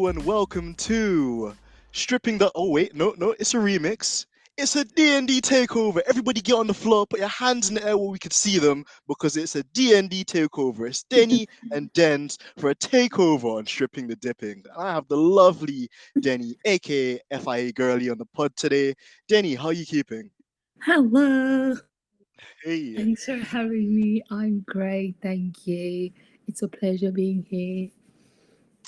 Hello and welcome to Stripping the... Oh wait, no, it's a remix. It's a D&D takeover. Everybody get on the floor, put your hands in the air where we can see them because it's a D&D takeover. It's Deni and Denz for a takeover on Stripping the Dipping. I have the lovely Deni, aka Fiagirly, on the pod today. Deni, how are you keeping? Hello. Hey. Thanks for having me. I'm great. Thank you. It's a pleasure being here.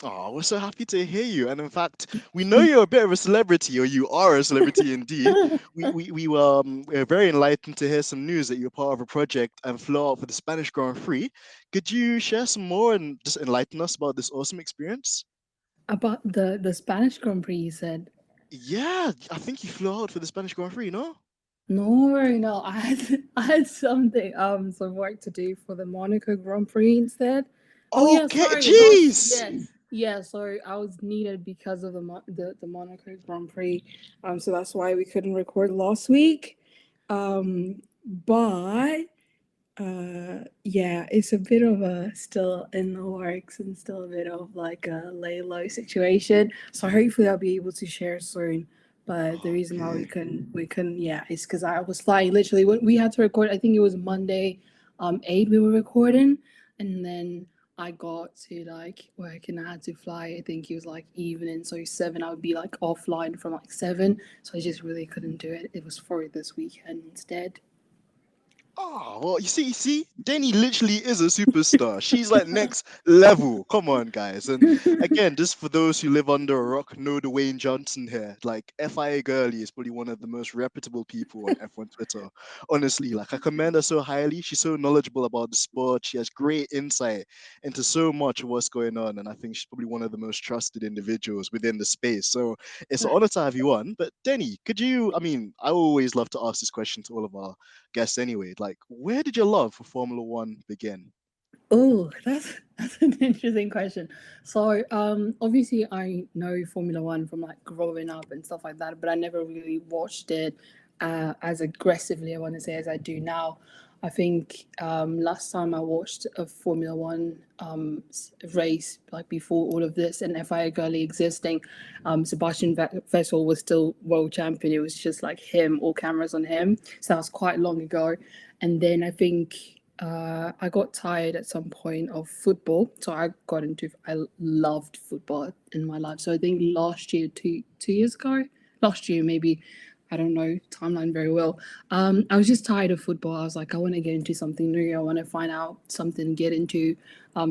Oh, we're so happy to hear you. And in fact, we know you're a bit of a celebrity, or you are a celebrity indeed. We're very enlightened to hear some news that you're part of a project and flew out for the Spanish Grand Prix. Could you share some more and just enlighten us about this awesome experience? About the Spanish Grand Prix, you said. Yeah, I think you flew out for the Spanish Grand Prix, no? No. I had something some work to do for the Monaco Grand Prix instead. Oh yeah, Okay, sorry. Last jeez. yes. Yeah, so I was needed because of the Monaco Grand Prix. So that's why we couldn't record last week. But yeah, it's a bit of a still in the works and still a bit of like a lay low situation. So hopefully I'll be able to share soon. But the reason why we Okay. couldn't, yeah, is because I was flying literally when we had to record. I think it was Monday, 8 we were recording, and then I got to like work and I had to fly. I think it was like evening, so 7 I would be like offline from like 7. So I just really couldn't do it. It was for this weekend instead. Oh, well, you see, Deni literally is a superstar. She's like next level. Come on, guys. And again, just for those who live under a rock, know Dwayne Johnson here. Like, FIA Girly is probably one of the most reputable people on F1 Twitter. Honestly, like, I commend her so highly. She's so knowledgeable about the sport. She has great insight into so much of what's going on. And I think she's probably one of the most trusted individuals within the space. So it's an honor to have you on. But Deni, could you, I mean, I always love to ask this question to all of our guess anyway. Like, where did your love for Formula One begin? Oh, that's an interesting question. So, obviously, I know Formula One from like growing up and stuff like that, but I never really watched it as aggressively, I want to say, as I do now. I think last time I watched a Formula One race, like before all of this, and FIA Girly existing, Sebastian Vettel was still world champion. It was just like him, all cameras on him. So that was quite long ago. And then I think I got tired at some point of football, so I loved football in my life. So I think last year, 2 years ago, last year maybe, I don't know timeline very well. I was just tired of football. I was like, I want to get into something new. I want to find out something, get into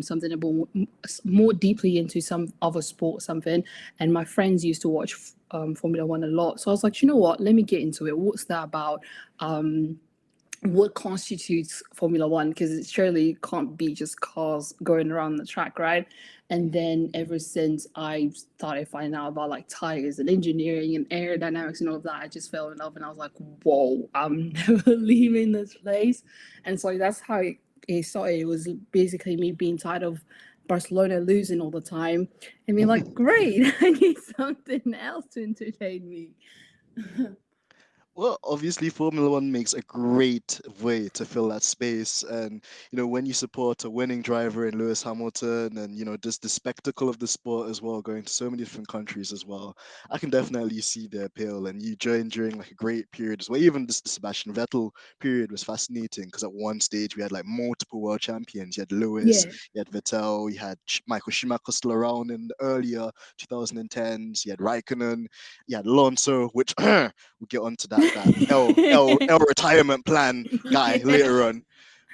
something more deeply into some other sport, something. And my friends used to watch Formula One a lot, so I was like, you know what? Let me get into it. What's that about? What constitutes Formula One, because it surely can't be just cars going around the track, right? And then ever since I started finding out about like tires and engineering and aerodynamics and all of that, I just fell in love and I was like, whoa, I'm never leaving this place. And so that's how it started. It was basically me being tired of Barcelona losing all the time and being like, great, I need something else to entertain me. Well, obviously, Formula One makes a great way to fill that space. And, when you support a winning driver in Lewis Hamilton and, just the spectacle of the sport as well, going to so many different countries as well, I can definitely see the appeal. And you joined during like a great period as well. Even this the Sebastian Vettel period was fascinating because at one stage we had like multiple world champions. You had Lewis, Yeah. you had Vettel, you had Michael Schumacher still around in the earlier 2010s, you had Raikkonen, you had Alonso, which we'll get onto that L retirement plan guy Yeah. later on.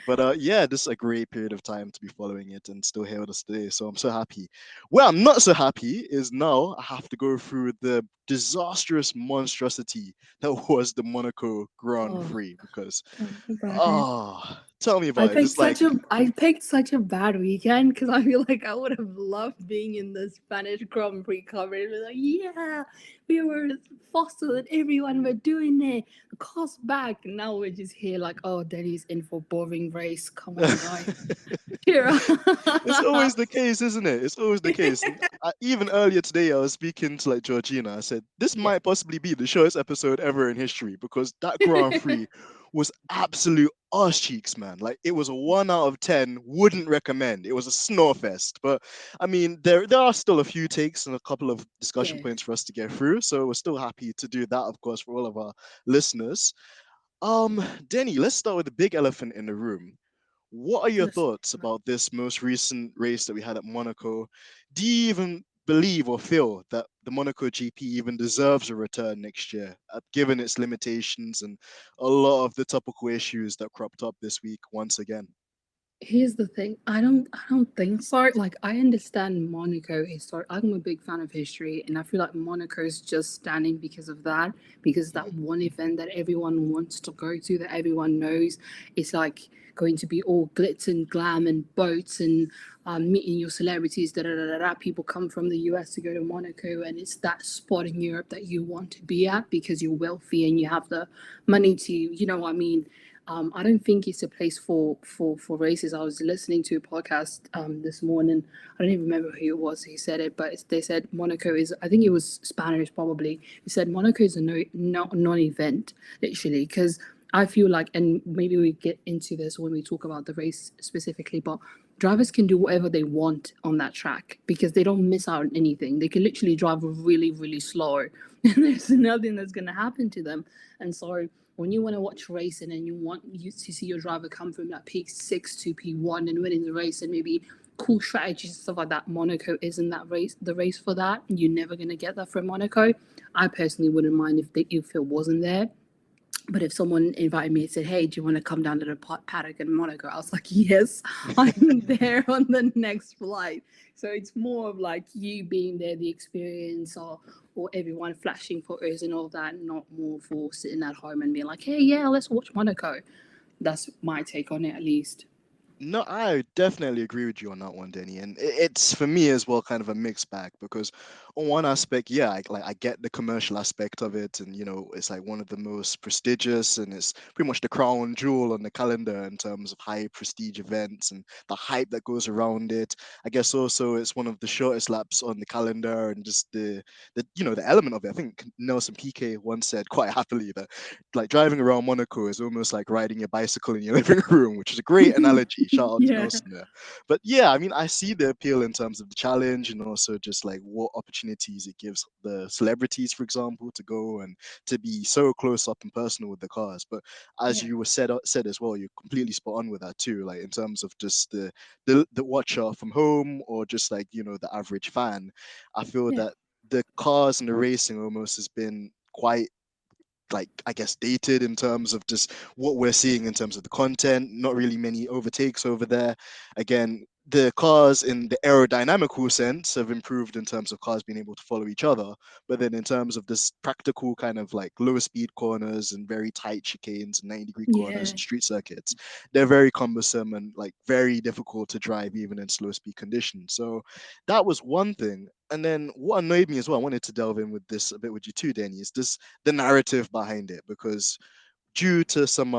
But yeah, this is a great period of time to be following it and still here with us today. So I'm so happy. Where I'm not so happy is now I have to go through the disastrous monstrosity that was the Monaco Grand Oh, Prix because tell me about it. tell me about it. Just like I picked such a bad weekend because I feel like I would have loved being in the Spanish Grand Prix coverage. It was like, yeah, we were faster than everyone. We're doing it. The car's back, and now we're just here like, oh, Deni's in for boring race. Come on, guys. Cheer It's always up. the case, isn't it? It's always the case. And even earlier today, I was speaking to like Georgina. I said this Yeah. might possibly be the shortest episode ever in history because that Grand Prix was absolute arse cheeks, man. Like it was a 1 out of 10. Wouldn't recommend. It was a snore fest. But I mean, there are still a few takes and a couple of discussion Yeah, points for us to get through. So we're still happy to do that, of course, for all of our listeners. Denny, let's start with the big elephant in the room. What are your listen. thoughts about this most recent race that we had at Monaco? Do you even believe or feel that the Monaco GP even deserves a return next year, given its limitations and a lot of the topical issues that cropped up this week once again? Here's the thing. I don't think so. Like I understand Monaco history. I'm a big fan of history, and I feel like Monaco is just standing because of that. Because that Mhm. one event that everyone wants to go to, that everyone knows, it's like going to be all glitz and glam and boats and meeting your celebrities. Da, da, da, da, da. People come from the US to go to Monaco, and it's that spot in Europe that you want to be at because you're wealthy and you have the money to, you know what I mean, I don't think it's a place for races. I was listening to a podcast this morning. I don't even remember who it was who said it, but they said Monaco is. I think it was Spanish probably. He said Monaco is a non-event literally because I feel like, and maybe we get into this when we talk about the race specifically, but drivers can do whatever they want on that track because they don't miss out on anything. They can literally drive really, really slow, and there's nothing that's going to happen to them. And so when you want to watch racing and you want you to see your driver come from that P6 to P1 and winning the race and maybe cool strategies and stuff like that, Monaco isn't that race the race for that. You're never going to get that from Monaco. I personally wouldn't mind if it wasn't there. But if someone invited me and said, "Hey, do you want to come down to the paddock in Monaco?" I was like, "Yes, I'm there on the next flight." So it's more of like you being there, the experience, or everyone flashing photos and all that, not more for sitting at home and being like, "Hey, yeah, let's watch Monaco." That's my take on it, at least. No, I definitely agree with you on that one, Denny. And it's for me as well kind of a mixed bag because on one aspect, yeah, I get the commercial aspect of it, and it's like one of the most prestigious, and it's pretty much the crown jewel on the calendar in terms of high prestige events and the hype that goes around it. I guess also it's one of the shortest laps on the calendar, and just the element of it. I think Nelson Piquet once said quite happily that like driving around Monaco is almost like riding a bicycle in your living room, which is a great analogy. Shout out to Yeah, Nelson there. But yeah, I mean, I see the appeal in terms of the challenge and also just like what opportunities it gives the celebrities, for example, to go and to be so close up and personal with the cars. But as yeah, you were said as well, you're completely spot on with that too. Like in terms of just the watcher from home or just like the average fan, I feel yeah, that the cars and the racing almost has been quite like I guess dated in terms of just what we're seeing in terms of the content. Not really many overtakes over there. Again, the cars in the aerodynamical sense have improved in terms of cars being able to follow each other. But then in terms of this practical kind of like low speed corners and very tight chicanes and 90-degree corners yeah, and street circuits, they're very cumbersome and like very difficult to drive even in slow speed conditions. So that was one thing. And then what annoyed me as well, I wanted to delve in with this a bit with you too, Danny, is this the narrative behind it because due to some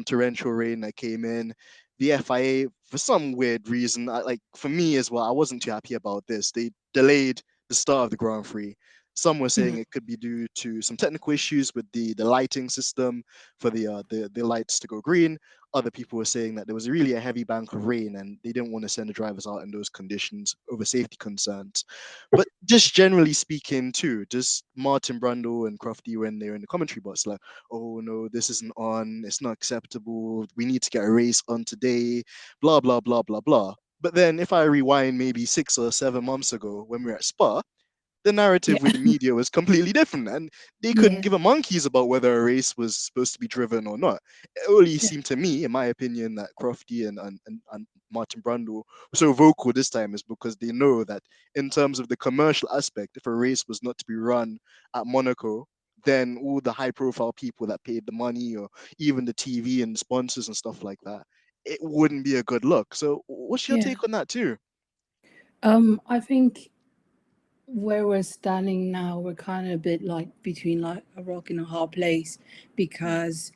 torrential rain that came in, the FIA for some weird reason, like for me as well, I wasn't too happy about this. They delayed the start of the Grand Prix. Some were saying mm, it could be due to some technical issues with the lighting system for the lights to go green. Other people were saying that there was really a heavy bank of rain and they didn't want to send the drivers out in those conditions over safety concerns. But just generally speaking, too, just Martin Brundle and Crofty when they're in the commentary box, like, oh no, this isn't on, it's not acceptable, we need to get a race on today, blah, blah, blah, blah, blah. But then if I rewind maybe 6 or 7 months ago when we were at Spa, the narrative yeah, with the media was completely different and they couldn't yeah, give a monkey's about whether a race was supposed to be driven or not. It only yeah, seemed to me, in my opinion, that Crofty and Martin Brundle were so vocal this time is because they know that in terms of the commercial aspect, if a race was not to be run at Monaco, then all the high profile people that paid the money or even the TV and sponsors and stuff like that, it wouldn't be a good look. So what's your yeah. take on that too? I think where we're standing now, we're kind of a bit like between like a rock and a hard place Mm, because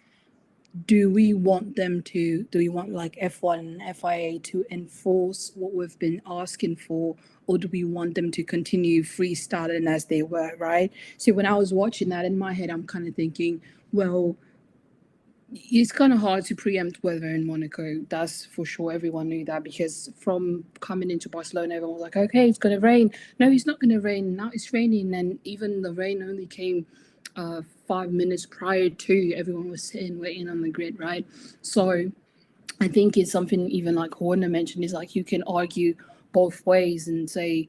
do we want like F1 and FIA to enforce what we've been asking for, or do we want them to continue freestyling as they were, right? So when I was watching that in my head, I'm kind of thinking, well, it's kind of hard to preempt weather in Monaco. That's for sure. Everyone knew that because from coming into Barcelona, everyone was like, okay, it's going to rain. No, it's not going to rain. Now it's raining. And even the rain only came 5 minutes prior to everyone was sitting waiting on the grid, right? So I think it's something even like Horner mentioned is like you can argue both ways and say,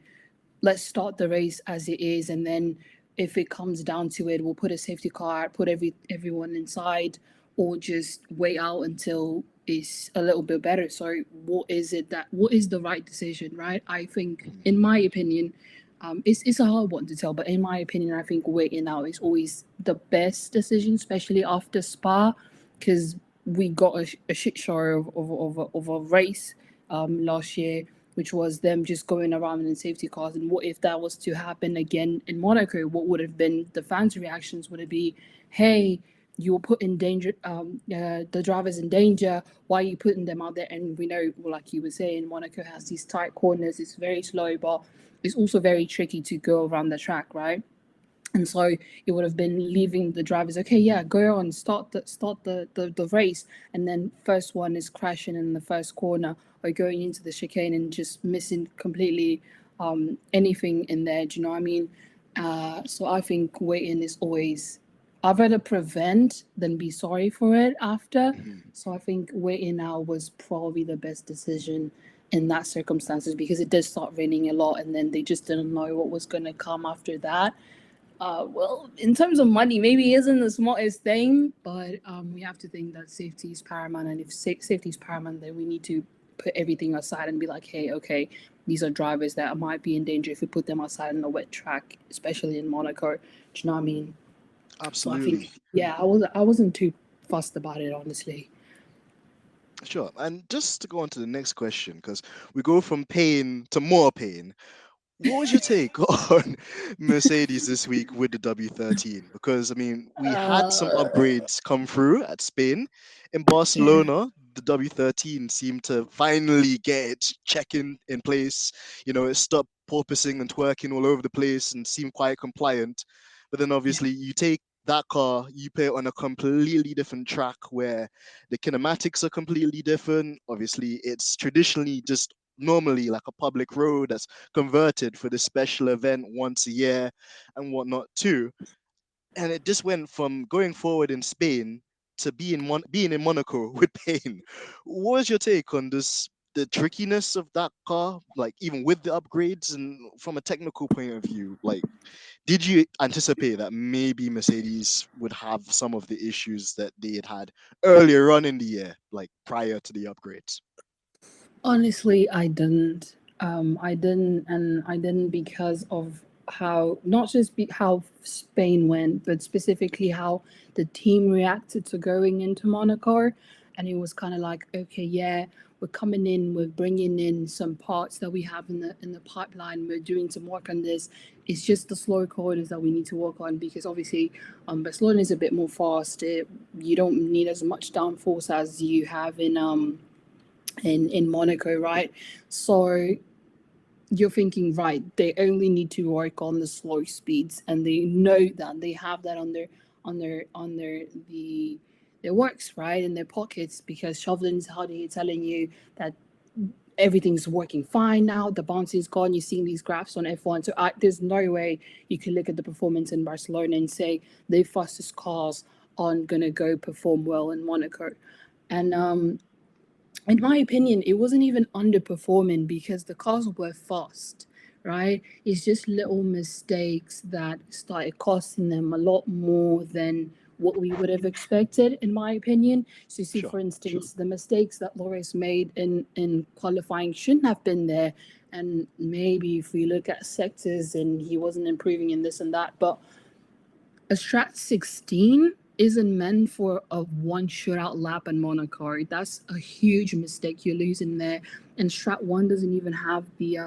let's start the race as it is, and then if it comes down to it, we'll put a safety car, put everyone inside, or just wait out until it's a little bit better. So what is the right decision, right? I think, in my opinion, it's a hard one to tell, but in my opinion, I think waiting out is always the best decision, especially after Spa, because we got a shit show of a race last year, which was them just going around in safety cars. And what if that was to happen again in Monaco? What would have been the fans' reactions? Would it be, hey, you were putting danger, the drivers in danger? Why are you putting them out there? And we know, like you were saying, Monaco has these tight corners. It's very slow, but it's also very tricky to go around the track, right? And so it would have been leaving the drivers, okay, yeah, go on, start the race, and then first one is crashing in the first corner or going into the chicane and just missing completely anything in there. Do you know what I mean? So I think waiting is always, I'd rather prevent than be sorry for it after. Mhm. So I think waiting now was probably the best decision in that circumstances, because it did start raining a lot and then they just didn't know what was going to come after that. Well, in terms of money, maybe isn't the smartest thing, but we have to think that safety is paramount. And if safety is paramount, then we need to put everything aside and be like, hey, okay, these are drivers that might be in danger if we put them outside on a wet track, especially in Monaco. Do you know what I mean? So I think, Absolutely. yeah, I wasn't too fussed about it, honestly. Sure. And just to go on to the next question, because we go from pain to more pain. What was your take on Mercedes this week with the W13? Because I mean, we had some Uh, upgrades come through at Spain. In yeah. Barcelona, the W13 seemed to finally get its check in place. You know, it stopped porpoising and twerking all over the place and seemed quite compliant. But then Yeah. obviously you take that car, you put it on a completely different track where the kinematics are completely different. Obviously, it's traditionally just normally like a public road that's converted for this special event once a year and whatnot too. And it just went from going forward in Spain to being in Monaco with pain. What was your take on this? The trickiness of that car, like even with the upgrades, and from a technical point of view, like did you anticipate that maybe Mercedes would have some of the issues that they had earlier on in the year, like prior to the upgrades? Honestly, I didn't. And I didn't because of how not just how Spain went, but specifically how the team reacted to going into Monaco, and it was kind of like, okay, yeah, we're coming in, we're bringing in some parts that we have in the pipeline, we're doing some work on this. It's just the slow corners that we need to work on because obviously, Barcelona is a bit more fast. You don't need as much downforce as you have in Monaco, right? So you're thinking, right, they only need to work on the slow speeds, and they know that they have that on their works, right, in their pockets, because Chauvelin's hardly telling you that everything's working fine now. The bounce is gone. You're seeing these graphs on F1. So there's no way you can look at the performance in Barcelona and say the fastest cars aren't going to go perform well in Monaco. And in my opinion, it wasn't even underperforming because the cars were fast, right? It's just little mistakes that started costing them a lot more than what we would have expected, in my opinion. So, see, Sure. for instance, the mistakes that Loris made in qualifying shouldn't have been there. And maybe if we look at sectors and he wasn't improving in this and that, but a Strat 16 isn't meant for a one shootout lap in Monaco. That's a huge mistake you're losing there. And Strat 1 doesn't even have the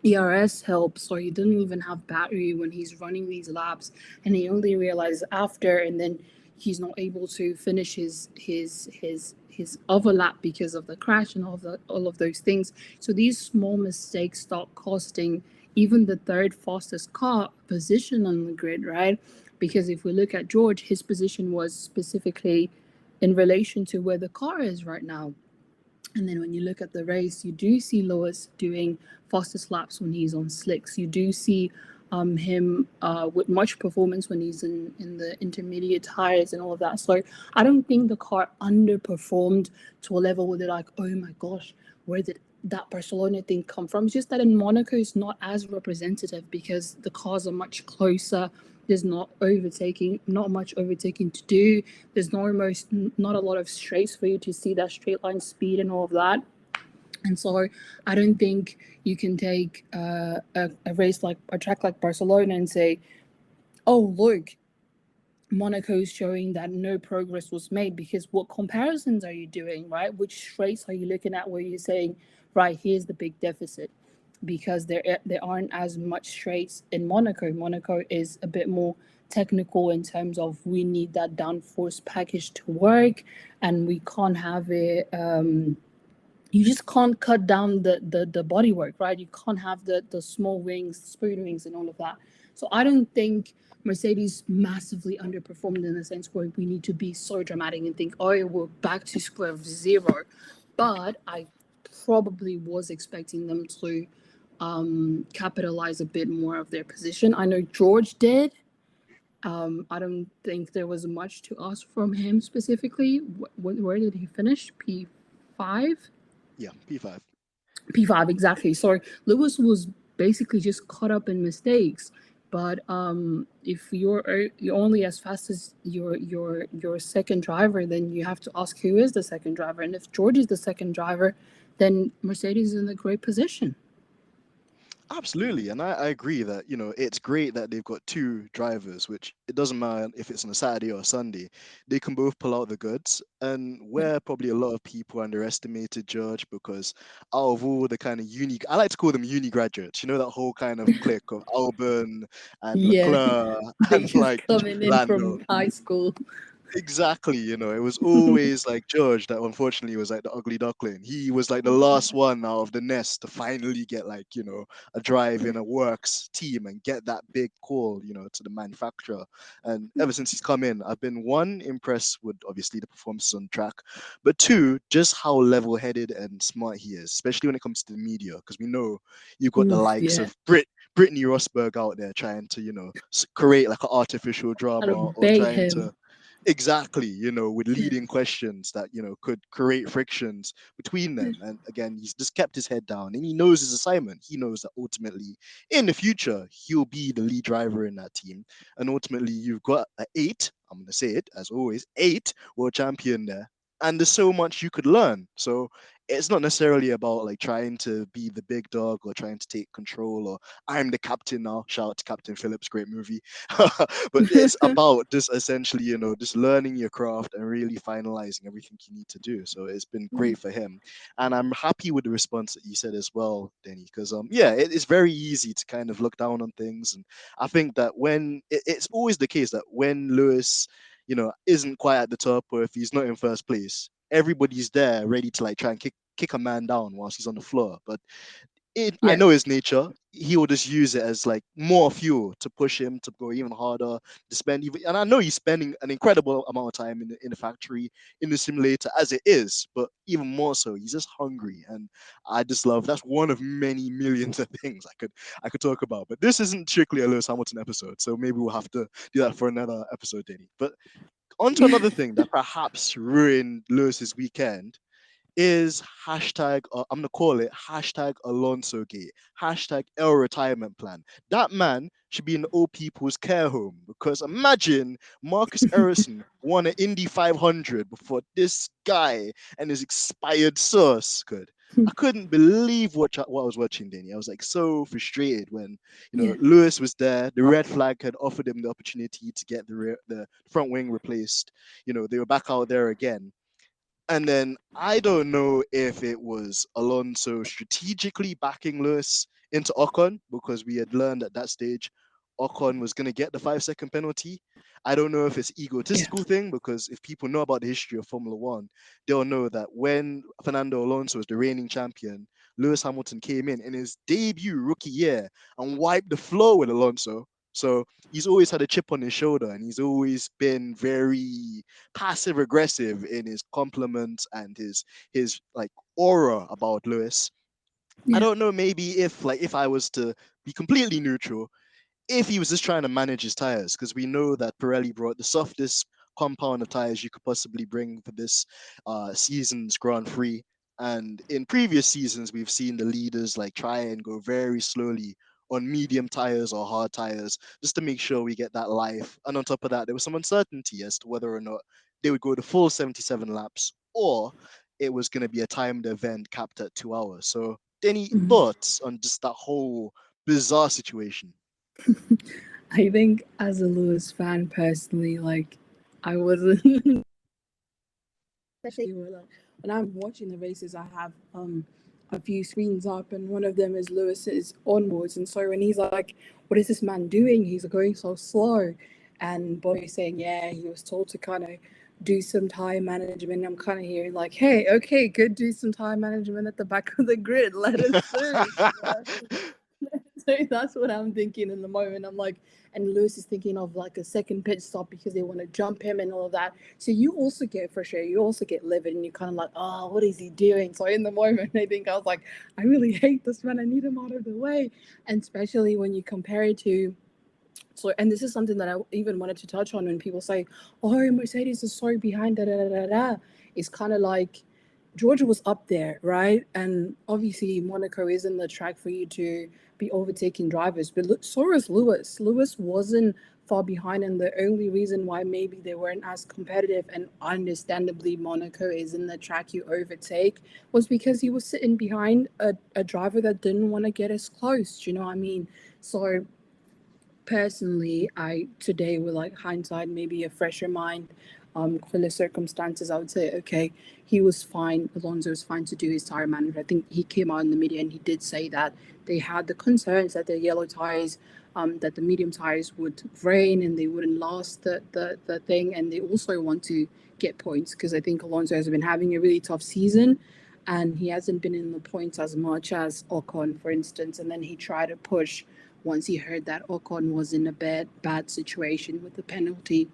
ERS help, so he didn't even have battery when he's running these laps. And he only realized after, and then he's not able to finish his overlap because of the crash and all of those things. So these small mistakes start costing even the third fastest car position on the grid, right? Because if we look at George, his position was specifically in relation to where the car is right now. And then when you look at the race, you do see Lewis doing fastest laps when he's on slicks. You do see him with much performance when he's in the intermediate tires and all of that. So I don't think the car underperformed to a level where they're like, oh my gosh, where did that Barcelona thing come from? It's just that in Monaco, it's not as representative because the cars are much closer. There's not much overtaking to do. There's not a lot of straights for you to see that straight line speed and all of that. And so I don't think you can take a race like a track like Barcelona and say, oh, look, Monaco's showing that no progress was made, because what comparisons are you doing, right? Which straights are you looking at where you're saying, right, here's the big deficit? Because there aren't as much straights in Monaco. Monaco is a bit more technical in terms of we need that downforce package to work, and we can't have it. You just can't cut down the body work, right? You can't have the small wings, spoon wings, and all of that. So I don't think Mercedes massively underperformed in the sense where we need to be so dramatic and think, oh, we're back to square zero. But I probably was expecting them to capitalize a bit more of their position. I know George did. I don't think there was much to ask from him specifically. Where did he finish? P5? Yeah, P5. P5, exactly. So Lewis was basically just caught up in mistakes. But if you're only as fast as your second driver, then you have to ask who is the second driver. And if George is the second driver, then Mercedes is in a great position. Absolutely, and I agree that it's great that they've got two drivers, which it doesn't matter if it's on a Saturday or a Sunday, they can both pull out the goods. And where probably a lot of people underestimated George, because out of all the kind of I like to call them uni graduates, that whole kind of clique of Albon and Yeah, Leclerc they and just like coming in Lando. from high school. Exactly, it was always like George that unfortunately was like the ugly duckling. He was like the last one out of the nest to finally get like, a drive in a works team and get that big call, to the manufacturer. And ever since he's come in, I've been one, impressed with obviously the performances on track, but two, just how level-headed and smart he is, especially when it comes to the media, because we know you've got the Oof, likes yeah. of Brittany Rosberg out there trying to, create like an artificial How drama to or bait trying to him. exactly, with leading questions that, could create frictions between them. And again, he's just kept his head down and he knows his assignment. He knows that ultimately in the future, he'll be the lead driver in that team. And ultimately, you've got an I'm going to say it as always, 8 world champion there. And there's so much you could learn. So it's not necessarily about like trying to be the big dog or trying to take control or I'm the captain now. Shout out to Captain Phillips, great movie. But it's about just essentially, just learning your craft and really finalizing everything you need to do. So it's been great for him. And I'm happy with the response that you said as well, Deni, because yeah, it's very easy to kind of look down on things. And I think that when it's always the case that when Lewis, isn't quite at the top or if he's not in first place, everybody's there ready to like try and kick a man down whilst he's on the floor. But I Yeah. know his nature. He will just use it as like more fuel to push him to go even harder, to spend even. And I know he's spending an incredible amount of time in the factory, in the simulator as it is, but even more so, he's just hungry. And I just love that's one of many millions of things I could talk about. But this isn't strictly a Lewis Hamilton episode, so maybe we'll have to do that for another episode, Denny. But on to another thing that perhaps ruined Lewis's weekend is hashtag, I'm gonna call it hashtag Alonso Gate, hashtag El Retirement Plan. That man should be in old people's care home because imagine Marcus Ericsson won an Indy 500 before this guy and his expired sauce could. I couldn't believe what I was watching, Danny. I was like so frustrated when Yeah. Lewis was there. The red flag had offered him the opportunity to get the front wing replaced. They were back out there again. And then I don't know if it was Alonso strategically backing Lewis into Ocon because we had learned at that stage Ocon was going to get the 5-second penalty. I don't know if it's egotistical thing, because if people know about the history of Formula One, they'll know that when Fernando Alonso was the reigning champion, Lewis Hamilton came in his debut rookie year and wiped the floor with Alonso. So he's always had a chip on his shoulder, and he's always been very passive aggressive in his compliments and his like aura about Lewis. I don't know, maybe if I was to be completely neutral, if he was just trying to manage his tires, because we know that Pirelli brought the softest compound of tires you could possibly bring for this season's Grand Prix. And in previous seasons, we've seen the leaders like try and go very slowly on medium tires or hard tires just to make sure we get that life. And on top of that, there was some uncertainty as to whether or not they would go the full 77 laps, or it was going to be a timed event capped at 2 hours. So, any thoughts on just that whole bizarre situation? I think as a Lewis fan personally, like I wasn't especially when I'm watching the races, I have a few screens up, and one of them is Lewis's onwards. And so when he's like, "What is this man doing? He's going so slow," and Bobby's saying, "Yeah, he was told to kind of do some tire management." I'm kind of hearing like, "Hey, okay, good, do some tire management at the back of the grid. Let us through." So that's what I'm thinking in the moment. I'm like, and Lewis is thinking of like a second pit stop because they want to jump him and all of that. So you also get frustrated, you also get livid, and you're kind of like, oh, what is he doing? So in the moment, I think I was like, I really hate this man. I need him out of the way. And especially when you compare it to, so, and this is something that I even wanted to touch on when people say, oh, Mercedes is so behind, da da da da. It's kind of like Georgia was up there, right? And obviously Monaco isn't the track for you to be overtaking drivers, but look, so is Lewis. Lewis wasn't far behind, and the only reason why maybe they weren't as competitive, and understandably Monaco isn't the track you overtake, was because he was sitting behind a driver that didn't want to get as close. Do you know what I mean? So personally, I today with like hindsight, maybe a fresher mind, for the circumstances, I would say, okay, he was fine. Alonso was fine to do his tire management. I think he came out in the media and he did say that they had the concerns that the yellow tires, that the medium tires would rain and they wouldn't last the thing. And they also want to get points because I think Alonso has been having a really tough season and he hasn't been in the points as much as Ocon, for instance. And then he tried to push once he heard that Ocon was in a bad situation with the penalty.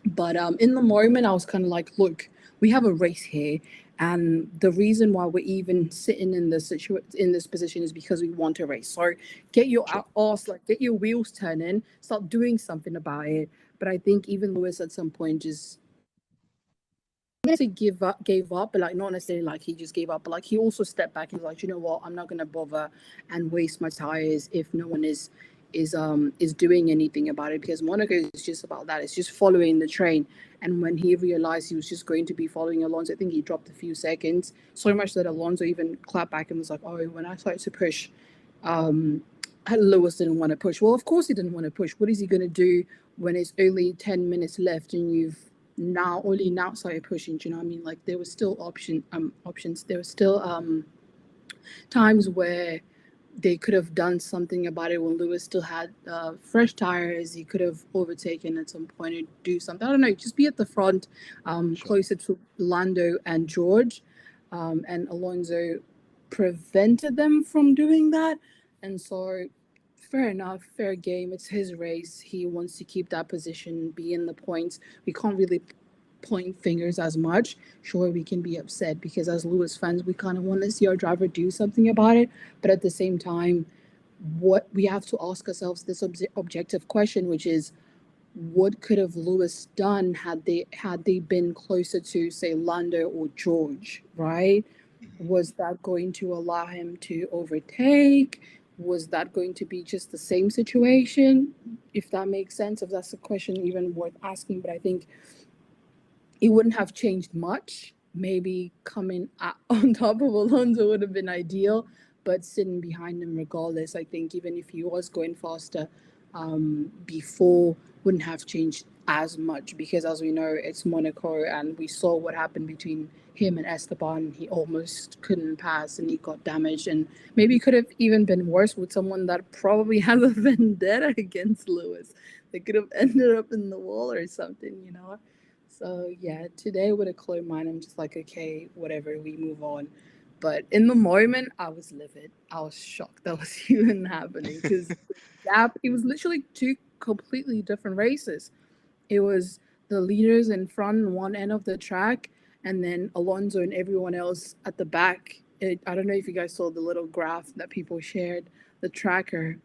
But in the moment, I was kind of like, look, we have a race here. And the reason why we're even sitting in this position is because we want a race. So get your ass, like get your wheels turning, start doing something about it. But I think even Lewis at some point just gave up, but like not necessarily like he just gave up, but like he also stepped back and was like, you know what, I'm not gonna bother and waste my tires if no one is doing anything about it, because Monaco is just about that. It's just following the train. And when he realized he was just going to be following Alonso, I think he dropped a few seconds, so much that Alonso even clapped back and was like, oh, when I started to push, Lewis didn't want to push. Well, of course he didn't want to push. What is he going to do when it's only 10 minutes left and you've only now started pushing? Do you know what I mean? Like there was still options. There were still times where they could have done something about it when Lewis still had fresh tires. He could have overtaken at some point and do something. I don't know, just be at the front, closer to Lando and George. And Alonso prevented them from doing that. And so, fair enough, fair game. It's his race. He wants to keep that position, be in the points. We can't really point fingers as much. Sure, we can be upset because as Lewis fans, we kind of want to see our driver do something about it. But at the same time, what we have to ask ourselves this objective question, which is, what could have Lewis done had they been closer to, say, Lando or George, right? Was that going to allow him to overtake? Was that going to be just the same situation? If that makes sense, if that's a question even worth asking. But I think it wouldn't have changed much. Maybe coming on top of Alonso would have been ideal, but sitting behind him regardless, I think even if he was going faster before, wouldn't have changed as much because, as we know, it's Monaco, and we saw what happened between him and Esteban. He almost couldn't pass, and he got damaged, and maybe it could have even been worse with someone that probably has a vendetta against Lewis. They could have ended up in the wall or something, you know. So yeah, today with a clear mind, I'm just like, okay, whatever, we move on. But in the moment, I was livid. I was shocked that was even happening because gap. It was literally two completely different races. It was the leaders in front, one end of the track, and then Alonso and everyone else at the back. I don't know if you guys saw the little graph that people shared, the tracker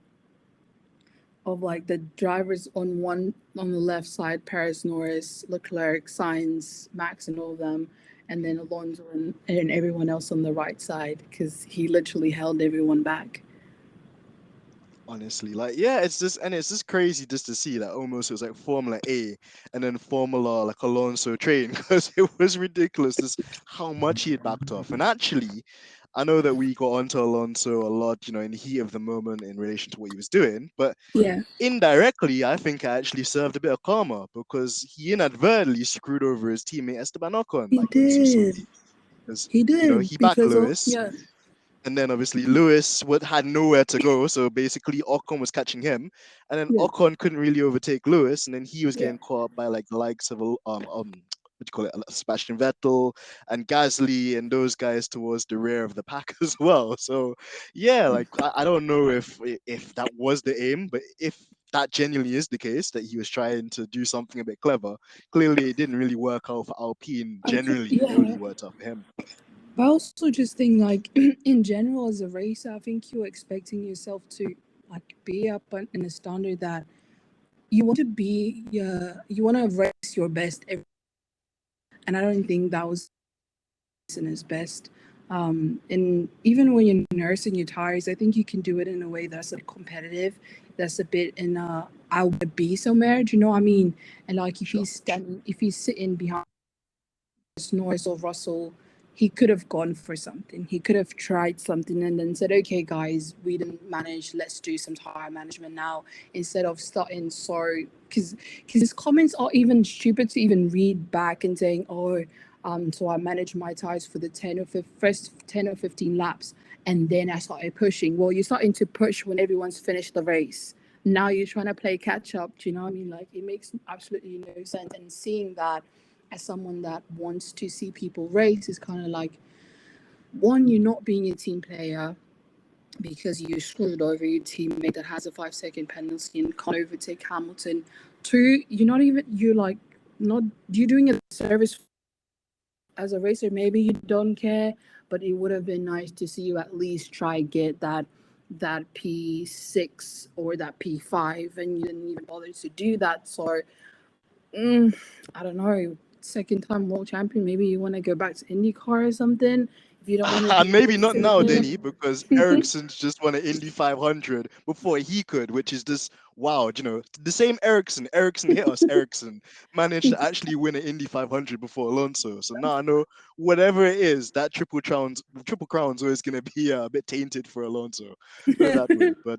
of like the drivers on the left side, Paris, Norris, Leclerc, Sainz, Max, and all of them, and then Alonso and everyone else on the right side because he literally held everyone back. Honestly, like yeah, it's just crazy just to see that almost it was like Formula A and then Formula like Alonso train because it was ridiculous just how much he had backed off. And actually, I know that we got onto Alonso a lot, in the heat of the moment in relation to what he was doing, but Yeah, indirectly, I think I actually served a bit of karma because he inadvertently screwed over his teammate Esteban Ocon, he like ever so did. slightly. Because He did he backed because of Lewis, yeah. and then obviously Lewis had nowhere to go, so basically Ocon was catching him, and then Yeah, Ocon couldn't really overtake Lewis, and then he was yeah. getting caught up by like the likes of what do you call it, Sebastian Vettel and Gasly and those guys towards the rear of the pack as well. So yeah, like I don't know if that was the aim, but if that genuinely is the case that he was trying to do something a bit clever, clearly it didn't really work out for Alpine. I think Generally, it only yeah. worked out for him. But I also just think like in general as a racer, I think you're expecting yourself to like be up in a standard that you want to be. You want to race your best, and I don't think that was in his best. And even when you're nursing your tires, I think you can do it in a way that's like competitive, that's a bit in I would be somewhere. Do you know what I mean? And like Sure. if he's sitting behind Norris or Russell, he could have gone for something. He could have tried something and then said, okay, guys, we didn't manage. Let's do some tire management now instead of starting so. Because his comments are even stupid to even read back and saying, oh, so I managed my tires for the first 10 or 15 laps. And then I started pushing. Well, you're starting to push when everyone's finished the race. Now you're trying to play catch up. Do you know what I mean? Like, it makes absolutely no sense. And seeing that as someone that wants to see people race is kind of like, one, you're not being a team player because you screwed over your teammate that has a 5 second penalty and can't overtake Hamilton. Two, you're like not you're doing a service as a racer. Maybe you don't care, but it would have been nice to see you at least try get that P6 or that P5, and you didn't even bother to do that. So I don't know, second time world champion. Maybe you want to go back to IndyCar or something. If you don't want to And be maybe not racing now, here. Denny, because Ericsson's just won an Indy 500 before he could, which is just wow. The same Ericsson hit us. Ericsson managed to actually win an Indy 500 before Alonso. So now I know whatever it is, that triple crown's always going to be a bit tainted for Alonso. Put it that way. But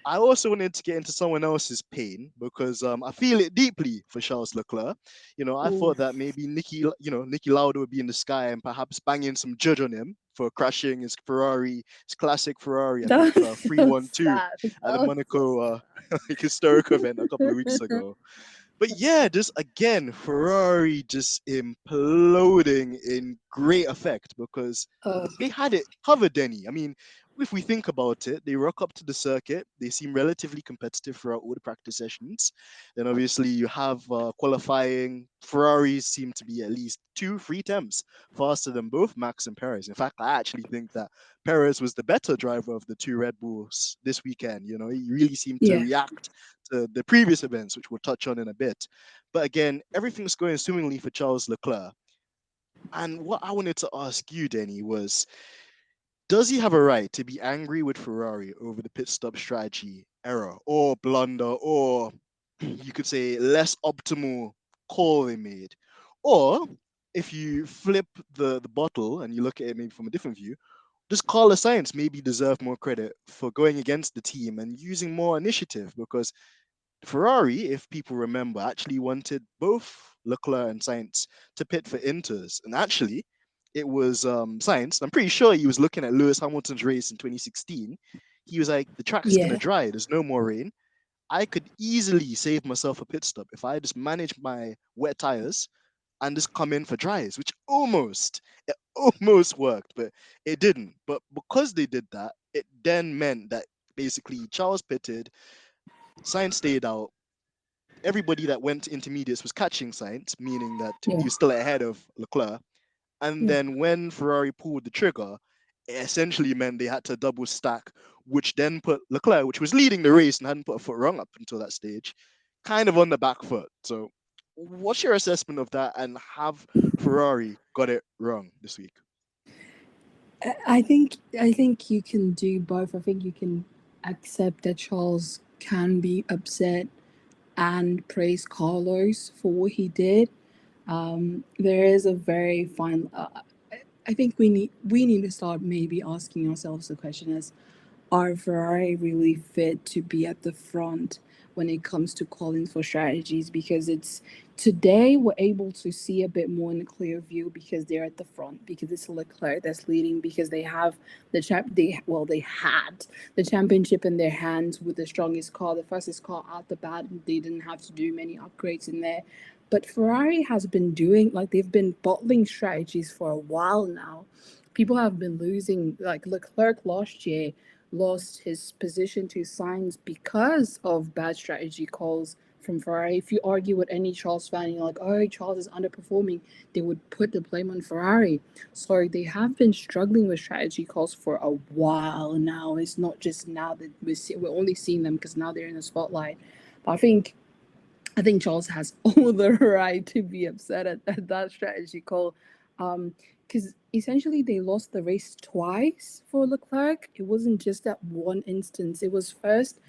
I also wanted to get into someone else's pain because I feel it deeply for Charles Leclerc. I thought that Oof. maybe Nicky Lauda would be in the sky and perhaps banging some judge on him for crashing his Ferrari, his classic Ferrari, I think That was so 312 sad. That at the was so Monaco historic event a couple of weeks sad. ago. But yeah, just again, Ferrari just imploding in great effect because Oh, they had it covered, Denny. I mean, if we think about it, they rock up to the circuit. They seem relatively competitive throughout all the practice sessions. Then obviously you have qualifying. Ferraris seem to be at least 2, 3 temps faster than both Max and Perez. In fact, I actually think that Perez was the better driver of the two Red Bulls this weekend. He really seemed to yeah. react to the previous events, which we'll touch on in a bit. But again, everything's going swimmingly for Charles Leclerc. And what I wanted to ask you, Denny, was does he have a right to be angry with Ferrari over the pit stop strategy error or blunder or you could say less optimal call they made? Or if you flip the bottle and you look at it maybe from a different view, does Carlos Sainz maybe deserve more credit for going against the team and using more initiative? Because Ferrari, if people remember, actually wanted both Leclerc and Sainz to pit for Inters. And actually, it was Sainz. I'm pretty sure he was looking at Lewis Hamilton's race in 2016. He was like, the track's going to Yeah. dry. There's no more rain. I could easily save myself a pit stop if I just manage my wet tires and just come in for dries, which it almost worked, but it didn't. But because they did that, it then meant that basically Charles pitted, Sainz stayed out. Everybody that went to intermediates was catching Sainz, meaning that Yeah. he was still ahead of Leclerc. And Yeah. then when Ferrari pulled the trigger, it essentially meant they had to double stack, which then put Leclerc, which was leading the race and hadn't put a foot wrong up until that stage, kind of on the back foot. So, what's your assessment of that? And have Ferrari got it wrong this week? I think you can do both. I think you can accept that Charles can be upset and praise Carlos for what he did. There is a very fine. I think we need to start maybe asking ourselves the question as, are Ferrari really fit to be at the front when it comes to calling for strategies? Because it's today we're able to see a bit more in a clear view because they're at the front, because it's Leclerc that's leading, because they have they had the championship in their hands with the strongest car, the fastest car out the bat. They didn't have to do many upgrades in there. But Ferrari has been doing, like, they've been bottling strategies for a while now. People have been losing, like Leclerc last year lost his position to Sainz because of bad strategy calls from Ferrari. If you argue with any Charles fan, you're like, oh, Charles is underperforming, they would put the blame on Ferrari. So they have been struggling with strategy calls for a while now. It's not just now that we're only seeing them because now they're in the spotlight. But I think Charles has all the right to be upset at that strategy call. Because essentially they lost the race twice for Leclerc. It wasn't just that one instance. It was first,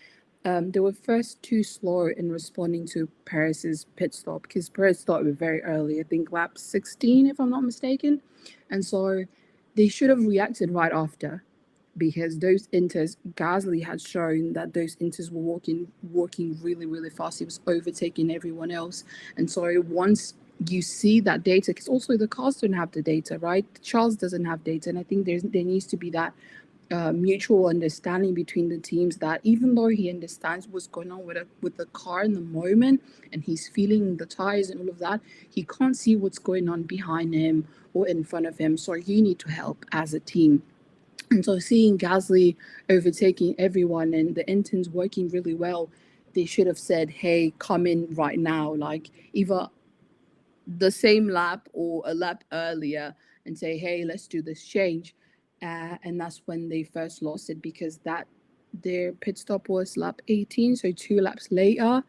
they were first too slow in responding to Perez's pit stop because Perez started very early, I think lap 16, if I'm not mistaken. And so they should have reacted right after, because those inters, Gasly had shown that those inters were walking really, really fast. He was overtaking everyone else. And so once you see that data, because also the cars don't have the data, right? Charles doesn't have data. And I think there needs to be that mutual understanding between the teams, that even though he understands what's going on with the car in the moment and he's feeling the tires and all of that, he can't see what's going on behind him or in front of him. So you need to help as a team. And so seeing Gasly overtaking everyone and the interns working really well, they should have said, hey, come in right now, like either the same lap or a lap earlier, and say, hey, let's do this change. And that's when they first lost it, because that their pit stop was lap 18. So 2 laps later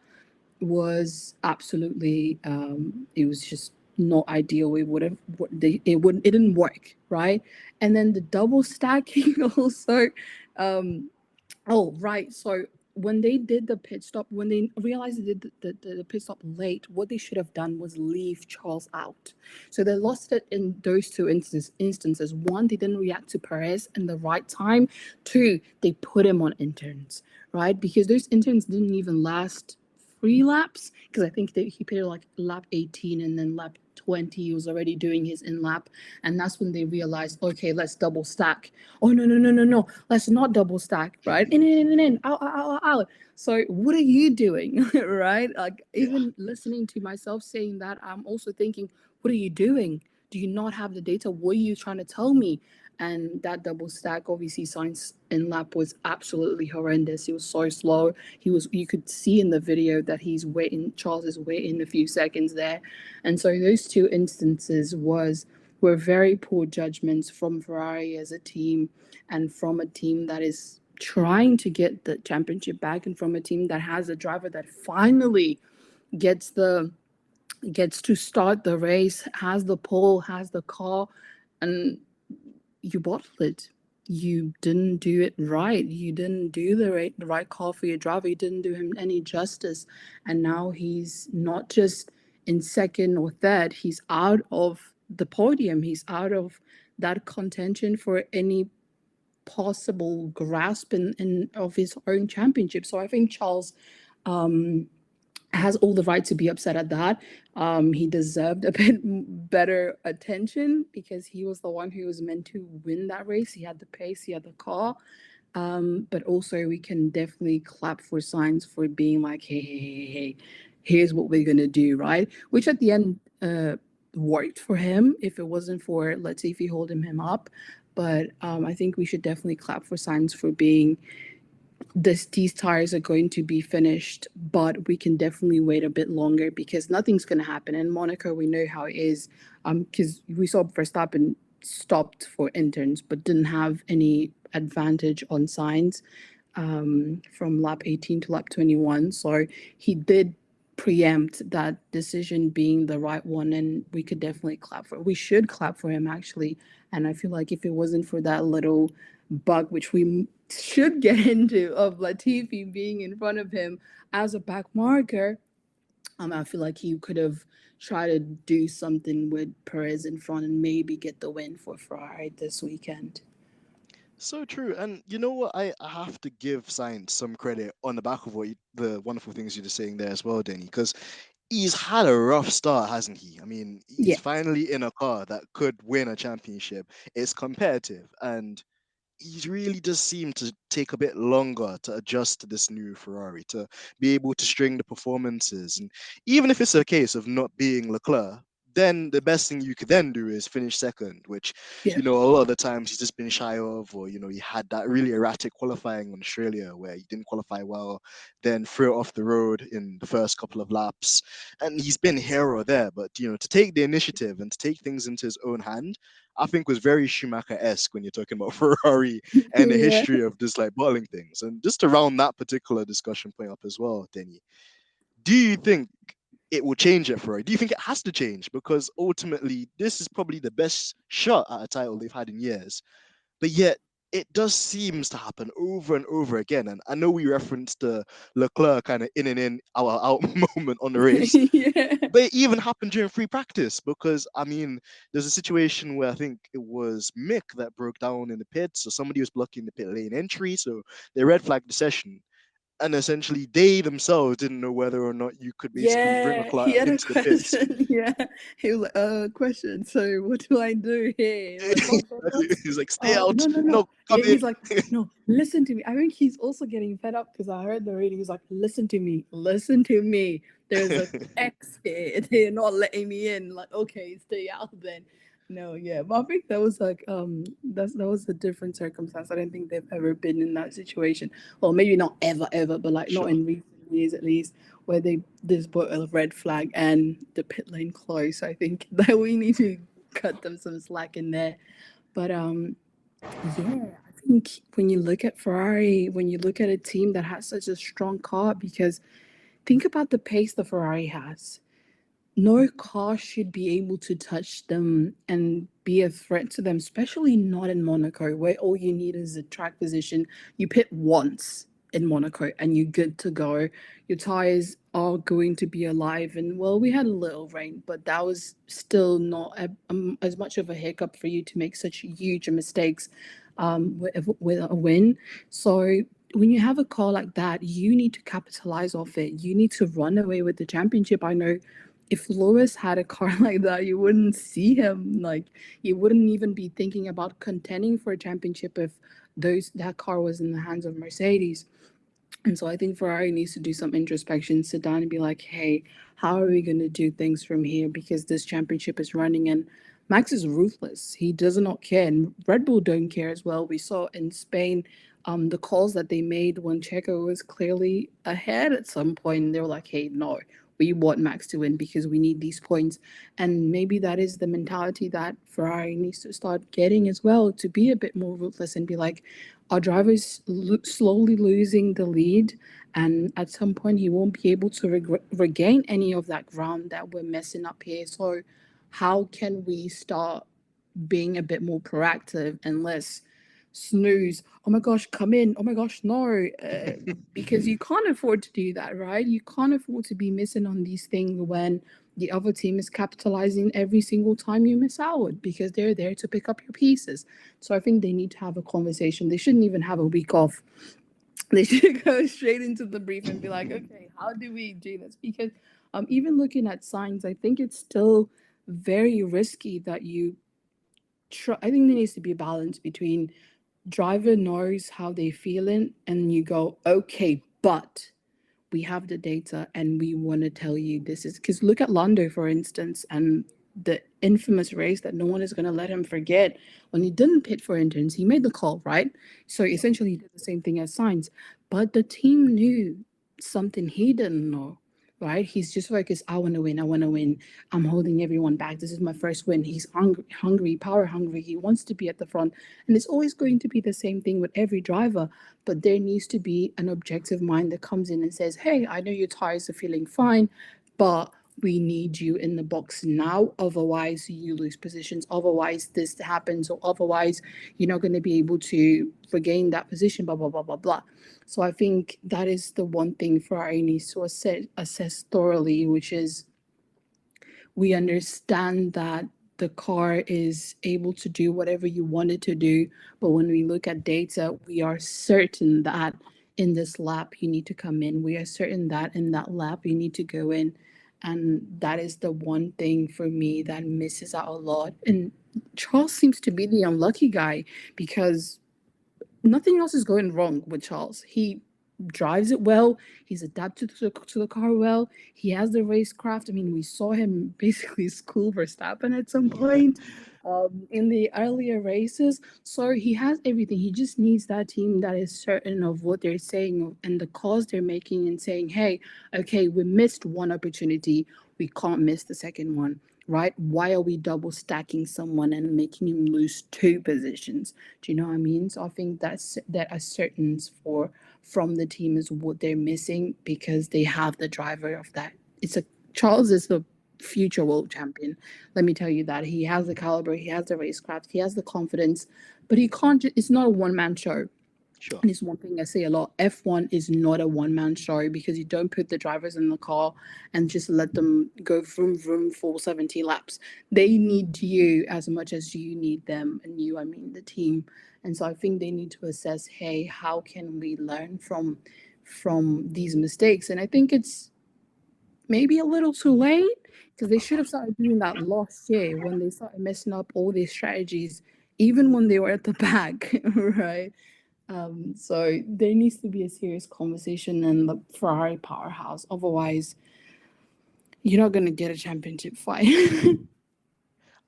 was absolutely, it was just not ideal. It would have, it didn't work, right? And then the double stacking also, oh, right. So when they did the pit stop, when they realized they did the pit stop late, what they should have done was leave Charles out. So they lost it in those two instances. One, they didn't react to Perez in the right time. Two, they put him on interns, right? Because those interns didn't even last 3 laps, because I think he pitted like lap 18, and then lap 20 he was already doing his in lap, and that's when they realized, okay, let's double stack. Oh, no, no, no, no, no, let's not double stack, right? In, out, out, out, out. So what are you doing? Right? Like, Yeah. even listening to myself saying that, I'm also thinking, what are you doing? Do you not have the data? What are you trying to tell me? And that double stack, obviously, Sainz in lap was absolutely horrendous. He was so slow. You could see in the video that he's waiting, Charles is waiting a few seconds there. And so those two instances were very poor judgments from Ferrari as a team, and from a team that is trying to get the championship back, and from a team that has a driver that finally gets to start the race, has the pole, has the car, and you bottled it. You didn't do it right. You didn't do the right call for your driver. You didn't do him any justice. And now he's not just in second or third, he's out of the podium. He's out of that contention for any possible grasp in of his own championship. So I think Charles, has all the right to be upset at that. He deserved a bit better attention because he was the one who was meant to win that race. He had the pace, he had the car. But also we can definitely clap for Sainz for being like, hey, here's what we're gonna do, right? Which at the end worked for him if it wasn't for Latifi holding him up. But I think we should definitely clap for Sainz for being these tires are going to be finished, but we can definitely wait a bit longer because nothing's going to happen. In Monaco, we know how it is, because we saw Verstappen stopped for interns, but didn't have any advantage on Sainz from lap 18 to lap 21. So he did preempt that decision being the right one, and we could definitely clap for it. We should clap for him, actually. And I feel like if it wasn't for that little bug, which we should get into, of Latifi being in front of him as a back marker, I feel like he could have tried to do something with Perez in front and maybe get the win for Ferrari this weekend. So true. And you know what? I have to give Sainz some credit on the back of the wonderful things you're just saying there as well, Denny, because he's had a rough start, hasn't he? I mean, he's Yeah. finally in a car that could win a championship. It's competitive, and he really does seem to take a bit longer to adjust to this new Ferrari, to be able to string the performances. And even if it's a case of not being Leclerc, then the best thing you could then do is finish second, which, Yeah. a lot of the times he's just been shy of, or, he had that really erratic qualifying in Australia where he didn't qualify well, then threw it off the road in the first couple of laps. And he's been here or there, but, to take the initiative and to take things into his own hand, I think was very Schumacher-esque when you're talking about Ferrari and the Yeah. history of just like bottling things. And just to round that particular discussion point up as well, Denny, do you think it will change at Ferrari? Do you think it has to change? Because ultimately, this is probably the best shot at a title they've had in years. But yet, it does seems to happen over and over again. And I know we referenced the Leclerc kind of in and in, out moment on the race. Yeah. But it even happened during free practice because, I mean, there's a situation where I think it was Mick that broke down in the pits. So somebody was blocking the pit lane entry. So they red flagged the session. And essentially, they themselves didn't know whether or not you could basically bring a Yeah, he car had a into the pits. question. Yeah, he was like, question. So what do I do here? Like, what? He's like, stay out. No, no, no. No, come Yeah, in. he's like, no, listen to me. I think he's also getting fed up because I heard the radio. He's like, listen to me, listen to me. There's a X here. They're not letting me in. Like, okay, stay out then. No, yeah, but I think that was like that was a different circumstance. I don't think they've ever been in that situation. Well, maybe not ever, but like not Sure. in recent years at least, where they just put a red flag and the pit lane closed. I think that we need to cut them some slack in there. But yeah, I think when you look at Ferrari, when you look at a team that has such a strong car, because think about the pace the Ferrari has. No car should be able to touch them and be a threat to them, especially not in Monaco, where all you need is a track position. You pit once in Monaco and you're good to go. Your tires are going to be alive. And well, we had a little rain, but that was still not as much of a hiccup for you to make such huge mistakes with a win. So when you have a car like that, you need to capitalize off it. You need to run away with the championship. I know if Lewis had a car like that, you wouldn't see him. Like, you wouldn't even be thinking about contending for a championship if that car was in the hands of Mercedes. And so I think Ferrari needs to do some introspection, sit down and be like, hey, how are we going to do things from here? Because this championship is running and Max is ruthless. He does not care. And Red Bull don't care as well. We saw in Spain the calls that they made when CHECO was clearly ahead at some point. They were like, hey, no, we want Max to win because we need these points. And maybe that is the mentality that Ferrari needs to start getting as well, to be a bit more ruthless and be like, our driver is slowly losing the lead, and at some point he won't be able to regain any of that ground that we're messing up here. So how can we start being a bit more proactive and less snooze? Oh my gosh, come in. Oh my gosh, no. Because you can't afford to do that, right? You can't afford to be missing on these things when the other team is capitalizing every single time you miss out, because they're there to pick up your pieces. So I think they need to have a conversation. They shouldn't even have a week off. They should go straight into the brief and be like, okay, how do we do this? Because even looking at signs, I think it's still very risky that you try. I think there needs to be a balance between driver knows how they feeling and you go, okay, but we have the data and we want to tell you this is because look at Lando, for instance, and the infamous race that no one is going to let him forget when he didn't pit for engines. He made the call, right? So essentially, he did the same thing as Sainz, but the team knew something he didn't know. Right? He's just focused. I want to win. I want to win. I'm holding everyone back. This is my first win. He's hungry, power hungry. He wants to be at the front. And it's always going to be the same thing with every driver. But there needs to be an objective mind that comes in and says, hey, I know your tires are feeling fine, but we need you in the box now. Otherwise, you lose positions. Otherwise, this happens, or otherwise, you're not going to be able to regain that position, blah, blah, blah, blah, blah. So I think that is the one thing Ferrari needs to assess thoroughly, which is we understand that the car is able to do whatever you want it to do. But when we look at data, we are certain that in this lap you need to come in. We are certain that in that lap you need to go in. And that is the one thing for me that misses out a lot. And Charles seems to be the unlucky guy because nothing else is going wrong with Charles. He drives it well. He's adapted to the car well. He has the racecraft. I mean, we saw him basically school Verstappen at some point in the earlier races. So he has everything. He just needs that team that is certain of what they're saying and the calls they're making and saying, hey, okay, we missed one opportunity. We can't miss the second one. Right? Why are we double stacking someone and making him lose two positions? Do you know what I mean? So I think that ascertains for from the team is what they're missing because they have the driver of that. It's a Charles is the future world champion. Let me tell you that he has the caliber, he has the racecraft, he has the confidence, but he can't. It's not a one man show. Sure. And it's one thing I say a lot. F1 is not a one man show because you don't put the drivers in the car and just let them go vroom vroom for 70 laps. They need you as much as you need them. And you, I mean the team. And so I think they need to assess, hey, how can we learn from these mistakes? And I think it's maybe a little too late because they should have started doing that last year when they started messing up all these strategies, even when they were at the back, right? So there needs to be a serious conversation in the Ferrari powerhouse. Otherwise, you're not going to get a championship fight.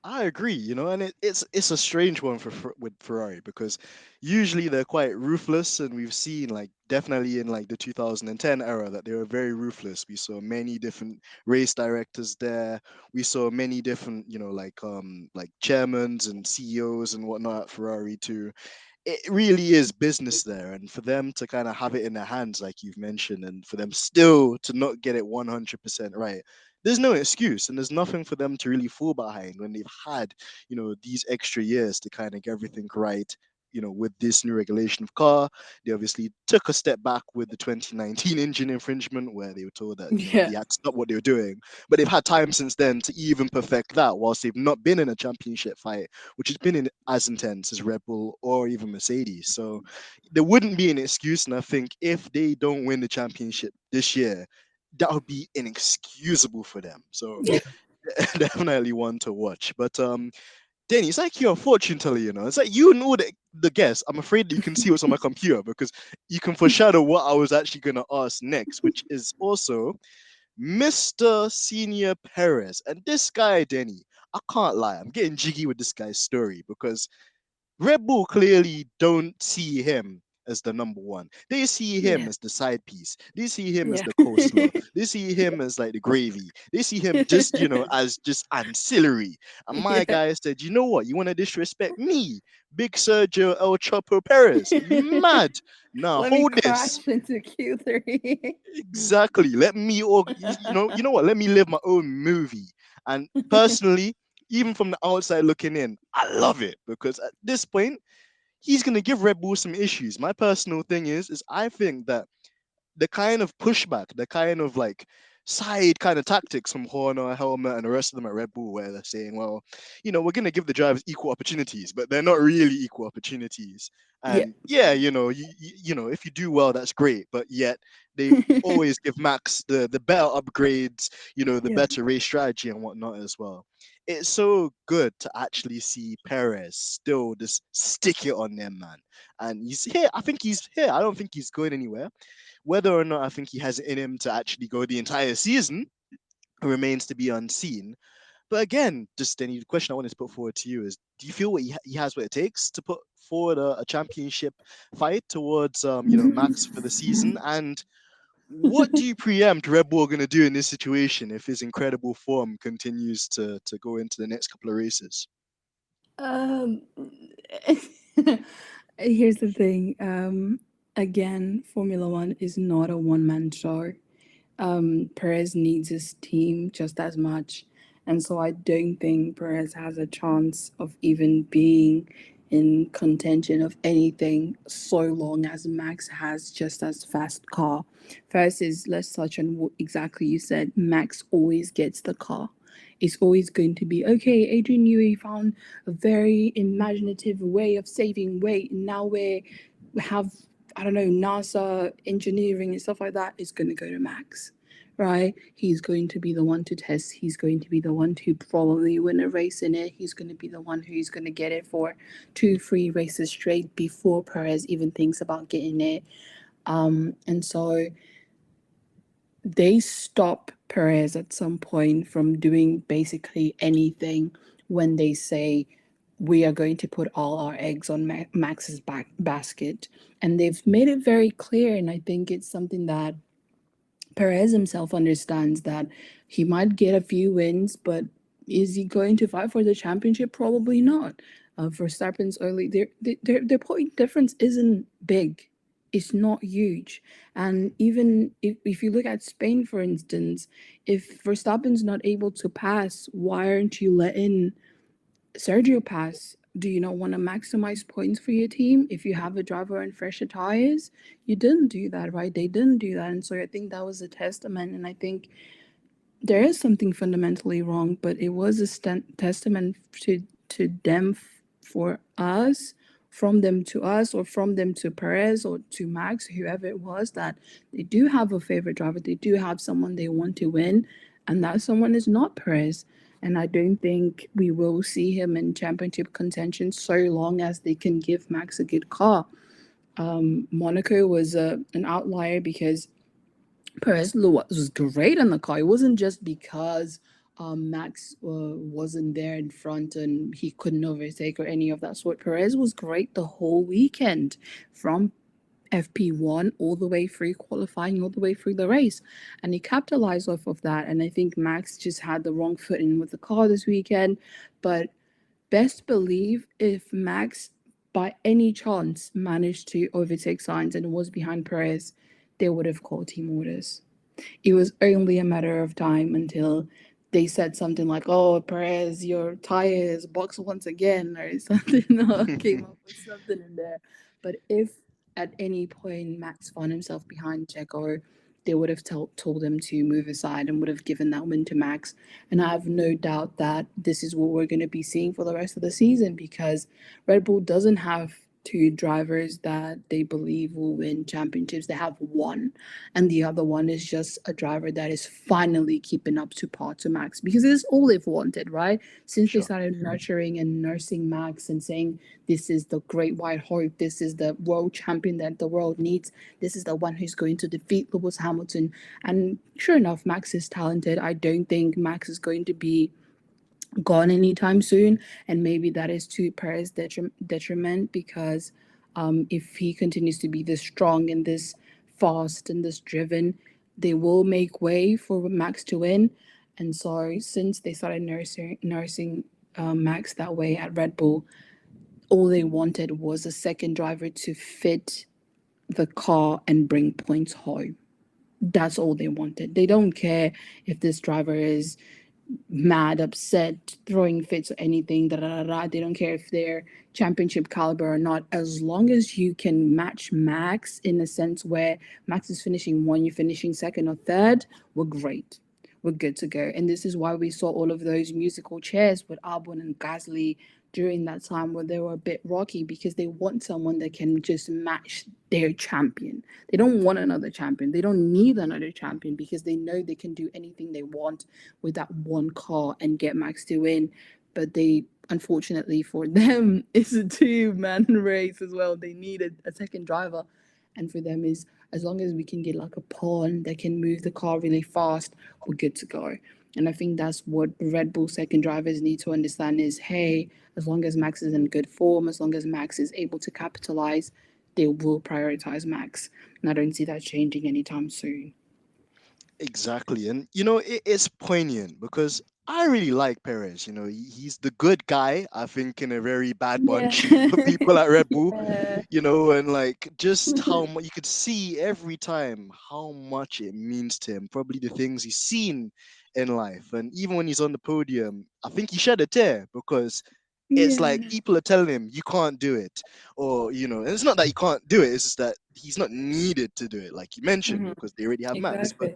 I agree, and it's a strange one with Ferrari because usually they're quite ruthless, and we've seen like definitely in like the 2010 era that they were very ruthless. We saw many different race directors there. We saw many different, like chairmans and CEOs and whatnot at Ferrari too. It really is business there, and for them to kind of have it in their hands like you've mentioned, and for them still to not get it 100% right, there's no excuse, and there's nothing for them to really fall behind when they've had these extra years to kind of get everything right. With this new regulation of car, they obviously took a step back with the 2019 engine infringement, where they were told that Yeah. they had to stop what they were doing. But they've had time since then to even perfect that, whilst they've not been in a championship fight which has been as intense as Red Bull or even Mercedes. So there wouldn't be an excuse. And I think if they don't win the championship this year, that would be inexcusable for them. So Yeah. definitely one to watch. But Denny, it's like you're a fortune teller, It's like you and all the guests. I'm afraid that you can see what's on my computer because you can foreshadow what I was actually going to ask next, which is also Mr. Senior Perez. And this guy, Denny, I can't lie. I'm getting jiggy with this guy's story because Red Bull clearly don't see him as the number one. They see him Yeah. as the side piece. They see him as Yeah. the coleslaw. They see him as like the gravy. They see him just, as just ancillary. And my Yeah. guy said, you know what? You want to disrespect me, Big Sergio El Chapo Perez? Are you mad? Nah, Let me hold this. crash into Q3. Exactly. Let me, you know what? Let me live my own movie. And personally, even from the outside looking in, I love it because at this point, he's gonna give Red Bull some issues. My personal thing is I think that the kind of pushback, the kind of like side kind of tactics from Horner, Helmet, and the rest of them at Red Bull, where they're saying, well, we're going to give the drivers equal opportunities, but they're not really equal opportunities. Yeah. And yeah, if you do well, that's great. But yet they always give Max the better upgrades, the Yeah. better race strategy and whatnot as well. It's so good to actually see Perez still just stick it on them, man. And he's here. I think he's here. I don't think he's going anywhere. Whether or not I think he has it in him to actually go the entire season remains to be unseen. But again, just Denny, the question I wanted to put forward to you is: do you feel he has what it takes to put forward a championship fight towards Max for the season? And what do you preempt Red Bull going to do in this situation if his incredible form continues to go into the next couple of races? Um, Here's the thing. Again, Formula One is not a one-man show. Perez needs his team just as much. And so I don't think Perez has a chance of even being in contention of anything so long as Max has just as fast car. First is, let's touch on what exactly you said. Max always gets the car. It's always going to be, okay, Adrian Newey found a very imaginative way of saving weight. Now we have, I don't know, NASA engineering and stuff like that. It's going to go to Max, right? He's going to be the one to test. He's going to be the one to probably win a race in it. He's going to be the one who's going to get it for 2-3 races straight before Perez even thinks about getting it. And so they stop Perez at some point from doing basically anything when they say, we are going to put all our eggs on Max's basket. And they've made it very clear, and I think it's something that Perez himself understands, that he might get a few wins, but is he going to fight for the championship? Probably not. Verstappen's early, their point difference isn't big. It's not huge. And even if you look at Spain, for instance, if Verstappen's not able to pass, why aren't you letting Sergio pass? Do you not want to maximize points for your team if you have a driver on fresher tires? You didn't do that, right? They didn't do that. And so I think that was a testament. And I think there is something fundamentally wrong, but it was a testament to them for us, from them to us, or from them to Perez or to Max, whoever it was, that they do have a favorite driver. They do have someone they want to win, and that someone is not Perez. And I don't think we will see him in championship contention so long as they can give Max a good car. Monaco was an outlier because Perez was great in the car. It wasn't just because Max wasn't there in front and he couldn't overtake or any of that sort. Perez was great the whole weekend, from FP1 all the way through qualifying, all the way through the race. And he capitalized off of that. And I think Max just had the wrong foot in with the car this weekend. But best believe if Max by any chance managed to overtake Sainz and was behind Perez, they would have called team orders. It was only a matter of time until they said something like, oh, Perez, your tire is boxed once again, or something, or came up with something in there. But if at any point Max found himself behind CHECO, they would have told him to move aside and would have given that win to Max. And I have no doubt that this is what we're going to be seeing for the rest of the season, because Red Bull doesn't have two drivers that they believe will win championships. They have one, and the other one is just a driver that is finally keeping up to par to Max, because it's all they've wanted, right? Since they started nurturing and nursing Max and saying, this is the great white hope, this is the world champion that the world needs, this is the one who's going to defeat Lewis Hamilton. And sure enough, Max is talented. I don't think Max is going to be gone anytime soon, and maybe that is to Perez's detriment, because if he continues to be this strong and this fast and this driven, they will make way for Max to win. And so since they started nursing Max that way at Red Bull, all they wanted was a second driver to fit the car and bring points home. That's all they wanted. They don't care if this driver is mad, upset, throwing fits or anything. Da, da, da, da. They don't care if they're championship caliber or not. As long as you can match Max in a sense where Max is finishing one, you're finishing second or third, we're great. We're good to go. And this is why we saw all of those musical chairs with Albon and Gasly during that time where they were a bit rocky because they want someone that can just match their champion. They don't want another champion. They don't need another champion because they know they can do anything they want with that one car and get Max to win. But they, unfortunately for them, it's a two-man race as well. They need a second driver. And for them is as long as we can get like a pawn that can move the car really fast, we're good to go. And I think that's what Red Bull second drivers need to understand is, hey, as long as Max is in good form, as long as Max is able to capitalize, they will prioritize Max. And I don't see that changing anytime soon. Exactly. And, it's poignant because I really like Perez. He's the good guy, I think, in a very bad Yeah. bunch of people at Red Bull, Yeah. and like just how much you could see every time how much it means to him, probably the things he's seen in life. And even when he's on the podium, I think he shed a tear because it's like Yeah. people are telling him you can't do it, or and it's not that he can't do it, it's just that he's not needed to do it, like you mentioned, Mhm. because they already have Max. But Exactly.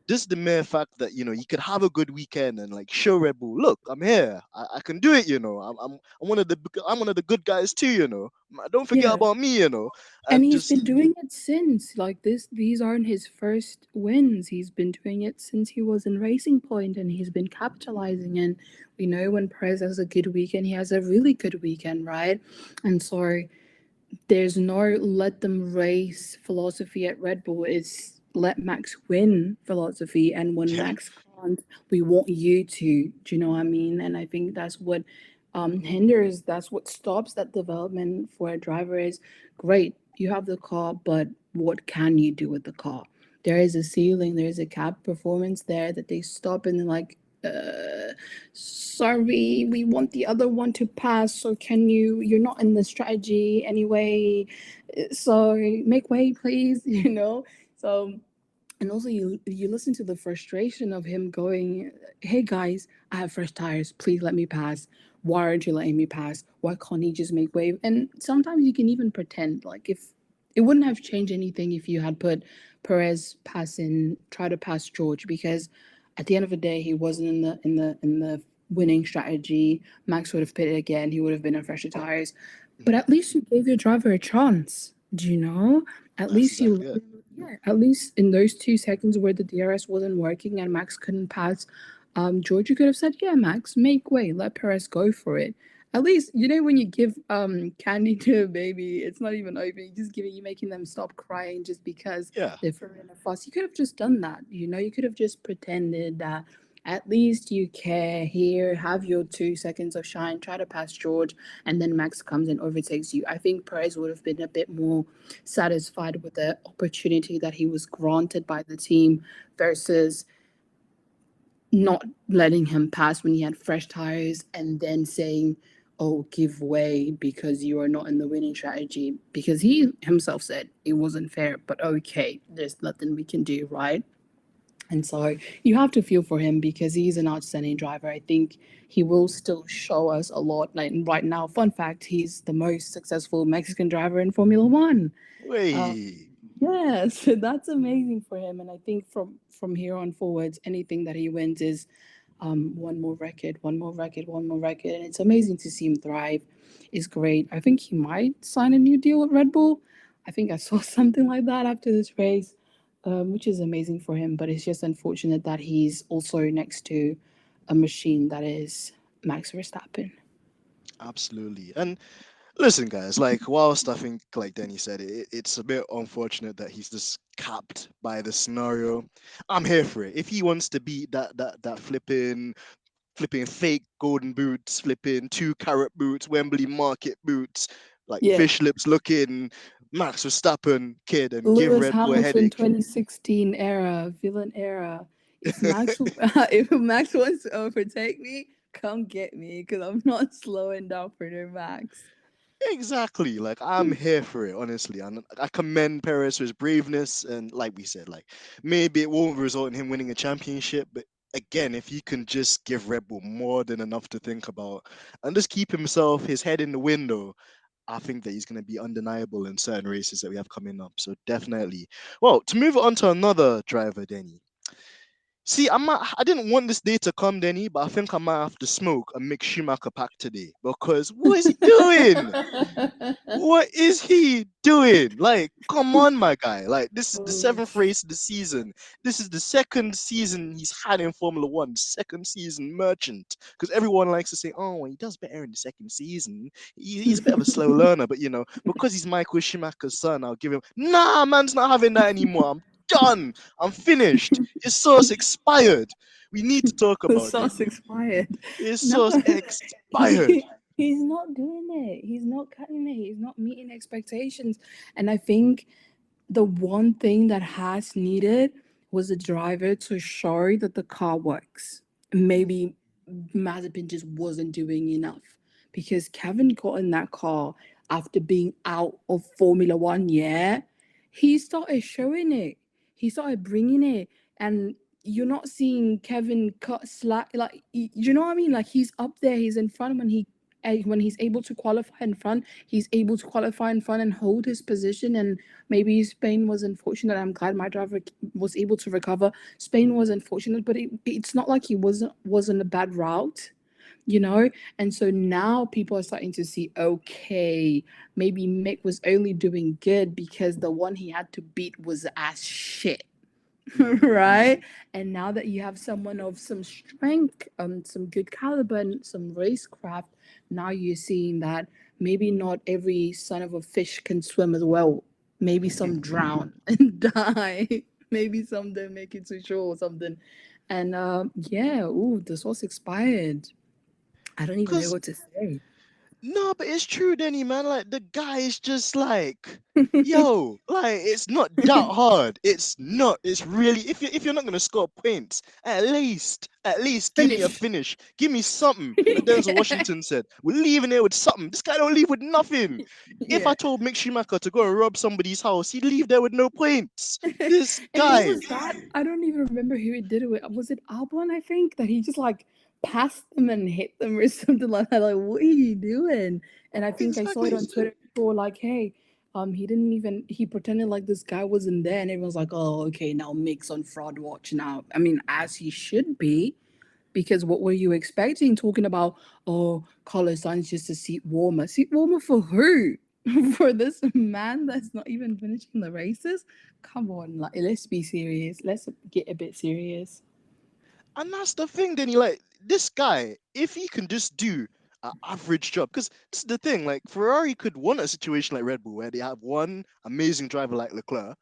just the mere fact that you could have a good weekend and like show Red Bull, look, I'm here, I can do it. I'm one of the good guys too. Don't forget Yeah. about me. And And he's just been doing it since. Like this, these aren't his first wins. He's been doing it since he was in Racing Point, and he's been capitalizing. And we know when Perez has a good weekend, he has a really good weekend, right? And so there's no let them race philosophy at Red Bull. It's let Max win philosophy. And when yeah, Max can't, we want you to. Do you know what I mean? And I think that's what hinders, that's what stops that development for a driver is great. You have the car, but what can you do with the car? There is a ceiling, there is a cap performance there that they stop and they're like, sorry, we want the other one to pass. So can you're not in the strategy anyway. So make way, please, So, and also you listen to the frustration of him going, hey guys, I have fresh tires, please let me pass. Why aren't you letting me pass? Why can't he just make way? And sometimes you can even pretend like if it wouldn't have changed anything if you had put Perez passing, try to pass George, because at the end of the day he wasn't in the winning strategy. Max would have pitted again, he would have been on fresher tires. But mhm, at least you gave your driver a chance. Do you know? At that's least you exactly it. yeah, at least in those 2 seconds where the DRS wasn't working and Max couldn't pass, Georgia could have said, "Yeah, Max, make way, let Perez go for it." At least when you give candy to a baby, it's not even open. You making them stop crying just because Yeah, they're throwing a fuss. You could have just done that. You could have just pretended that at least you care. Here, have your 2 seconds of shine. Try to pass George, and then Max comes and overtakes you. I think Perez would have been a bit more satisfied with the opportunity that he was granted by the team versus not letting him pass when he had fresh tires and then saying, "Oh, give way because you are not in the winning strategy." Because he himself said it wasn't fair, but okay, there's nothing we can do, right? And so you have to feel for him because he's an outstanding driver. I think he will still show us a lot. Like right now, fun fact, he's the most successful Mexican driver in Formula One. Uh, way. yeah, so that's amazing for him. And I think from here on forwards, anything that he wins is one more record, one more record, one more record. And it's amazing to see him thrive. It's great. I think he might sign a new deal with Red Bull. I think I saw something like that after this race, which is amazing for him. But it's just unfortunate that he's also next to a machine that is Max Verstappen. Absolutely. And listen, guys, like, whilst I think, like Denny said, it's a bit unfortunate that he's just capped by the scenario. I'm here for it. If he wants to beat that flipping fake golden boots, flipping 2 carat boots, Wembley market boots, like Yeah. fish lips looking Max Verstappen kid, and give Lewis Red Bull a Hamilton headache. 2016 era, villain era. If Max if Max wants to overtake me, come get me because I'm not slowing down for no Max. Exactly. Like, I'm here for it, honestly. And I commend Perez for his braveness. And like we said, like, maybe it won't result in him winning a championship, but again, if he can just give Red Bull more than enough to think about and just keep his head in the window, I think that he's going to be undeniable in certain races that we have coming up. So definitely. Well, to move on to another driver, Denny. See, I didn't want this day to come, Denny, but I think I might have to smoke a Mick Schumacher pack today because what is he doing? What is he doing? Like, come on, my guy. Like, this is the Oh, seventh race of the season. This is the second season he's had in Formula One, second season merchant. Because everyone likes to say, oh, he does better in the second season. He's a bit of a slow learner, but because he's Michael Schumacher's son, I'll give him. Nah, man's not having that anymore. I'm done. I'm finished. His source expired. We need to talk the about sauce Denny. expired. His No, source expired. he's not doing it. He's not cutting it. He's not meeting expectations. And I think the one thing that has needed was the driver to show that the car works. Maybe Mazepin just wasn't doing enough because Kevin got in that car after being out of Formula One. Yeah, he started showing it. He started bringing it, and you're not seeing Kevin cut slack. Like, you know what I mean? Like, he's up there. He's in front when he's able to qualify in front. He's able to qualify in front and hold his position. And maybe Spain was unfortunate. I'm glad my driver was able to recover. Spain was unfortunate, but it's not like he wasn't a bad route, you know. And so now people are starting to see, okay, maybe Mick was only doing good because the one he had to beat was ass shit. Right? And now that you have someone of some strength, some good caliber and some racecraft, now you're seeing that maybe not every son of a fish can swim as well. Maybe some drown and die. Maybe some don't make it to shore or something. And yeah, ooh, the sauce expired. I don't even know Because what to say. no, but it's true, Denny, man. Like the guy is just like, yo, like it's not that hard. It's not. It's really if you're not gonna score points, at least give me a Finish. finish. Give me something. Like Denzel Washington said, we're leaving here with something. This guy don't leave with nothing. If Yeah. I told Mick Schumacher to go and rob somebody's house, he'd leave there with no points. This And who guy. was that? I don't even remember who he did it with. Was it Albon? I think that he just like passed them and hit them or something like that. Like, what are you doing? And I think I saw it Exactly. on Twitter. People were like, "Hey, he pretended like this guy wasn't there," and everyone's like, "Oh, okay, now Mick's on fraud watch now." I mean, as he should be, because what were you expecting? Talking about, oh, Carlos Sainz just a seat warmer. Seat warmer for who? For this man that's not even finishing the races? Come on, like, let's be serious. Let's get a bit serious. And that's the thing, then he like this guy, if he can just do an average job, because this is the thing, like Ferrari could want a situation like Red Bull where they have one amazing driver like Leclerc,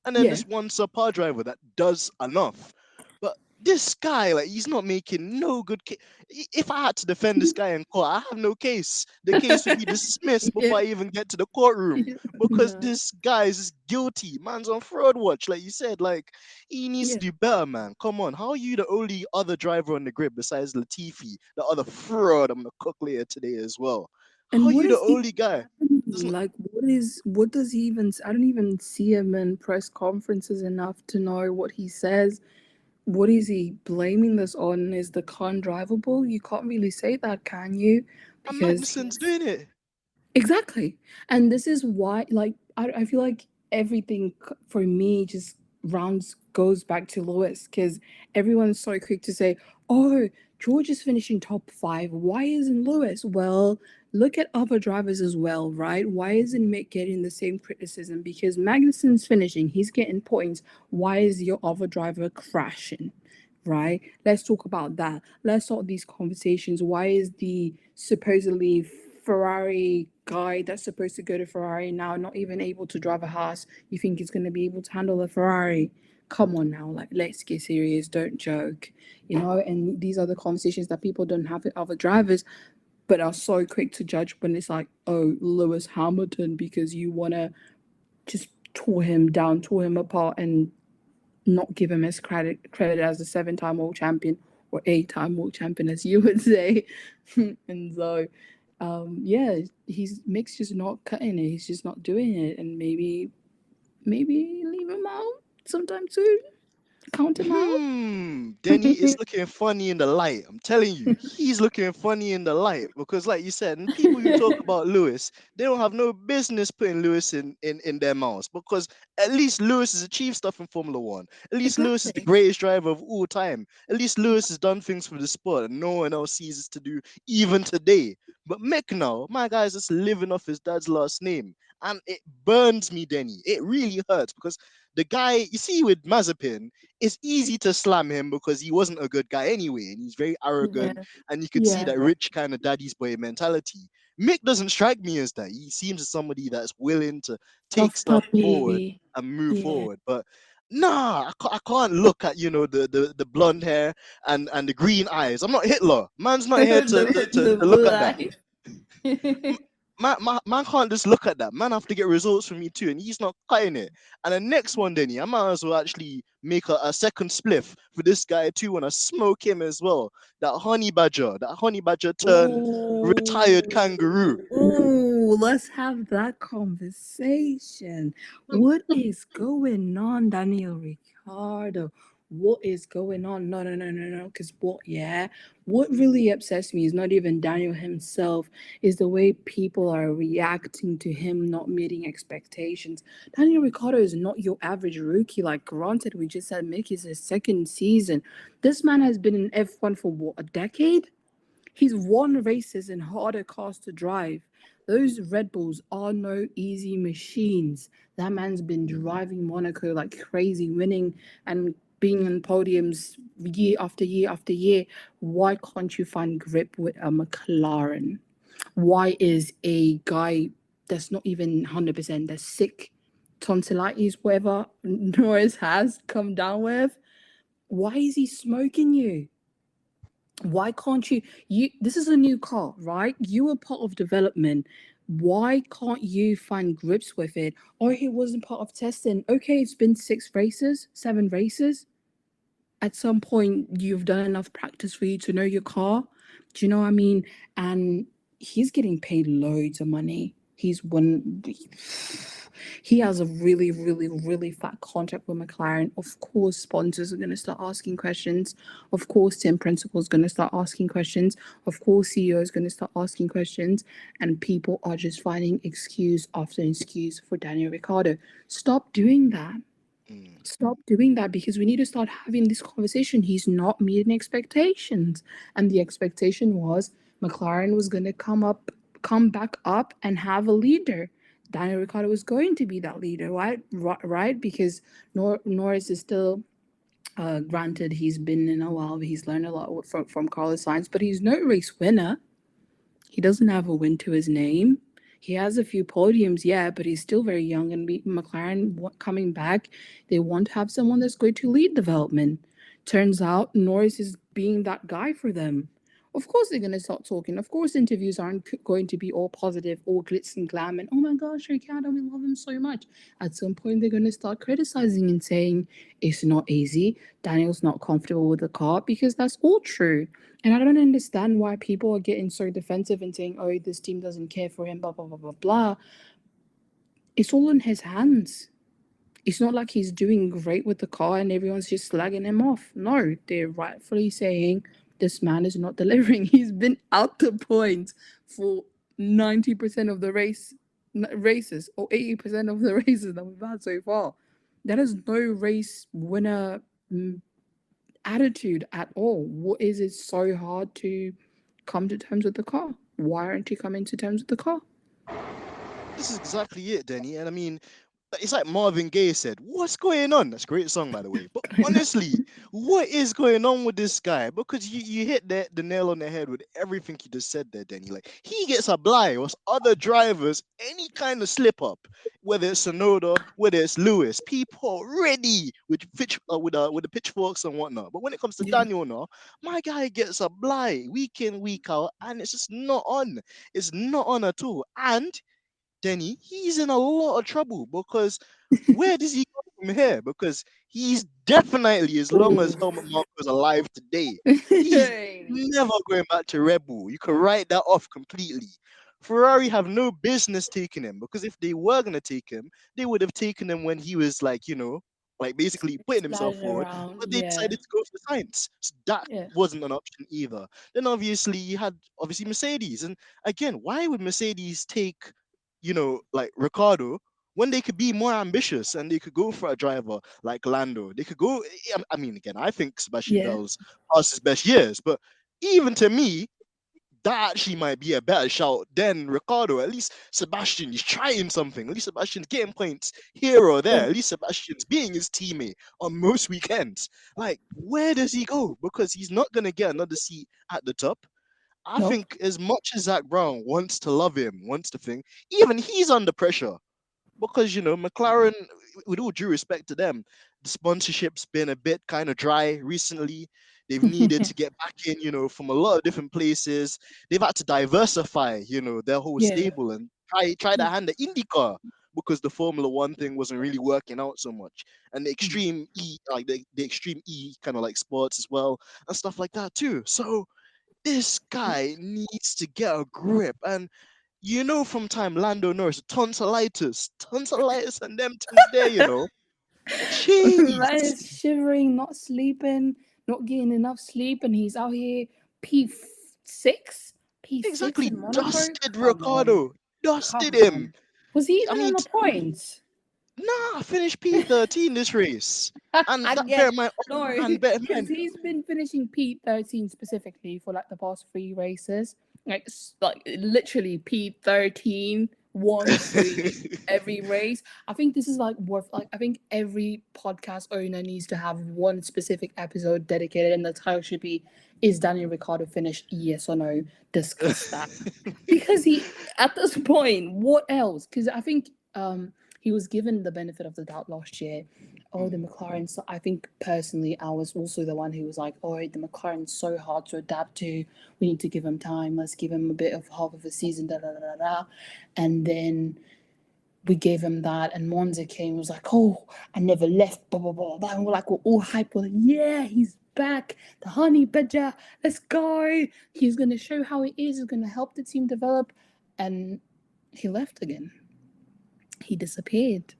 and then Yeah. this one subpar driver that does enough. But this guy, like, he's not making no good case. If I had to defend this guy in court, I have no case. The case would be dismissed Yeah. before I even get to the courtroom Yeah. because No. this guy is guilty. Man's on fraud watch, like you said. Like, he needs to Yeah. do better, man. Come on. How are you the only other driver on the grid besides Latifi, the other fraud I'm gonna cook later today as well? How are And what you the is only even guy? happening? Doesn't Like, what does he even, I don't even see him in press conferences enough to know what he says. What is he blaming this on? Is the car drivable? You can't really say that, can you? and Because Magnussen's he's doing it. exactly. And this is why, like, I feel like everything for me just rounds goes back to Lewis because everyone's so quick to say, oh, George is finishing top five. Why isn't Lewis? Well, look at other drivers as well, right? Why isn't Mick getting the same criticism? Because Magnussen's finishing, he's getting points. Why is your other driver crashing? Right? Let's talk about that. Let's start these conversations. Why is the supposedly Ferrari guy that's supposed to go to Ferrari now not even able to drive a Haas? You think he's going to be able to handle a Ferrari? Come on now, like, let's get serious. Don't joke, you know. And these are the conversations that people don't have with other drivers, but are so quick to judge when it's like, oh, Lewis Hamilton, because you want to just tore him down, tore him apart, and not give him his credit as a 7-time world champion or 8-time world champion, as you would say. And so, yeah, he's Mick's just not cutting it. He's just not doing it, and maybe leave him out sometime soon. Count him out. Denny is looking funny in the light. I'm telling you, he's looking funny in the light because, like you said, and people who talk about Lewis, they don't have no business putting Lewis in their mouths because at least Lewis has achieved stuff in Formula One. At least Lewis is the Exactly. greatest driver of all time. At least Lewis has done things for the sport and no one else sees it to do even today. But Mick now, my guy's just living off his dad's last name. And it burns me, Denny. It really hurts because the guy, you see, with Mazepin, it's easy to slam him because he wasn't a good guy anyway, and he's very arrogant, Yeah. and you could see Yeah. that rich kind of daddy's boy mentality. Mick doesn't strike me as that. He seems as somebody that's willing to take Tough stuff forward puppy. and move Yeah. forward. But nah, I can't look at the blonde hair and the green eyes. I'm not Hitler. Man's not here The to look blue at that. eye. Man can't just look at that. Man have to get results from me too, and he's not cutting it. And the next one, Denny, I might as well actually make a second spliff for this guy too, and I smoke him as well. That honey badger turned retired kangaroo. Oh, let's have that conversation. What is going on, Daniel Ricardo? What is going on? No, no, no, no, no. Because what really upsets me is not even Daniel himself, is the way people are reacting to him not meeting expectations. Daniel Ricardo is not your average rookie. Like, granted, we just said Mick is his second season. This man has been in F1 for what, a decade? He's won races in harder cars to drive. Those Red Bulls are no easy machines. That man's been driving Monaco like crazy, winning and being on podiums year after year after year. Why can't you find grip with a McLaren? Why is a guy that's not even 100%, that's sick, tonsillitis, whatever Norris has come down with, why is he smoking you? Why can't you this is a new car, right? You were part of development. Why can't you find grips with it? Or he wasn't part of testing. Okay, it's been 6 races, 7 races. At some point you've done enough practice for you to know your car. Do you know what I mean? And he's getting paid loads of money. He has a really, really, really fat contract with McLaren. Of course, sponsors are going to start asking questions. Of course, team principal is going to start asking questions. Of course, CEO is going to start asking questions. And people are just finding excuse after excuse for Daniel Ricciardo. Stop doing that. Mm. Stop doing that, because we need to start having this conversation. He's not meeting expectations. And the expectation was McLaren was going to come back up and have a leader. Daniel Ricciardo was going to be that leader, right? Right? Because Norris is still, granted, he's been in a while, he's learned a lot from Carlos Sainz, but he's no race winner. He doesn't have a win to his name. He has a few podiums, yeah, but he's still very young. And McLaren coming back, they want to have someone that's going to lead development. Turns out Norris is being that guy for them. Of course, they're going to start talking. Of course, interviews aren't going to be all positive, all glitz and glam, and oh my gosh, Ricardo, we love him so much. At some point, they're going to start criticizing and saying it's not easy. Daniel's not comfortable with the car, because that's all true. And I don't understand why people are getting so defensive and saying, oh, this team doesn't care for him, blah, blah, blah, blah, blah. It's all in his hands. It's not like he's doing great with the car and everyone's just slagging him off. No, they're rightfully saying this man is not delivering. He's been out the points for 90% of the races, or 80% of the races that we've had so far. That is no race winner attitude at all. What is it so hard to come to terms with the car? Why aren't you coming to terms with the car? This is exactly it, Denny. And I mean, it's like Marvin Gaye said, "What's going on?" That's a great song, by the way. But honestly, what is going on with this guy? Because you hit the nail on the head with everything you just said there, Denny. Like, he gets a blind, whilst other drivers, any kind of slip up, whether it's Sonoda, whether it's Lewis, people are ready with the pitchforks and whatnot. But when it comes to Yeah. Daniel now, my guy gets a blind week in, week out, and it's just not on. It's not on at all. And Denny, he's in a lot of trouble because where does he go from here? Because he's definitely, as long as Helmut Marko's alive today, he's never going back to Red Bull. You can write that off completely. Ferrari have no business taking him, because if they were going to take him, they would have taken him when he was like, like basically putting himself Splash forward, around. but they Yeah. decided to go for science. So that Yeah. wasn't an option either. Then obviously you had obviously Mercedes, and again, why would Mercedes take, like Ricardo when they could be more ambitious and they could go for a driver like Lando? They could go. I mean, again, I think Sebastian Yeah. Vettel's past his best years, but even to me, that actually might be a better shout than Ricardo. At least Sebastian is trying something. At least Sebastian's getting points here or there. Yeah. At least Sebastian's being his teammate on most weekends. Like, where does he go? Because he's not going to get another seat at the top. I Nope. think as much as Zach Brown wants to love him, wants to think, even he's under pressure because McLaren, with all due respect to them, the sponsorship's been a bit kind of dry recently. They've needed to get back in, from a lot of different places. They've had to diversify, their whole Yeah. stable and try to hand the IndyCar because the Formula One thing wasn't really working out so much, and the extreme E, like the extreme E kind of like sports as well and stuff like that too. So this guy needs to get a grip. And from time Lando Norris, tonsillitis, and them things there, Jeez. Man is shivering, not sleeping, not getting enough sleep, and he's out here P6, P6 Exactly. in Monaco. Dusted Come on, Ricardo. Dusted come him. on. Was he I even on mean, the points? nah, I finished P13 this race. And that bear Again, in mind, no, and bear in because mind, he's been finishing P13 specifically for like the past 3 races, like literally P13, 1-3 every race. I think this is like worth like I think every podcast owner needs to have one specific episode dedicated, and the title should be "Is Daniel Ricciardo finished? Yes or no?" Discuss that because he at this point, what else? Because I think he was given the benefit of the doubt last year. Oh, the McLaren. So I think personally, I was also the one who was like, "Oh, the McLaren's so hard to adapt to. We need to give him time. Let's give him a bit of half of a season." Da da da da da. And then we gave him that, and Monza came. And was like, "Oh, I never left." Blah blah blah blah. And we're all hyped. We're like, "Yeah, he's back. The honey badger. Let's go. He's gonna show how he is. He's gonna help the team develop." And he left again. He disappeared.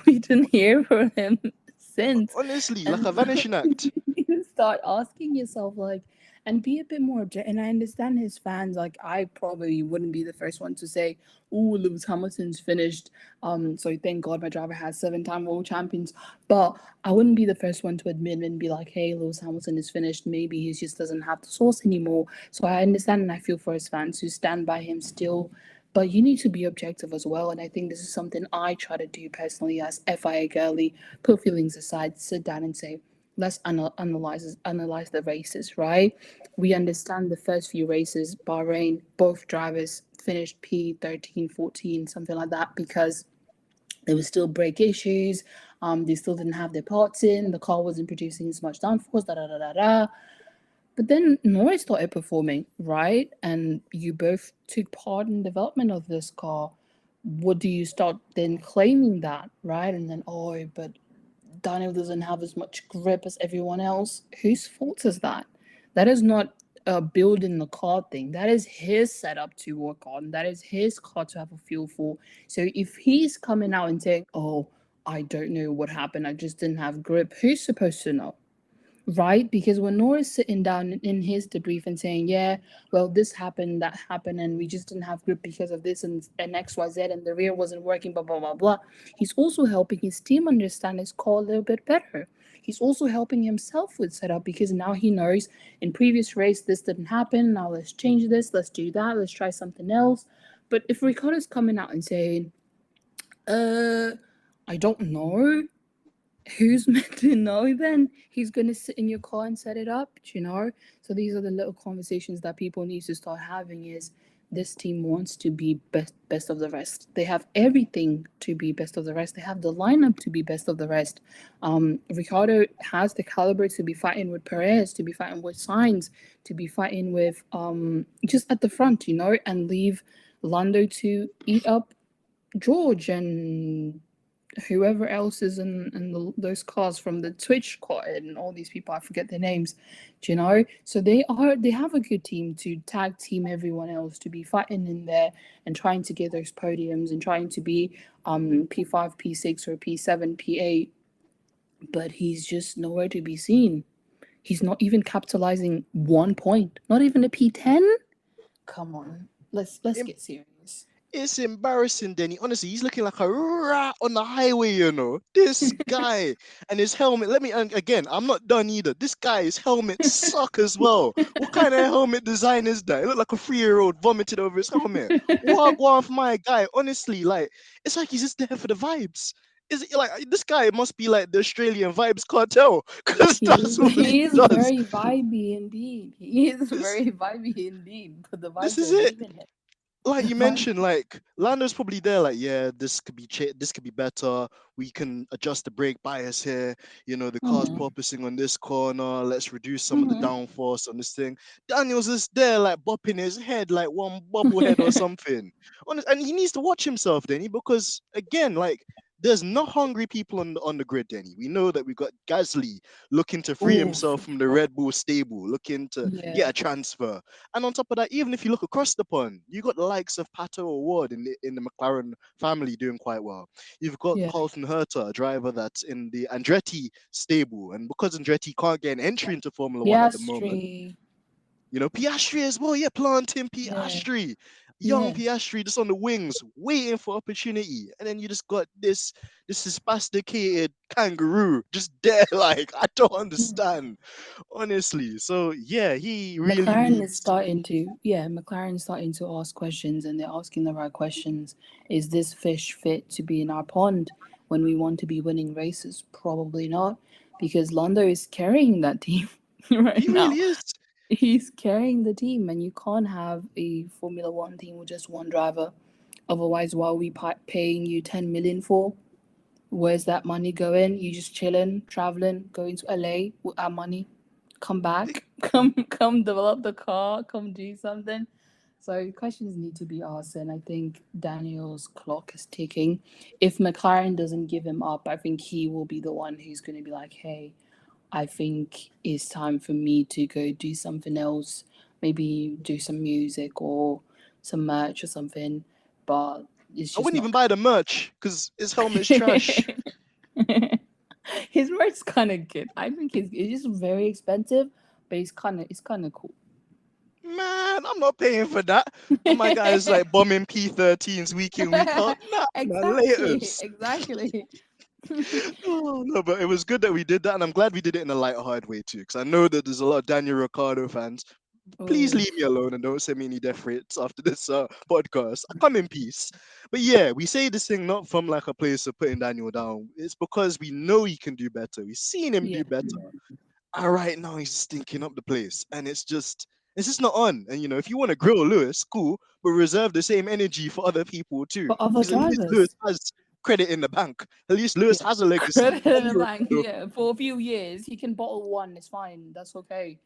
We didn't hear from him since. honestly, like And a vanishing act. you start asking yourself, like, and be a bit more objective. And I understand his fans. Like, I probably wouldn't be the first one to say, "Oh, Lewis Hamilton's finished. So thank God my driver has 7-time world champions." But I wouldn't be the first one to admit and be like, "Hey, Lewis Hamilton is finished. Maybe he just doesn't have the source anymore." So I understand and I feel for his fans who stand by him still. But you need to be objective as well. And I think this is something I try to do personally as Fiagirly. Put feelings aside, sit down and say, let's analyze the races, right? We understand the first few races, Bahrain, both drivers finished P13, 14, something like that, because there were still brake issues. They still didn't have their parts in. The car wasn't producing as much downforce, da da da da da. But then Norris started performing, right? And you both took part in development of this car. What do you start then claiming that, right? And then, oh, but Daniel doesn't have as much grip as everyone else. Whose fault is that? That is not a building the car thing. That is his setup to work on. That is his car to have a feel for. So if he's coming out and saying, "Oh, I don't know what happened. I just didn't have grip," who's supposed to know? Right? Because when Nora's sitting down in his debrief and saying, "Yeah, well, this happened, that happened, and we just didn't have grip because of this and XYZ, and the rear wasn't working, blah, blah, blah, blah," he's also helping his team understand his car a little bit better. He's also helping himself with setup because now he knows in previous race this didn't happen. Now let's change this, let's do that, let's try something else. But if Ricardo's coming out and saying, I don't know, who's meant to know then? He's going to sit in your car and set it up, you know? So these are the little conversations that people need to start having is this team wants to be best of the rest. They have everything to be best of the rest. They have the lineup to be best of the rest. Ricardo has the caliber to be fighting with Perez, to be fighting with Sainz, to be fighting with just at the front, you know, and leave Lando to eat up George and whoever else is in those cars from the Twitch squad and all these people, I forget their names, do you know? So they have a good team to tag team everyone else to be fighting in there and trying to get those podiums and trying to be P5, P6 or P7, P8 but he's just nowhere to be seen. He's not even capitalizing 1 point, not even a P10. Come on, let's get serious. It's embarrassing, Denny. Honestly, he's looking like a rat on the highway, you know. This guy and his helmet. And again, I'm not done either. This guy's helmet suck as well. What kind of helmet design is that? It looked like a 3-year-old vomited over his helmet. Wagwan for my guy. Honestly, like, it's like he's just there for the vibes. Is it like this guy must be like the Australian vibes cartel? Because that's what he He is does. very vibey indeed. He is This very vibey indeed. But the this vibes is are it. leaving him. Like The you vibes. mentioned, like Lando's probably there, like, yeah, this could be better. We can adjust the brake bias here. You know, the car's Mm-hmm. porpoising on this corner. Let's reduce some of the Mm-hmm. downforce on this thing. Daniel's just there, like bopping his head like one bobblehead or something. And he needs to watch himself, Denny, because again, like. There's not hungry people on the grid, Denny. We know that we've got Gasly looking to free Oh, himself for from the sure. Red Bull stable, looking to get Yeah. a transfer. And on top of that, even if you look across the pond, you got the likes of Pato O'Ward in the McLaren family doing quite well. You've got Yeah. Carlton Herta, a driver that's in the Andretti stable, and because Andretti can't get an entry into Formula One at the moment, Piastri. you know, Piastri as well. Yeah, planting Yeah. Piastri, young Yeah. Piastri, just on the wings, waiting for opportunity, and then you just got this sophisticated kangaroo just there. Like I don't understand, honestly. So yeah, he really needs. McLaren is starting to ask questions, and they're asking the right questions. Is this fish fit to be in our pond when we want to be winning races? Probably not, because Lando is carrying that team right He now. really is. He's carrying the team, and you can't have a Formula One team with just one driver. Otherwise, why are we paying you 10 million for? Where's that money going? You just chilling, traveling, going to LA with our money. Come back, come develop the car, come do something. So questions need to be asked, and I think Daniel's clock is ticking. If McLaren doesn't give him up, I think he will be the one who's going to be like, "Hey, I think it's time for me to go do something else. Maybe do some music or some merch or something." But it's I just wouldn't even not. buy the merch because his helmet's trash. His merch kind of good. I think it's just very expensive, but it's kind of cool. Man, I'm not paying for that. And my guy's like bombing P13s week in, week out. Nah, man, Exactly, laters. exactly. Oh, no, but it was good that we did that. And I'm glad we did it in a light-hearted way too. Because I know that there's a lot of Daniel Ricciardo fans. Please Oh, leave me alone and don't send me any death threats after this podcast. I come in peace. But yeah, we say this thing not from like a place of putting Daniel down. It's because we know he can do better. We've seen him yeah. do better. And right now he's stinking up the place. And it's just not on. And you know, if you want to grill Lewis, cool, but reserve the same energy for other people too. For other Because at least Lewis drivers, has credit in the bank. At least Lewis yeah. has a legacy. Credit in the Daniel bank, Ricciardo- yeah. For a few years, he can bottle one. It's fine. That's okay.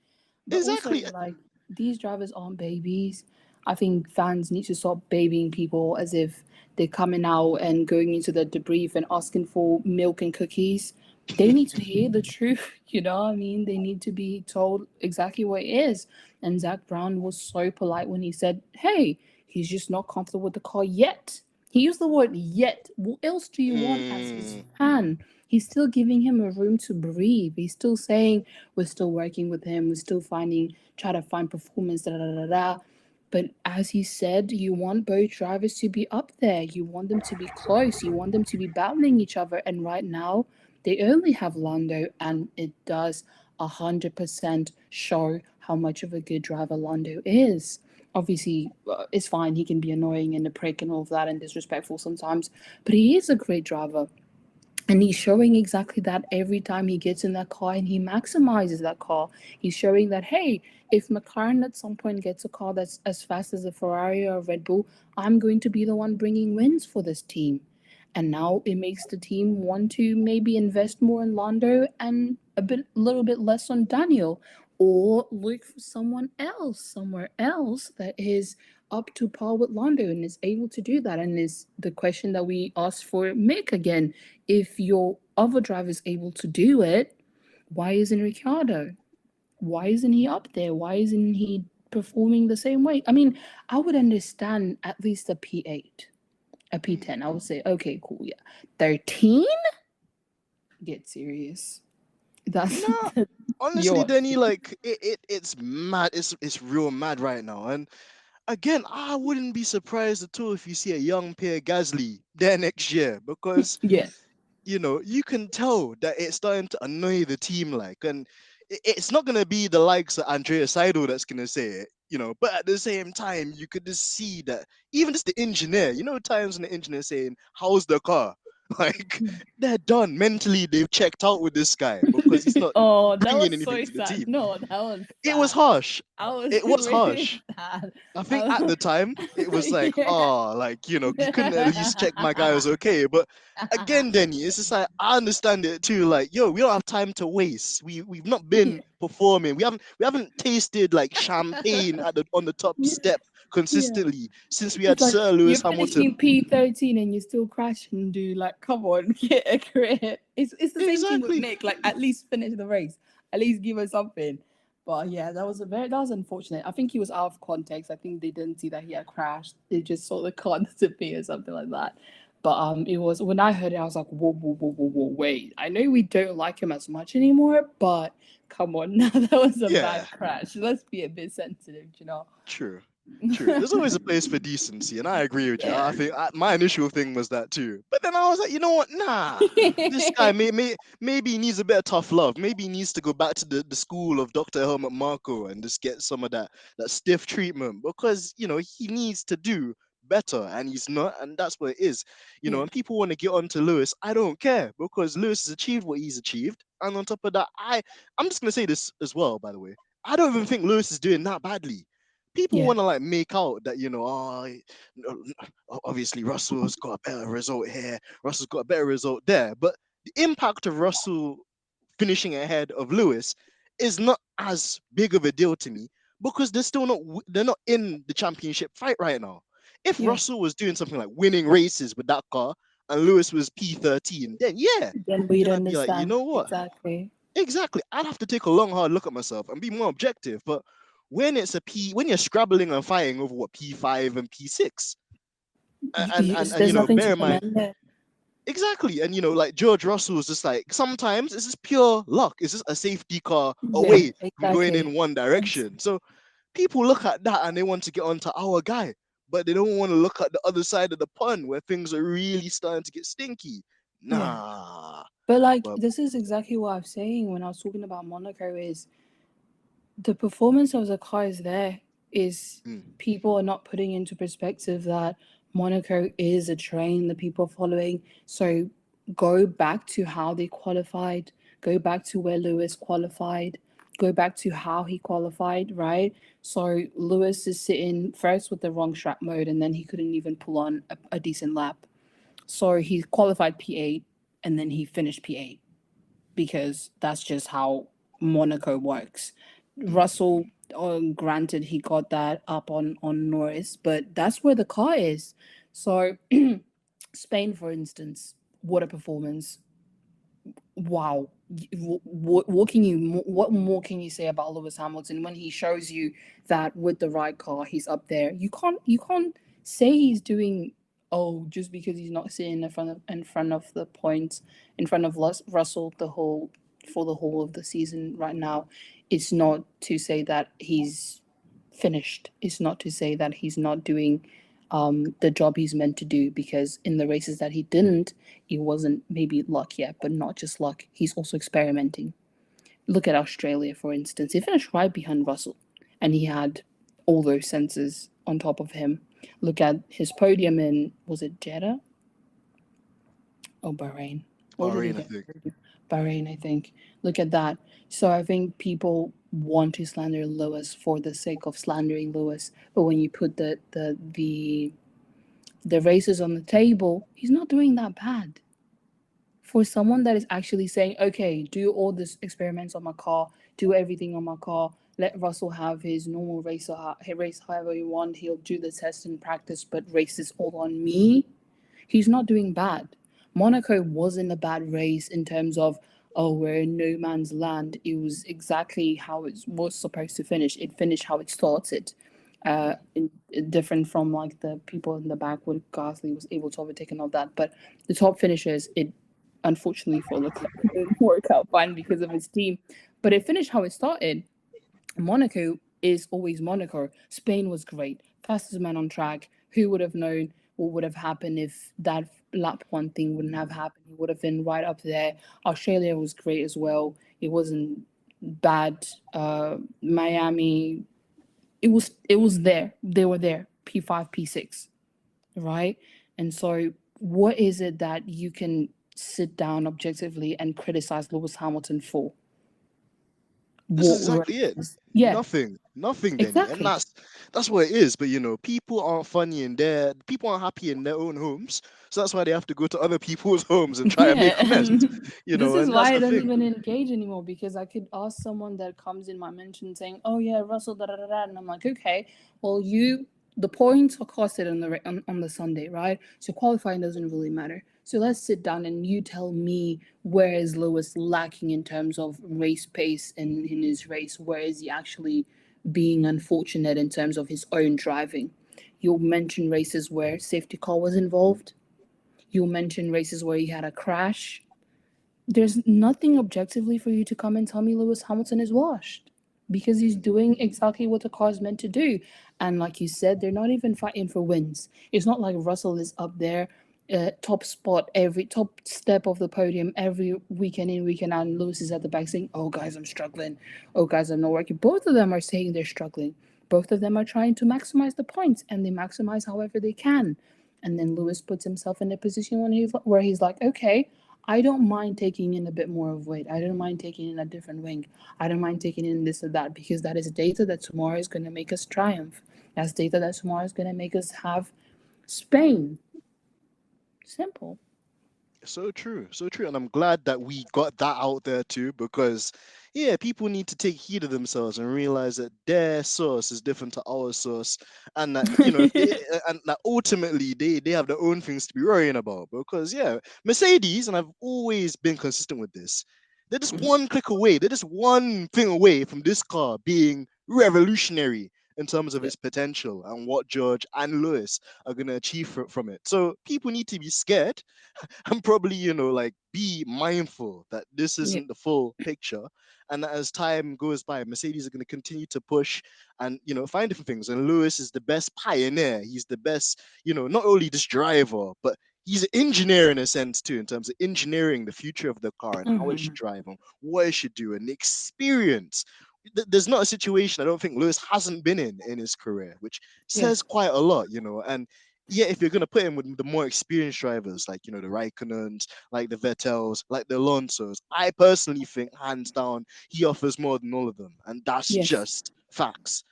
But also, Exactly. like, these drivers aren't babies. I think fans need to stop babying people as if they're coming out and going into the debrief and asking for milk and cookies. They need to hear the truth, you know what I mean? They need to be told exactly what it is. And Zach Brown was so polite when he said, hey, he's just not comfortable with the car yet. He used the word yet. What else do you want as his Hmm. fan? He's still giving him a room to breathe. He's still saying, we're still working with him. We're still try to find performance, da da da da. But as he said, you want both drivers to be up there. You want them to be close. You want them to be battling each other. And right now, they only have Lando, and it does 100% show how much of a good driver Lando is. Obviously, it's fine. He can be annoying and a prick and all of that and disrespectful sometimes, but he is a great driver. And he's showing exactly that every time he gets in that car and he maximizes that car. He's showing that, hey, if McLaren at some point gets a car that's as fast as a Ferrari or a Red Bull, I'm going to be the one bringing wins for this team. And now it makes the team want to maybe invest more in Lando and little bit less on Daniel, or look for someone else somewhere else that is up to par with Lando and is able to do that. And is the question that we asked for Mick again: if your other driver is able to do it, why isn't Ricciardo? Why isn't he up there? Why isn't he performing the same way? I mean, I would understand at least a P8, a P10. I would say, okay, cool, yeah. 13? get serious. That's Nah, honestly, your Denny, like it's mad. It's real mad right now. And again, I wouldn't be surprised at all if you see a young Pierre Gasly there next year, because yeah. you can tell that it's starting to annoy the team, like, and it's not gonna be the likes of Andrea Seidel that's gonna say it, but at the same time, you could just see that even just the engineer, times when the engineer saying, "How's the car?" Like, they're done mentally. They've checked out with this guy because he's not Oh, that bringing was anything so to the sad. team. No, that was It was sad. harsh. I was It was really harsh. sad. I think I at was, the time it was like, yeah. oh, like, you couldn't at least check my guy was okay. But again, Denny, it's just like I understand it too. Like, yo, we don't have time to waste. We've not been performing. We haven't tasted like champagne on the top Yeah. step Yeah. consistently since we had It's like Sir you're Lewis finishing Hamilton. P13 and you still crashing, dude. Like, come on, get a career. It's the same thing with Exactly. Nick. Like, at least finish the race. At least give us something. But yeah, that was unfortunate. I think he was out of context. I think they didn't see that he had crashed. They just saw the car disappear or something like that. But it was when I heard it, I was like, whoa, whoa, whoa, whoa, whoa, wait. I know we don't like him as much anymore, but come on, now that was a Yeah. bad crash. Let's be a bit sensitive, you know. True. True. There's always a place for decency, and I agree with you. Yeah. I think my initial thing was that too. But then I was like, you know what? Nah, this guy maybe he needs a bit of tough love. Maybe he needs to go back to the school of Dr. Helmut Marko and just get some of that stiff treatment, because he needs to do better, and he's not, and that's what it is. Yeah. And people want to get on to Lewis. I don't care, because Lewis has achieved what he's achieved, and on top of that, I'm just gonna say this as well. By the way, I don't even think Lewis is doing that badly. People Yeah. want to like make out that obviously Russell's got a better result here, Russell's got a better result there, but the impact of Russell finishing ahead of Lewis is not as big of a deal to me, because they're not in the championship fight right now. If Yeah. Russell was doing something like winning races with that car and Lewis was P13, then yeah, Then we'd then I'd be like, you understand. know what? Exactly. Exactly. I'd have to take a long, hard look at myself and be more objective. But when you're scrabbling and fighting over what P5 and P6, and There's nothing to bear in mind, commend there. exactly, and like George Russell is just like, sometimes it's just pure luck. It's just a safety car Yeah, away from going exactly. in one direction. So people look at that and they want to get onto our guy, but they don't want to look at the other side of the pond where things are really starting to get stinky. Yeah. Nah. But like But this is exactly what I was saying when I was talking about Monaco is the performance of the car is there. Is mm, people are not putting into perspective that Monaco is a train that people are following. So go back to how they qualified, go back to where Lewis qualified, go back to how he qualified, right? So Lewis is sitting first with the wrong strap mode and then he couldn't even pull on a decent lap. So he qualified P8 and then he finished P8 because that's just how Monaco works. Russell, granted, he got that up on Norris, but that's where the car is. So, Spain, for instance, what a performance! Wow, what more can you say about Lewis Hamilton when he shows you that with the right car he's up there? You can't say he's doing just because he's not sitting in front of the points in front of Russell the whole of the season right now. It's not to say that he's finished. It's not to say that he's not doing the job he's meant to do, because in the races that he didn't, it wasn't maybe luck yet, but not just luck. He's also experimenting. Look at Australia, for instance. He finished right behind Russell, and he had all those senses on top of him. Look at his podium in, was it Jeddah? Oh, Bahrain. Where did he Bahrain, I get think. Bahrain, I think. Look at that. So I think people want to slander Lewis for the sake of slandering Lewis, but when you put the races on the table, he's not doing that bad. For someone that is actually saying, okay, do all these experiments on my car, do everything on my car, let Russell have his normal race, or he race however he want, he'll do the test and practice, but races all on me. He's not doing bad. Monaco wasn't a bad race in terms of, we're in no man's land. It was exactly how it was supposed to finish. It finished how it started. Different from like the people in the back when Gasly was able to overtake and all that. But the top finishers, unfortunately for Leclerc, it didn't work out fine because of his team. But it finished how it started. Monaco is always Monaco. Spain was great. Fastest man on track. Who would have known what would have happened if that lap one thing wouldn't have happened? He would have been right up there. Australia was great as well. It wasn't bad. Miami, it was there. They were there. P5, P6, right? And so, what is it that you can sit down objectively and criticize Lewis Hamilton for? This is What exactly it. races? Yeah, Nothing, Denny, and exactly. that's what it is. But people aren't funny in their people aren't happy in their own homes, so that's why they have to go to other people's homes and try and Yeah, make a mess. and this is And that's why I the don't thing. even engage anymore, because I could ask someone that comes in my mention saying, "Oh yeah, Russell, da da da da," and I'm like, "Okay, well the points are costed on the Sunday, right? So qualifying doesn't really matter. So let's sit down and you tell me where is Lewis lacking in terms of race pace in his race. Where is he actually being unfortunate in terms of his own driving? You'll mention races where safety car was involved. You'll mention races where he had a crash. There's nothing objectively for you to come and tell me Lewis Hamilton is washed, because he's doing exactly what the car is meant to do. And like you said, they're not even fighting for wins. It's not like Russell is up there, top spot, every top step of the podium every weekend in, weekend out, and Lewis is at the back saying, "Oh, guys, I'm struggling. Oh, guys, I'm not working." Both of them are saying they're struggling. Both of them are trying to maximize the points, and they maximize however they can. And then Lewis puts himself in a position where he's like, "Okay, I don't mind taking in a bit more of weight. I don't mind taking in a different wing. I don't mind taking in this or that, because that is data that tomorrow is going to make us triumph. That's data that tomorrow is going to make us have Spain." Simple. So true, so true. And I'm glad that we got that out there too, because yeah, people need to take heed of themselves and realize that their source is different to our source, and that if they and that ultimately they have their own things to be worrying about. Because yeah, Mercedes, and I've always been consistent with this, they're just one click away, they're just one thing away from this car being revolutionary in terms of Yeah. its potential and what George and Lewis are going to achieve from it. So people need to be scared and probably like be mindful that this Yeah. isn't the full picture, and that as time goes by, Mercedes are going to continue to push and find different things. And Lewis is the best pioneer, he's the best, not only this driver, but he's an engineer in a sense too, in terms of engineering the future of the car and how it should Mhm. drive and what it should do and the experience. There's not a situation I don't think Lewis hasn't been in his career, which says Yes. quite a lot, and yeah, if you're gonna put him with the more experienced drivers, like the Raikkonens, like the Vettels, like the Alonsos, I personally think hands down he offers more than all of them, and that's Yes. just facts.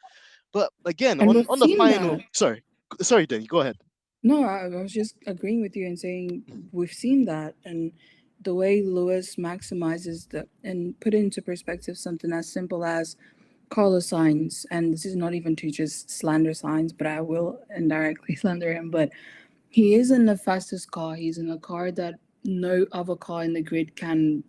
But again, And we've on the seen final, that. sorry, Danny, go ahead. No, I was just agreeing with you and saying we've seen that, and the way Lewis maximizes the and put into perspective something as simple as Carlos Sainz, and this is not even to just slander Sainz, but I will indirectly slander him. But he is in the fastest car. He's in a car that no other car in the grid can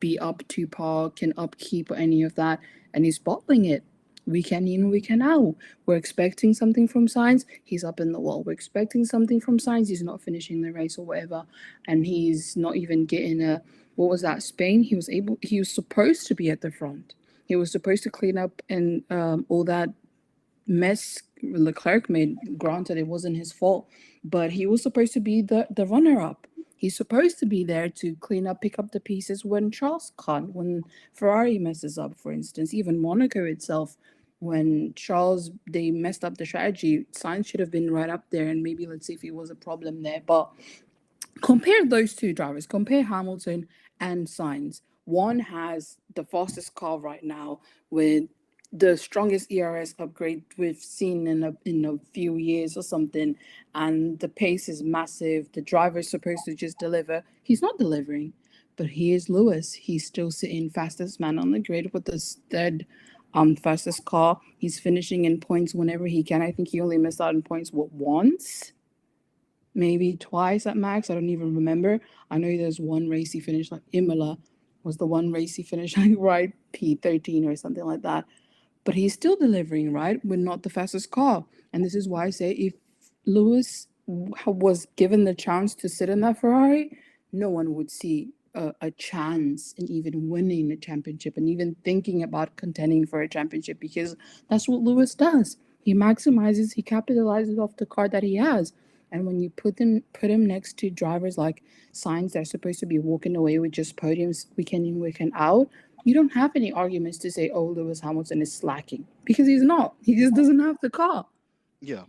be up to par, can upkeep or any of that, and he's bottling it. Week in, weekend out. We're expecting something from Sainz, he's up in the wall. We're expecting something from Sainz, he's not finishing the race or whatever, and he's not even getting a what was that, Spain? He was supposed to be at the front. He was supposed to clean up and all that mess Leclerc made. Granted, it wasn't his fault, but he was supposed to be the runner up. He's supposed to be there to clean up, pick up the pieces when Charles can't, when Ferrari messes up, for instance. Even Monaco itself, when Charles, they messed up the strategy, Sainz should have been right up there, and maybe let's see if it was a problem there. But compare those two drivers, compare Hamilton and Sainz. One has the fastest car right now with the strongest ERS upgrade we've seen in a few years or something, and the pace is massive. The driver's supposed to just deliver. He's not delivering, but here's Lewis. He's still sitting fastest man on the grid with the third fastest car. He's finishing in points whenever he can. I think he only missed out in points once, maybe twice at max. I don't even remember. I know there's one race he finished, like Imola was the one race he finished like right P13 or something like that. But he's still delivering, right? We're not the fastest car. And this is why I say if Lewis was given the chance to sit in that Ferrari, no one would see a chance in even winning a championship and even thinking about contending for a championship, because that's what Lewis does. He maximizes, he capitalizes off the car that he has. And when you put him next to drivers like Sainz, they're supposed to be walking away with just podiums weekend in, weekend out, you don't have any arguments to say, oh, Lewis Hamilton is slacking, because he's not. He just doesn't have the car. Yeah.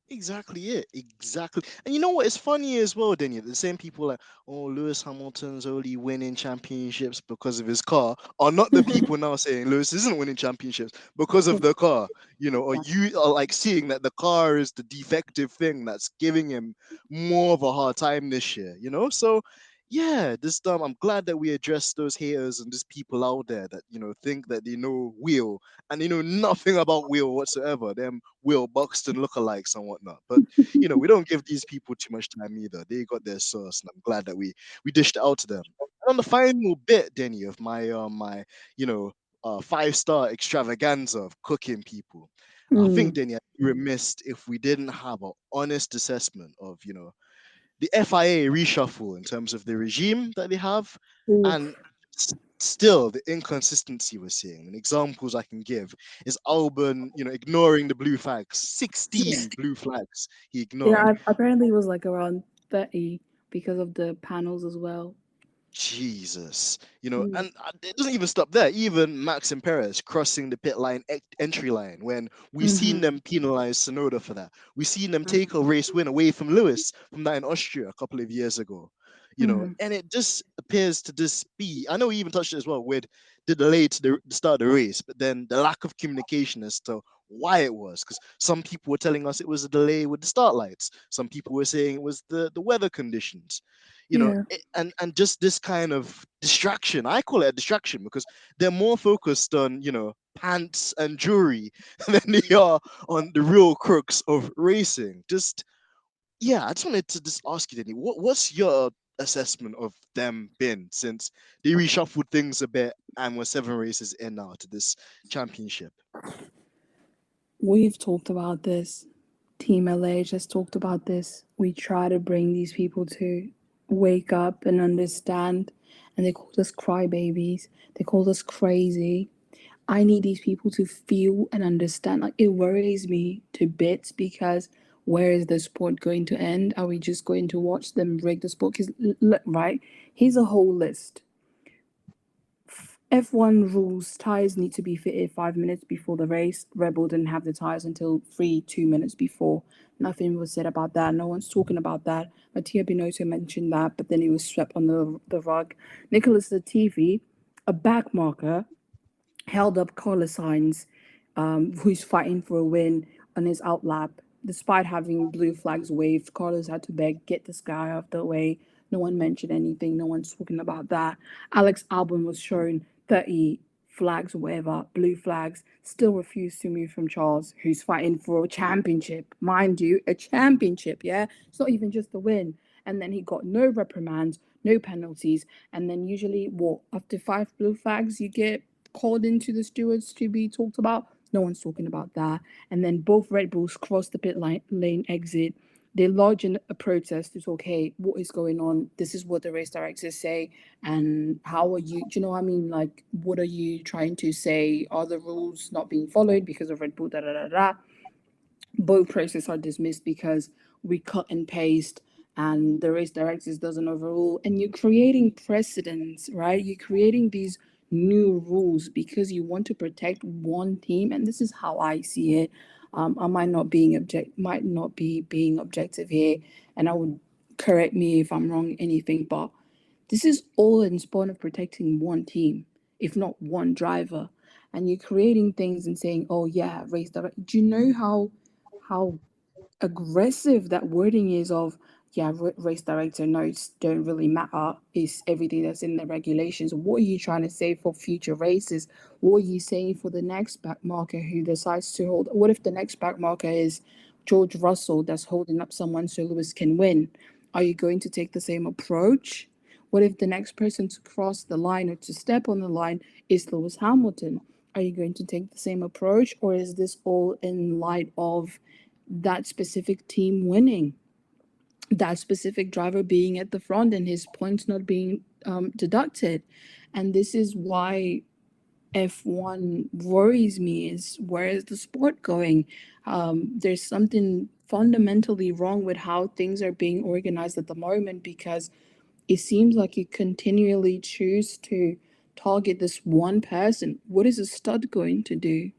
Exactly it, exactly. And you know what? It's funny as well, Denny. The same people like, oh, Lewis Hamilton's only winning championships because of his car, are not the people now saying Lewis isn't winning championships because of the car. Or you are like seeing that the car is the defective thing that's giving him more of a hard time this year. So yeah, this time I'm glad that we addressed those haters and just people out there that think that they know wheel and they know nothing about wheel whatsoever. Them Will Buxton lookalikes and whatnot. But we don't give these people too much time either. They got their sauce, and I'm glad that we dished it out to them. And on the final bit, Denny, of my you know 5-star extravaganza of cooking people, I think Mm. Denny, I'd be remiss if we didn't have an honest assessment of the FIA reshuffle in terms of the regime that they have, and Oof. still the inconsistency we're seeing. And examples I can give is Albon, ignoring the blue flags, 16 blue flags he ignored. Yeah, apparently it was like around 30 because of the panels as well. Jesus, Mm. and it doesn't even stop there. Even Max and Perez crossing the pit line entry line when we seen Mm-hmm. them penalize Sonoda for that. We seen them take a race win away from Lewis from that in Austria a couple of years ago. Mm-hmm. And it just appears to just be. I know we even touched it as well with the delay to the start of the race, but then the lack of communication as to why it was. Because some people were telling us it was a delay with the start lights. Some people were saying it was the weather conditions. Yeah. And just this kind of distraction. I call it a distraction because they're more focused on pants and jewelry than they are on the real crux of racing. Just yeah, I just wanted to just ask you, Denny, what's your assessment of them been since they reshuffled things a bit and we're 7 races in now to this championship? We've talked about this. Team LA just talked about this. We try to bring these people to wake up and understand, and they called us crybabies. They called us crazy. I need these people to feel and understand. Like, it worries me to bits, because where is the sport going to end? Are we just going to watch them rig the sport? Because look, right, here's a whole list. F1 rules: tires need to be fitted 5 minutes before the race. Red Bull didn't have the tires until 2 minutes before. Nothing was said about that. No one's talking about that. Mattia Binotto mentioned that, but then he was swept on the rug. Nicholas Latifi, a back marker, held up Carlos Sainz, who's fighting for a win on his outlap. Despite having blue flags waved, Carlos had to beg, get this guy out of the way. No one mentioned anything. No one's talking about that. Alex Albon was shown 30 flags or whatever, blue flags, still refused to move from Charles, who's fighting for a championship. Mind you, a championship, yeah? It's not even just a win. And then he got no reprimands, no penalties. And then usually, what, after 5 blue flags, you get called into the stewards to be talked about. No one's talking about that. And then both Red Bulls cross the lane exit. They lodge in a protest to talk, hey, what is going on? This is what the race directors say. And how are you? Do you know what I mean? Like, what are you trying to say? Are the rules not being followed because of Red Bull? Da da da da. Both processes are dismissed because we cut and paste, and the race directors doesn't overrule, and you're creating precedents, right? You're creating these new rules because you want to protect one team, and this is how I see it. I might not be being objective here, and I would correct me if I'm wrong, anything, but this is all in spawn of protecting one team, if not one driver. And you're creating things and saying, oh yeah, race director. Do you know how aggressive that wording is of, yeah, race director notes don't really matter, is everything that's in the regulations? What are you trying to say for future races? What are you saying for the next back marker who decides to hold? What if the next back marker is George Russell that's holding up someone so Lewis can win? Are you going to take the same approach? What if the next person to cross the line or to step on the line is Lewis Hamilton? Are you going to take the same approach, or is this all in light of that specific team winning? that specific driver being at the front and his points not being deducted. And this is why F1 worries me, is where is the sport going? There's something fundamentally wrong with how things are being organized at the moment, because it seems like you continually choose to target this one person. What is a stud going to do?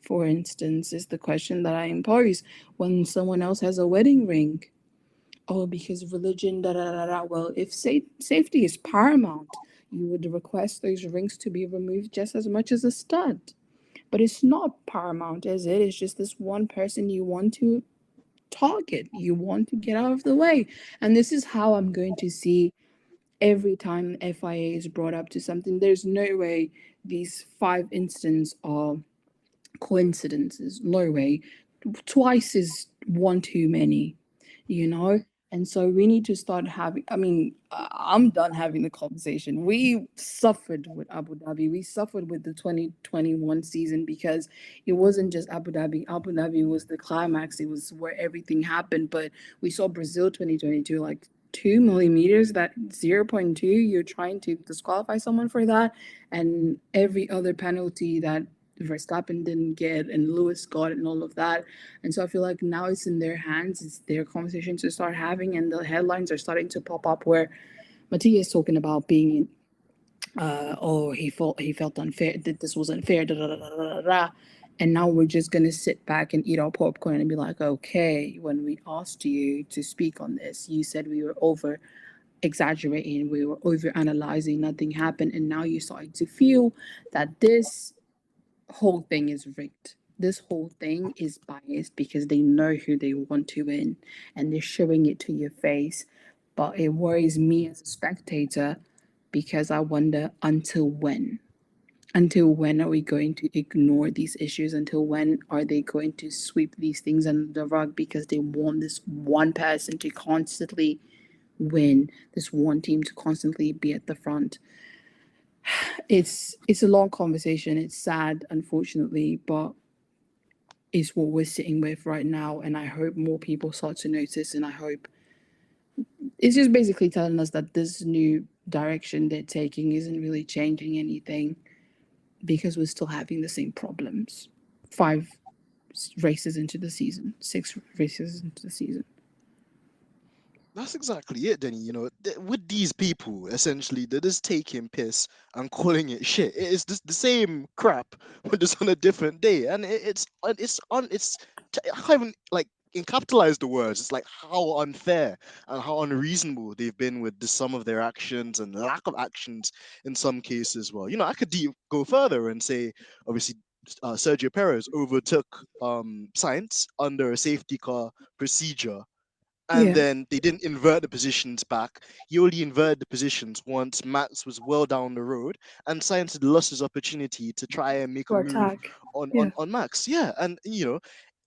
For instance, is the question that I impose when someone else has a wedding ring. Oh, because religion, da da da da. Well, if safety is paramount, you would request those rings to be removed just as much as a stud. But it's not paramount, is it? It's just this one person you want to target, you want to get out of the way. And this is how I'm going to see every time FIA is brought up to something. There's no way these 5 instances are coincidences. No way. Twice is one too many, you know? And so we need to start having, I mean, I'm done having the conversation. We suffered with Abu Dhabi. We suffered with the 2021 season because it wasn't just Abu Dhabi. Abu Dhabi was the climax. It was where everything happened. But we saw Brazil 2022, like 2 millimeters, that 0.2, you're trying to disqualify someone for that. And every other penalty that Verstappen didn't get and Lewis got and all of that. And so I feel like now it's in their hands. It's their conversation to start having, and the headlines are starting to pop up where Matthias talking about being in, oh, he felt unfair, that this was unfair, da, da, da, da, da, da. And now we're just gonna sit back and eat our popcorn and be like, okay, when we asked you to speak on this, you said we were over exaggerating, we were over analyzing, nothing happened, and now you're starting to feel that this whole thing is rigged. This whole thing is biased because they know who they want to win and they're showing it to your face. But it worries me as a spectator because I wonder, until when? Until when are we going to ignore these issues? Until when are they going to sweep these things under the rug because they want this one person to constantly win, this one team to constantly be at the front? It's a long conversation. It's sad, unfortunately, but it's what we're sitting with right now. And I hope more people start to notice. And I hope it's just basically telling us that this new direction they're taking isn't really changing anything, because we're still having the same problems. 5 races into the season, 6 races into the season. That's exactly it, Denny. With these people, essentially, they're just taking piss and calling it shit. It is just the same crap, but just on a different day, and I can't even like capitalize the words. It's like how unfair and how unreasonable they've been with some of their actions and lack of actions in some cases. Well, I could go further and say, obviously, Sergio Perez overtook Sainz under a safety car procedure, and Yeah, then they didn't invert the positions back. He only inverted the positions once Max was well down the road, and Sainz had lost his opportunity to try and make a for move attack. on Yeah. Max. Yeah, and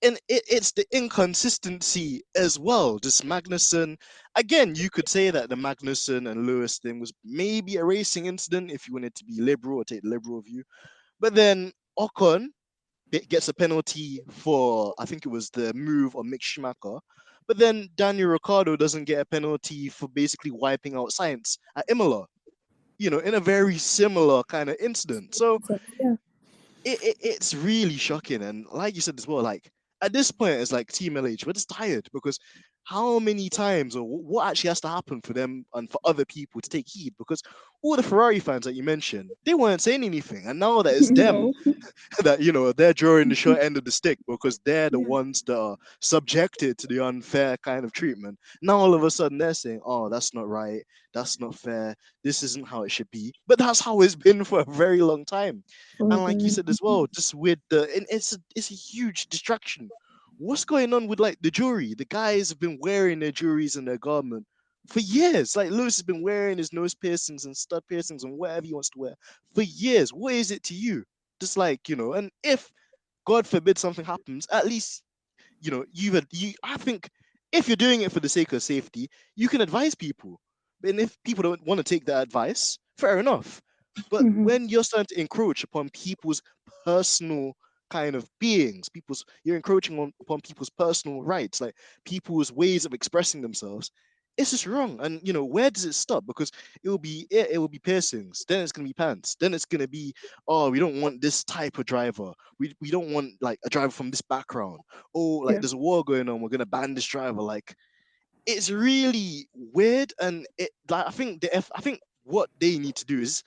and it's the inconsistency as well. This Magnussen, again, you could say that the Magnussen and Lewis thing was maybe a racing incident if you wanted to be liberal or take the liberal view, but then Ocon gets a penalty for, I think it was the move on Mick Schumacher. But then Daniel Ricciardo doesn't get a penalty for basically wiping out Science at Imola, in a very similar kind of incident. So So, yeah. it's really shocking. And like you said as well, like at this point, it's like Team LH, we're just tired because how many times or what actually has to happen for them and for other people to take heed? Because all the Ferrari fans that you mentioned, they weren't saying anything. And now that it's them No. that they're drawing the short end of the stick because they're the Yeah. ones that are subjected to the unfair kind of treatment. Now all of a sudden they're saying, "Oh, that's not right. That's not fair. This isn't how it should be." But that's how it's been for a very long time. For a And like you very said as well, just with and it's a huge distraction. What's going on with like the jury? The guys have been wearing their juries and their garment for years. Like Lewis has been wearing his nose piercings and stud piercings and whatever he wants to wear for years. What is it to you? Just like, and if God forbid something happens, at least, I think if you're doing it for the sake of safety, you can advise people. And if people don't want to take that advice, fair enough. But Mhm. when you're starting to encroach upon people's personal kind of beings. You're encroaching upon people's personal rights, like people's ways of expressing themselves. It's just wrong. And where does it stop? Because it will be piercings, then it's gonna be pants, then it's gonna be, oh, we don't want this type of driver. We don't want like a driver from this background. Oh, like Yeah. there's a war going on, we're gonna ban this driver. Like, it's really weird. And it like I think what they need to do is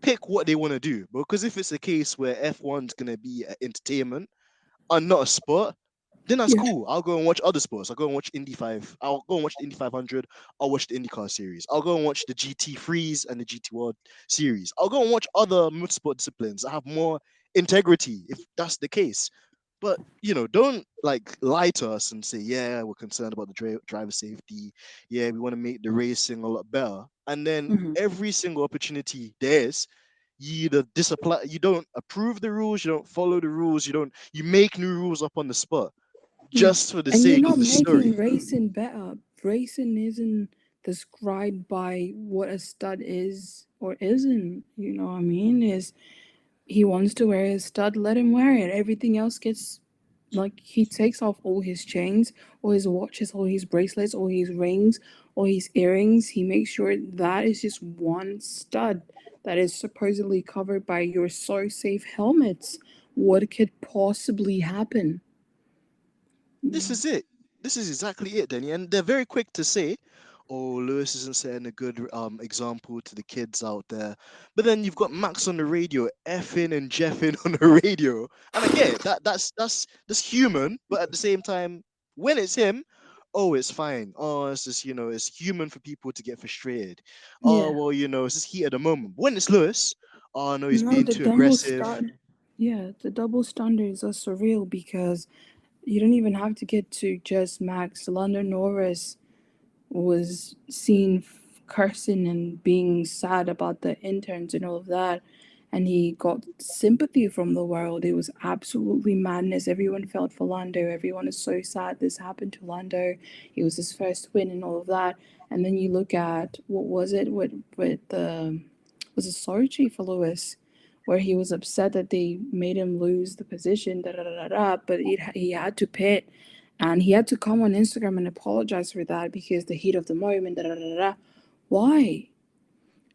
pick what they want to do. Because if it's a case where F1's gonna be entertainment and not a sport, then that's Yeah. cool. I'll go and watch other sports. I'll go and watch Indy 5. I'll go and watch the Indy 500. I'll watch the IndyCar series. I'll go and watch the GT Freeze and the GT World series. I'll go and watch other motorsport disciplines that have more integrity, if that's the case. But don't like lie to us and say, yeah, we're concerned about the driver safety. Yeah, we want to make the racing a lot better. And then Hmm. every single opportunity there's, you either disapply, you don't approve the rules, you don't follow the rules, you make new rules up on the spot Yeah. just for the And you're sake of not the making story. racing better. Racing isn't described by what a stud is or isn't. You know what I mean? Is he wants to wear his stud, let him wear it. Everything else gets like he takes off all his chains, all his watches, all his bracelets, all his rings, all his earrings. He makes sure that is just one stud that is supposedly covered by your so safe helmets. What could possibly happen? This Yeah. is it. This is exactly it, Denny. And they're very quick to say, "Oh, Lewis isn't setting a good example to the kids out there." But then you've got Max on the radio, effing and jeffing on the radio, and I get it. That's human, but at the same time, when it's him, oh, it's fine. Oh, it's just it's human for people to get frustrated. Oh, Yeah. well, it's just heat at the moment. When it's Lewis, oh no, he's No, being the too double aggressive. stud. Yeah, the double standards are surreal because you don't even have to get to just Max. London Norris was seen cursing and being sad about the interns and all of that. And he got sympathy from the world. It was absolutely madness. Everyone felt for Lando. Everyone is so sad this happened to Lando. It was his first win and all of that. And then you look at what was it with the was it Sochi for Lewis, where he was upset that they made him lose the position, da da da da da. But he had to pit, and he had to come on Instagram and apologize for that because the heat of the moment, da da da da. Why?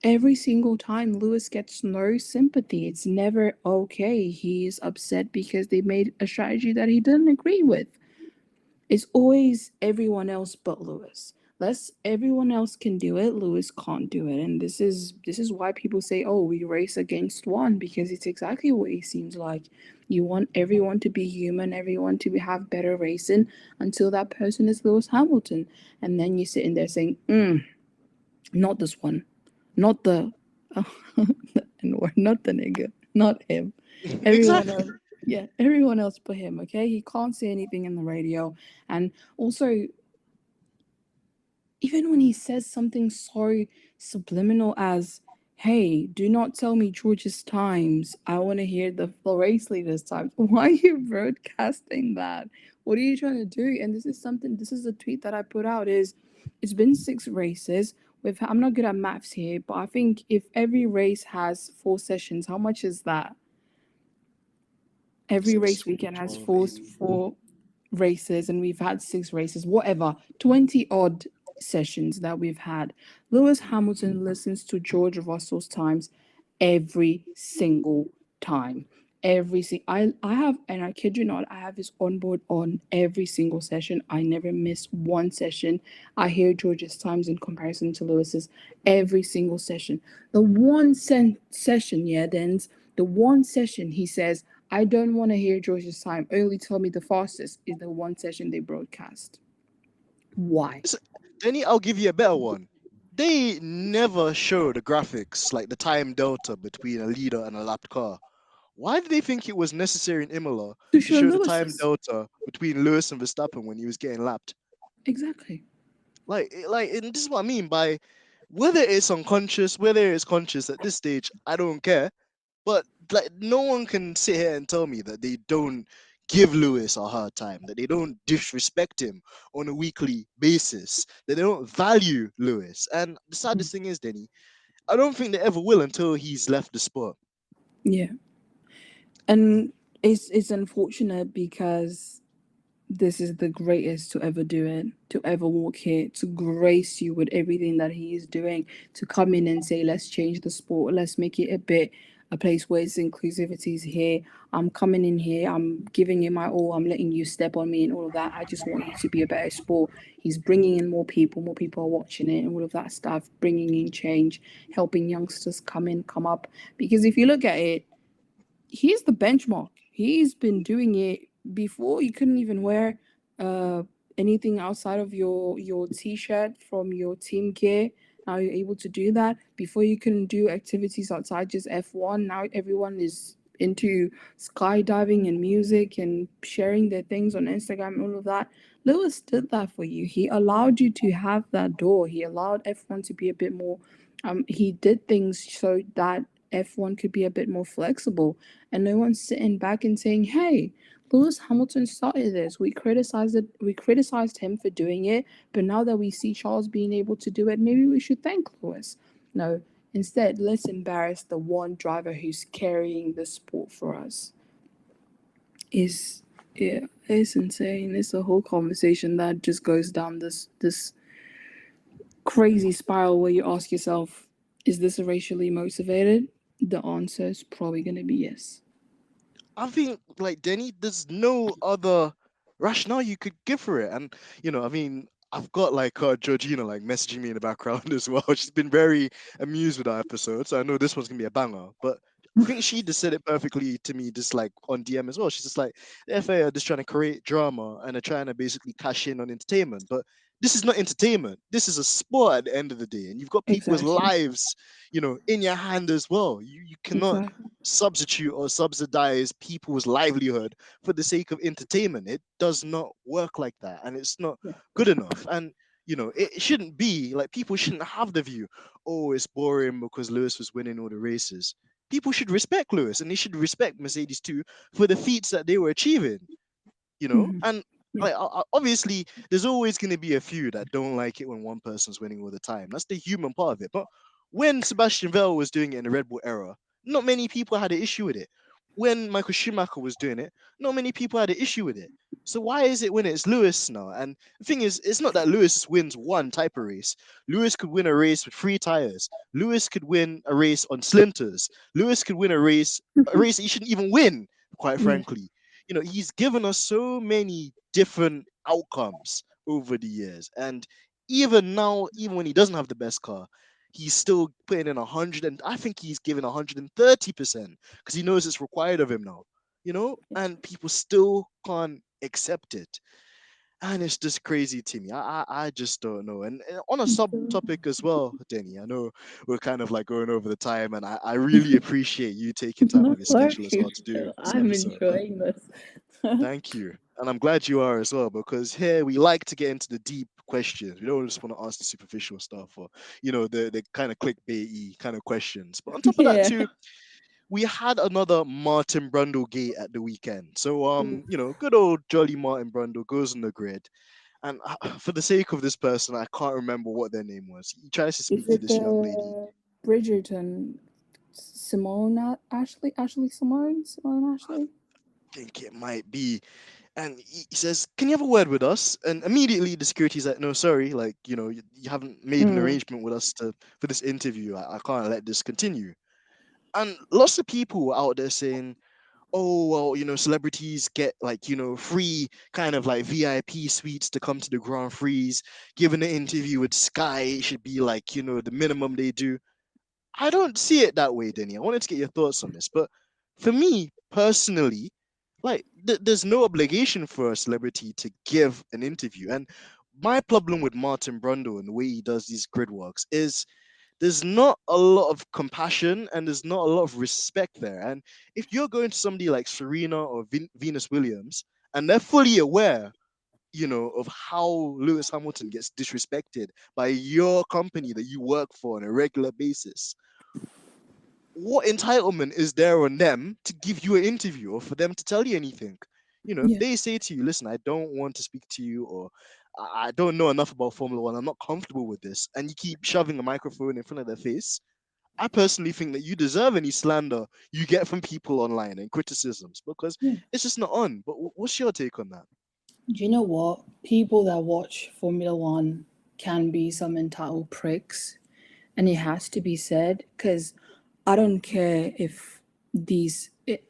Every single time Lewis gets no sympathy. It's never okay. He's upset because they made a strategy that he didn't agree with. It's always everyone else but Lewis. Less everyone else can do it, Lewis can't do it. And this is why people say, oh, we race against one, because it's exactly what it seems like. You want everyone to be human, everyone to have better racing until that person is Lewis Hamilton. And then you're sitting there saying, not this one. Not the and we're not the nigga. Not him. Everyone else. Exactly. Yeah, everyone else but him, okay? He can't say anything in the radio. And also, even when he says something so subliminal as, hey, do not tell me George's times. I want to hear the race leader's times. Why are you broadcasting that? What are you trying to do? And this is a tweet that I put out is, it's been 6 races. I'm not good at maths here, but I think if every race has 4 sessions, how much is that? Every Six, race weekend has 12, four races, and we've had 6 races, whatever, 20 odd sessions that we've had. Lewis Hamilton listens to George Russell's times every single time. I have, and I kid you not, I have his onboard on every single session. I never miss one session. I hear George's times in comparison to Lewis's every single session. The one session, yeah, then the one session he says, I don't want to hear George's time. Only tell me the fastest is the one session they broadcast. Why? So, Denny, I'll give you a better one. They never show the graphics, like the time delta between a leader and a lapped car. Why did they think it was necessary in Imola To to show show the time Lewis's. delta between Lewis and Verstappen when he was getting lapped? Exactly. And this is what I mean by whether it's unconscious, whether it's conscious at this stage, I don't care. But like, no one can sit here and tell me that they don't give Lewis a hard time, that they don't disrespect him on a weekly basis, that they don't value Lewis. And the saddest thing is, Denny, I don't think they ever will until he's left the sport. Yeah. And it's unfortunate because this is the greatest to ever do it, to ever walk here, to grace you with everything that he is doing, to come in and say, let's change the sport, let's make it a place where it's inclusivity is here. I'm coming in here, I'm giving you my all, I'm letting you step on me and all of that. I just want you to be a better sport. He's bringing in more people are watching it and all of that stuff, bringing in change, helping youngsters come in, come up. Because if you look at it, he's the benchmark. He's been doing it before. You couldn't even wear uh anything outside of your t-shirt from your team gear. Now you're able to do that. Before you couldn't do activities outside just F1. Now everyone is into skydiving and music and sharing their things on Instagram and all of that. Lewis did that for you. He allowed you to have that door. He allowed F1 to be a bit more he did things so that F1 could be a bit more flexible, and no one's sitting back and saying, "Hey, Lewis Hamilton started this. We criticized it. We criticized him for doing it, but now that we see Charles being able to do it, maybe we should thank Lewis." No, instead, let's embarrass the one driver who's carrying the sport for us. Is Yeah, it's insane. It's a whole conversation that just goes down this crazy spiral where you ask yourself, is this racially motivated? The answer is probably going to be yes. I think like Denny, there's no other rationale you could give for it. And I mean, I've got like Georgina like messaging me in the background as well. She's been very amused with our episode, so I know this one's gonna be a banger. But I think she just said it perfectly to me, just like on DM as well. She's just like, the FA are just trying to create drama and are trying to basically cash in on entertainment. But this is not entertainment. This is a sport at the end of the day, and you've got people's Exactly. lives, in your hand as well. You cannot Exactly. substitute or subsidize people's livelihood for the sake of entertainment. It does not work like that, and it's not Yeah. good enough. And it shouldn't be like people shouldn't have the view, oh, it's boring because Lewis was winning all the races. People should respect Lewis, and they should respect Mercedes too for the feats that they were achieving. Hmm. And Yeah. like obviously there's always going to be a few that don't like it when one person's winning all the time. That's the human part of it. But when Sebastian Vettel was doing it in the Red Bull era, not many people had an issue with it. When Michael Schumacher was doing it, not many people had an issue with it. So why is it when it's Lewis now? And the thing is, it's not that Lewis wins one type of race. Lewis could win a race with three tires. Lewis could win a race on splinters. Lewis could win a race that he shouldn't even win, quite Yeah. frankly. He's given us so many different outcomes over the years. And even now, even when he doesn't have the best car, he's still putting in 100, and I think he's given 130% because he knows it's required of him now, and people still can't accept it. And it's just crazy to me. I just don't know. And on a subtopic as well, Denny, I know we're kind of like going over the time, and I really appreciate you taking time No out of your schedule as well worries. to do this I'm episode. enjoying this. Thank you. And I'm glad you are as well, because here we like to get into the deep questions. We don't just want to ask the superficial stuff or, the kind of clickbaity kind of questions. But on top of that, Yeah. too, we had another Martin Brundle gate at the weekend. So, good old jolly Martin Brundle goes on the grid. And for the sake of this person, I can't remember what their name was. He tries to Is speak to it this young lady. the Bridgerton Ashley Simone Ashley? I think it might be. And he says, "Can you have a word with us?" And immediately the security's like, "No, sorry, like you haven't made an Mm. arrangement with us to for this interview. I can't let this continue." And lots of people out there saying, "Oh, well, celebrities get like free kind of like VIP suites to come to the Grand Prix. Given an interview with Sky, it should be like the minimum they do." I don't see it that way, Denny. I wanted to get your thoughts on this, but for me personally, like there's no obligation for a celebrity to give an interview. And my problem with Martin Brundle and the way he does these grid walks is there's not a lot of compassion and there's not a lot of respect there. And if you're going to somebody like Serena or Venus Williams, and they're fully aware, of how Lewis Hamilton gets disrespected by your company that you work for on a regular basis, what entitlement is there on them to give you an interview or for them to tell you anything? If Yeah. they say to you, "Listen, I don't want to speak to you," or "I don't know enough about Formula One, I'm not comfortable with this," and you keep shoving a microphone in front of their face, I personally think that you deserve any slander you get from people online and criticisms because Yeah. it's just not on. But what's your take on that? Do you know what? People that watch Formula One can be some entitled pricks, and it has to be said because I don't care if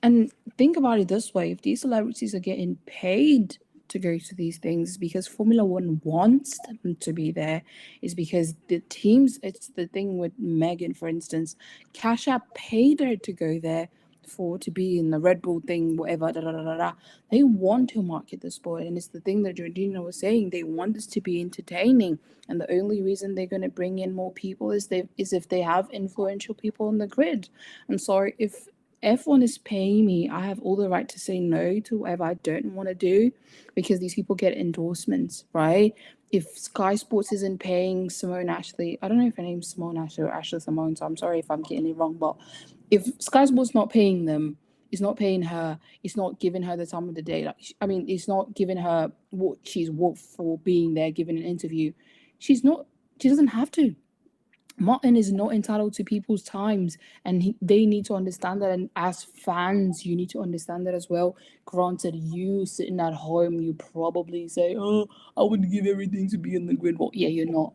and think about it this way: if these celebrities are getting paid to go to these things because Formula One wants them to be there, is because the teams. It's the thing with Megan, for instance. Cash App paid her to go there for to be in the Red Bull thing, whatever. Da, da, da, da, da. They want to market the sport, and it's the thing that Georgina was saying. They want this to be entertaining, and the only reason they're going to bring in more people is if they have influential people on the grid. And so if F1 is paying me, I have all the right to say no to whatever I don't want to do because these people get endorsements, right? If Sky Sports isn't paying Simone Ashley, I don't know if her name's Simone Ashley or Ashley Simone, so I'm sorry if I'm getting it wrong, but if Sky Sports not paying them, it's not paying her, it's not giving her the time of the day. Like, I mean, it's not giving her what she's worth for being there, giving an interview. She doesn't have to. Martin is not entitled to people's times, and they need to understand that. And as fans, you need to understand that as well. Granted, you sitting at home, you probably say, "Oh, I would give everything to be in the grid." Well, yeah, you're not.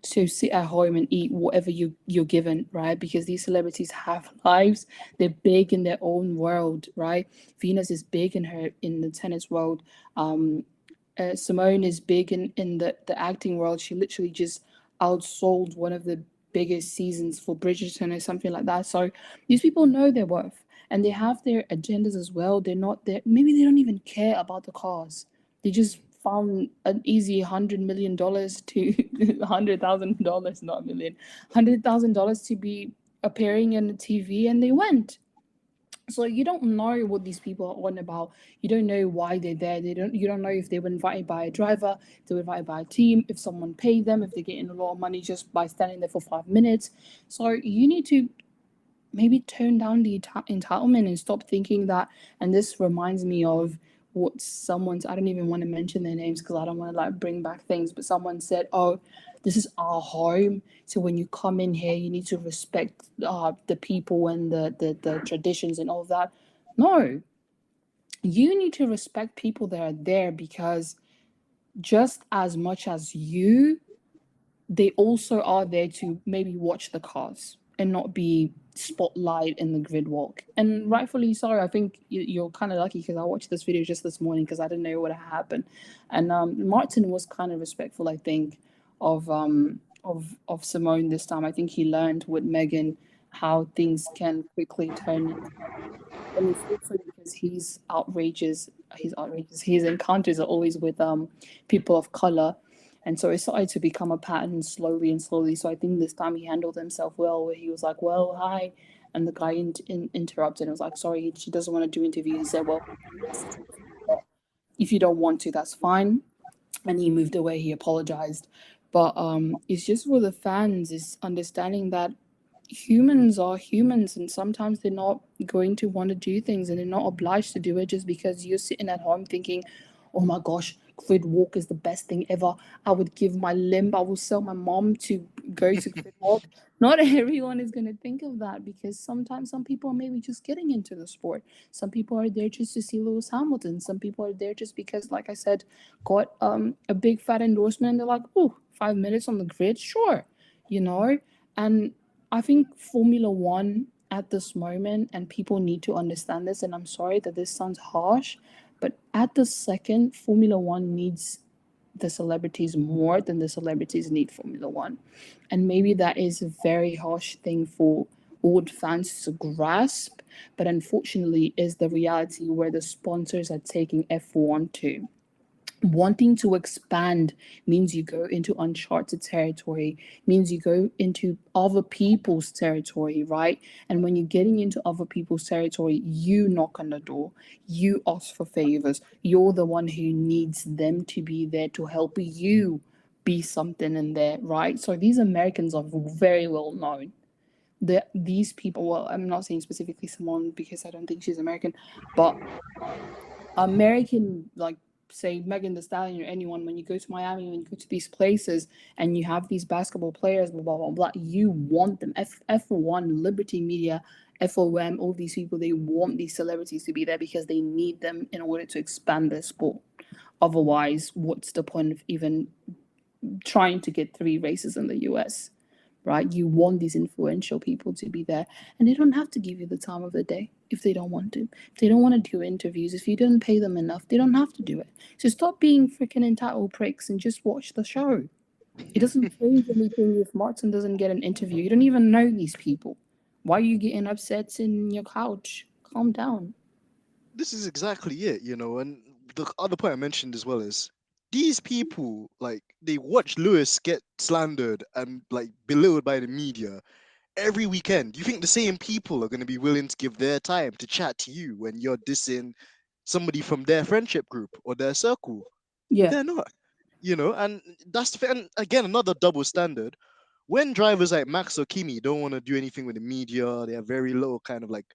So sit at home and eat whatever you're given, right? Because these celebrities have lives. They're big in their own world, right? Venus is big in the tennis world. Simone is big in the acting world. She literally just outsold one of the biggest seasons for Bridgerton or something like that. So these people know their worth and they have their agendas as well. They're not there. Maybe they don't even care about the cause. They just found an easy $100 million to $100,000, not a million, $100,000 to be appearing in the TV, and they went. So you don't know what these people are on about. You don't know why they're there. You don't know if they were invited by a driver, if they were invited by a team, if someone paid them, if they're getting a lot of money just by standing there for 5 minutes. So you need to maybe tone down the entitlement and stop thinking that. And this reminds me of what someone's, I don't even want to mention their names because I don't want to like bring back things, but someone said, "Oh, this is our home, so when you come in here you need to respect the people and the traditions and all of that." No, you need to respect people that are there because just as much as you, they also are there to maybe watch the cars and not be spotlight in the grid walk. And rightfully so. I think you're kind of lucky because I watched this video just this morning because I didn't know what had happened. And Martin was kind of respectful, I think, of Simone this time. I think he learned with Megan how things can quickly turn. And it's also because he's outrageous. He's outrageous. His encounters are always with people of color, and so it started to become a pattern slowly and slowly. So I think this time he handled himself well, where he was like, "Well, hi," and the guy interrupted and was like, "Sorry, she doesn't want to do interviews." He said, "Well, if you don't want to, that's fine," and he moved away. He apologized, but it's just for the fans is understanding that humans are humans and sometimes they're not going to want to do things and they're not obliged to do it just because you're sitting at home thinking, "Oh my gosh, grid walk is the best thing ever. I would give my limb, I will sell my mom to go to grid walk." Not everyone is going to think of that because sometimes some people are maybe just getting into the sport. Some people are there just to see Lewis Hamilton. Some people are there just because, like I said, got a big fat endorsement and they're like, "Oh, 5 minutes on the grid, sure," you know. And I think Formula One at this moment, and people need to understand this, and I'm sorry that this sounds harsh, but at the second, Formula One needs the celebrities more than the celebrities need Formula One. And maybe that is a very harsh thing for old fans to grasp, but unfortunately is the reality where the sponsors are taking F1 to. Wanting to expand means you go into uncharted territory, means you go into other people's territory, right? And when you're getting into other people's territory, you knock on the door, you ask for favors, you're the one who needs them to be there to help you be something in there, right? So these Americans are very well known. These people, well, I'm not saying specifically Simone because I don't think she's American, but American like say Megan Thee Stallion or anyone, when you go to Miami, when you go to these places and you have these basketball players, blah, blah, blah, blah, you want them. F1, Liberty Media, FOM, all these people, they want these celebrities to be there because they need them in order to expand their sport. Otherwise, what's the point of even trying to get 3 races in the US? Right? You want these influential people to be there, and they don't have to give you the time of the day if they don't want to. If they don't want to do interviews, if you don't pay them enough, they don't have to do it. So stop being freaking entitled pricks and just watch the show. It doesn't change anything if Martin doesn't get an interview. You don't even know these people. Why are you getting upset in your couch? Calm down. This is exactly it, and the other point I mentioned as well is these people, like, they watch Lewis get slandered and like belittled by the media every weekend. You think the same people are going to be willing to give their time to chat to you when you're dissing somebody from their friendship group or their circle? Yeah. They're not, and and again, another double standard. When drivers like Max or Kimi don't want to do anything with the media, they have very little kind of like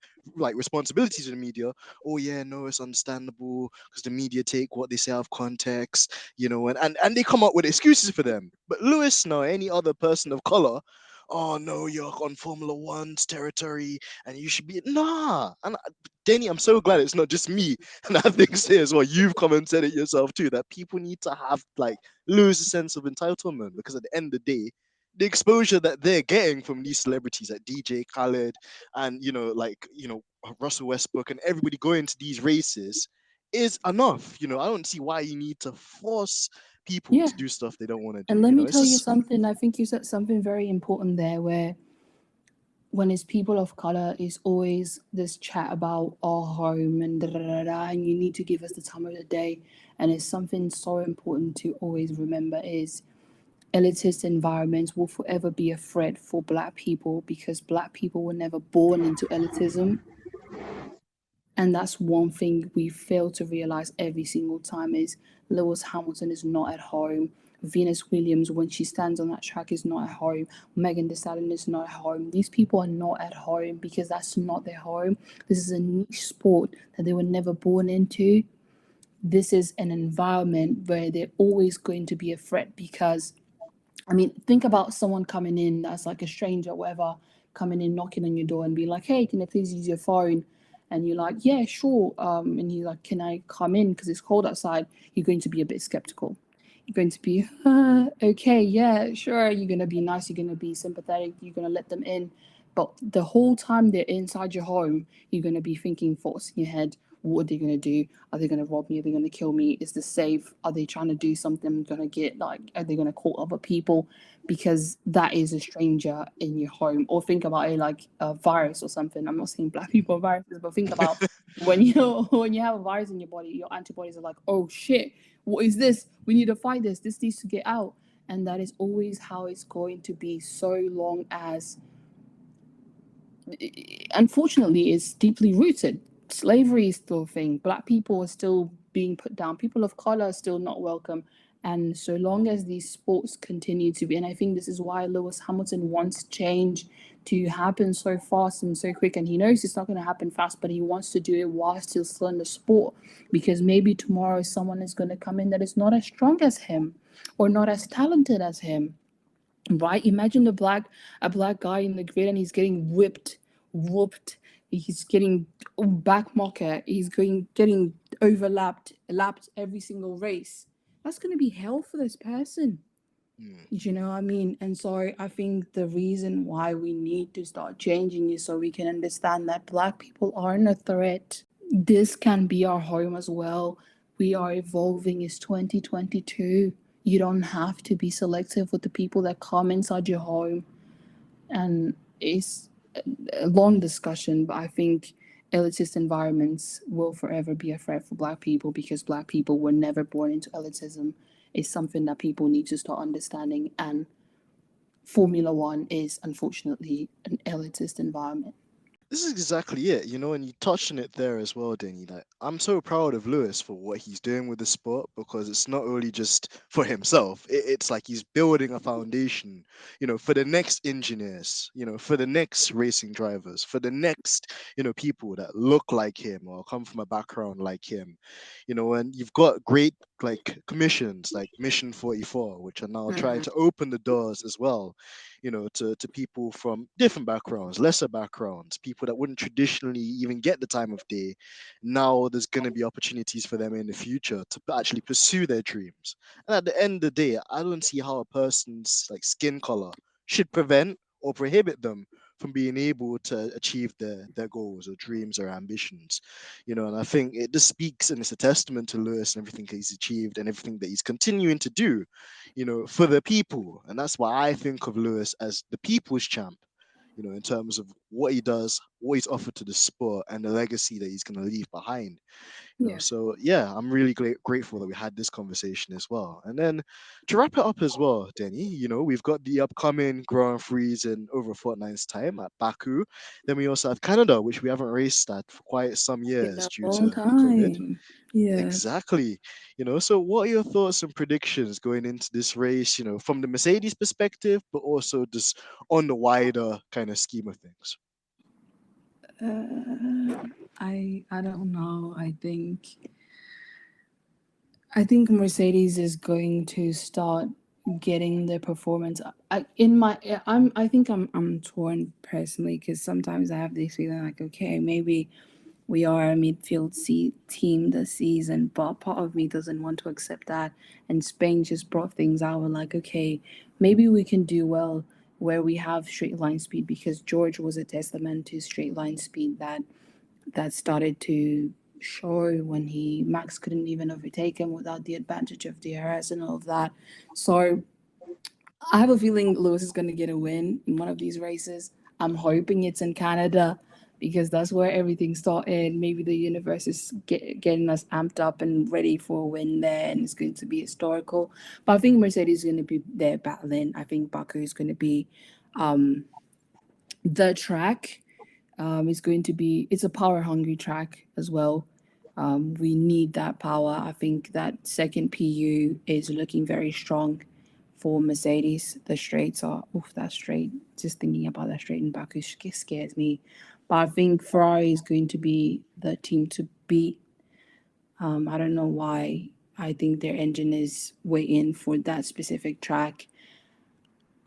responsibilities in the media. Oh yeah, no, it's understandable because the media take what they say out of context, and they come up with excuses for them. But Lewis, no, any other person of color, oh no, you're on Formula One's territory and you should be And Deni, I'm so glad it's not just me, and I think say as well, you've come and said it yourself too, that people need to have lose a sense of entitlement, because at the end of the day, the exposure that they're getting from these celebrities like DJ Khaled and Russell Westbrook and everybody going to these races is enough. I don't see why you need to force people Yeah. to do stuff they don't want to do. And let me It's tell you just something. I think you said something very important there, where when it's people of color, it's always this chat about our home and da da da da, and you need to give us the time of the day. And it's something so important to always remember is elitist environments will forever be a threat for Black people, because Black people were never born into elitism. And that's one thing we fail to realize every single time is Lewis Hamilton is not at home. Venus Williams, when she stands on that track, is not at home. Megan Thee Stallion is not at home. These people are not at home because that's not their home. This is a niche sport that they were never born into. This is an environment where they're always going to be a threat because, I mean, think about someone coming in that's like a stranger or whatever, coming in, knocking on your door and be like, hey, can I please use your phone? And you're like, yeah, sure. And he's like, can I come in because it's cold outside? You're going to be a bit skeptical. You're going to be, okay, yeah, sure. You're going to be nice. You're going to be sympathetic. You're going to let them in. But the whole time they're inside your home, you're going to be thinking thoughts in your head. What are they going to do? Are they going to rob me? Are they going to kill me? Is this safe? Are they trying to do something? Going to get are they going to call other people? Because that is a stranger in your home. Or think about it like a virus or something. I'm not saying Black people are viruses, but think about when you have a virus in your body, your antibodies are like, oh shit, what is this? We need to fight this. This needs to get out. And that is always how it's going to be, so long as, unfortunately, it's deeply rooted. Slavery is still a thing. Black people are still being put down. People of color are still not welcome. And so long as these sports continue to be, and I think this is why Lewis Hamilton wants change to happen so fast and so quick. And he knows it's not going to happen fast, but he wants to do it whilst he's still in the sport, because maybe tomorrow someone is going to come in that is not as strong as him or not as talented as him. Right? Imagine a black guy in the grid and he's getting whooped. He's getting back marker. He's getting lapped every single race. That's going to be hell for this person. You know what I mean? And so I think the reason why we need to start changing is so we can understand that Black people aren't a threat. This can be our home as well. We are evolving. It's 2022. You don't have to be selective with the people that come inside your home. And it's a long discussion, but I think elitist environments will forever be a threat for Black people because Black people were never born into elitism. It's something that people need to start understanding. And Formula One is unfortunately an elitist environment. This is exactly it, and you touched on it there as well, Denny. Like, I'm so proud of Lewis for what he's doing with the sport because it's not only just for himself, it's like he's building a foundation, for the next engineers, for the next racing drivers, for the next, people that look like him or come from a background like him, and you've got great like commissions like Mission 44, which are now trying Mhm. to open the doors as well, to people from different backgrounds, lesser backgrounds, people that wouldn't traditionally even get the time of day. Now there's going to be opportunities for them in the future to actually pursue their dreams. And at the end of the day, I don't see how a person's like skin color should prevent or prohibit them from being able to achieve their goals or dreams or ambitions. And I think it just speaks and it's a testament to Lewis and everything that he's achieved and everything that he's continuing to do, for the people. And that's why I think of Lewis as the people's champ, in terms of what he does, what he's offered to the sport, and the legacy that he's going to leave behind. Yeah. So yeah, I'm really grateful that we had this conversation as well. And then to wrap it up as well, Denny, we've got the upcoming Grand Prix in over a fortnight's time at Baku. Then we also have Canada, which we haven't raced at for quite some Been years a due long to COVID. time. Yeah. Exactly. So what are your thoughts and predictions going into this race, from the Mercedes perspective, but also just on the wider kind of scheme of things? I don't know. I think Mercedes is going to start getting the performance. I think I'm torn personally because sometimes I have this feeling like, okay, maybe we are a midfield team this season, but part of me doesn't want to accept that. And Spain just brought things out. We're like, okay, maybe we can do well where we have straight line speed because George was a testament to straight line speed that started to show when he Max couldn't even overtake him without the advantage of DRS and all of that. So I have a feeling Lewis is going to get a win in one of these races. I'm hoping it's in Canada because that's where everything started. Maybe the universe is getting us amped up and ready for a win there, and it's going to be historical. But I think Mercedes is going to be there battling. I think Baku is going to be um, the track. It's going to be it's a power hungry track as well. We need that power. I think that second PU is looking very strong for Mercedes. The straights are that straight. Just thinking about that straight in Baku scares me. But I think Ferrari is going to be the team to beat. I don't know why. I think their engine is way in for that specific track.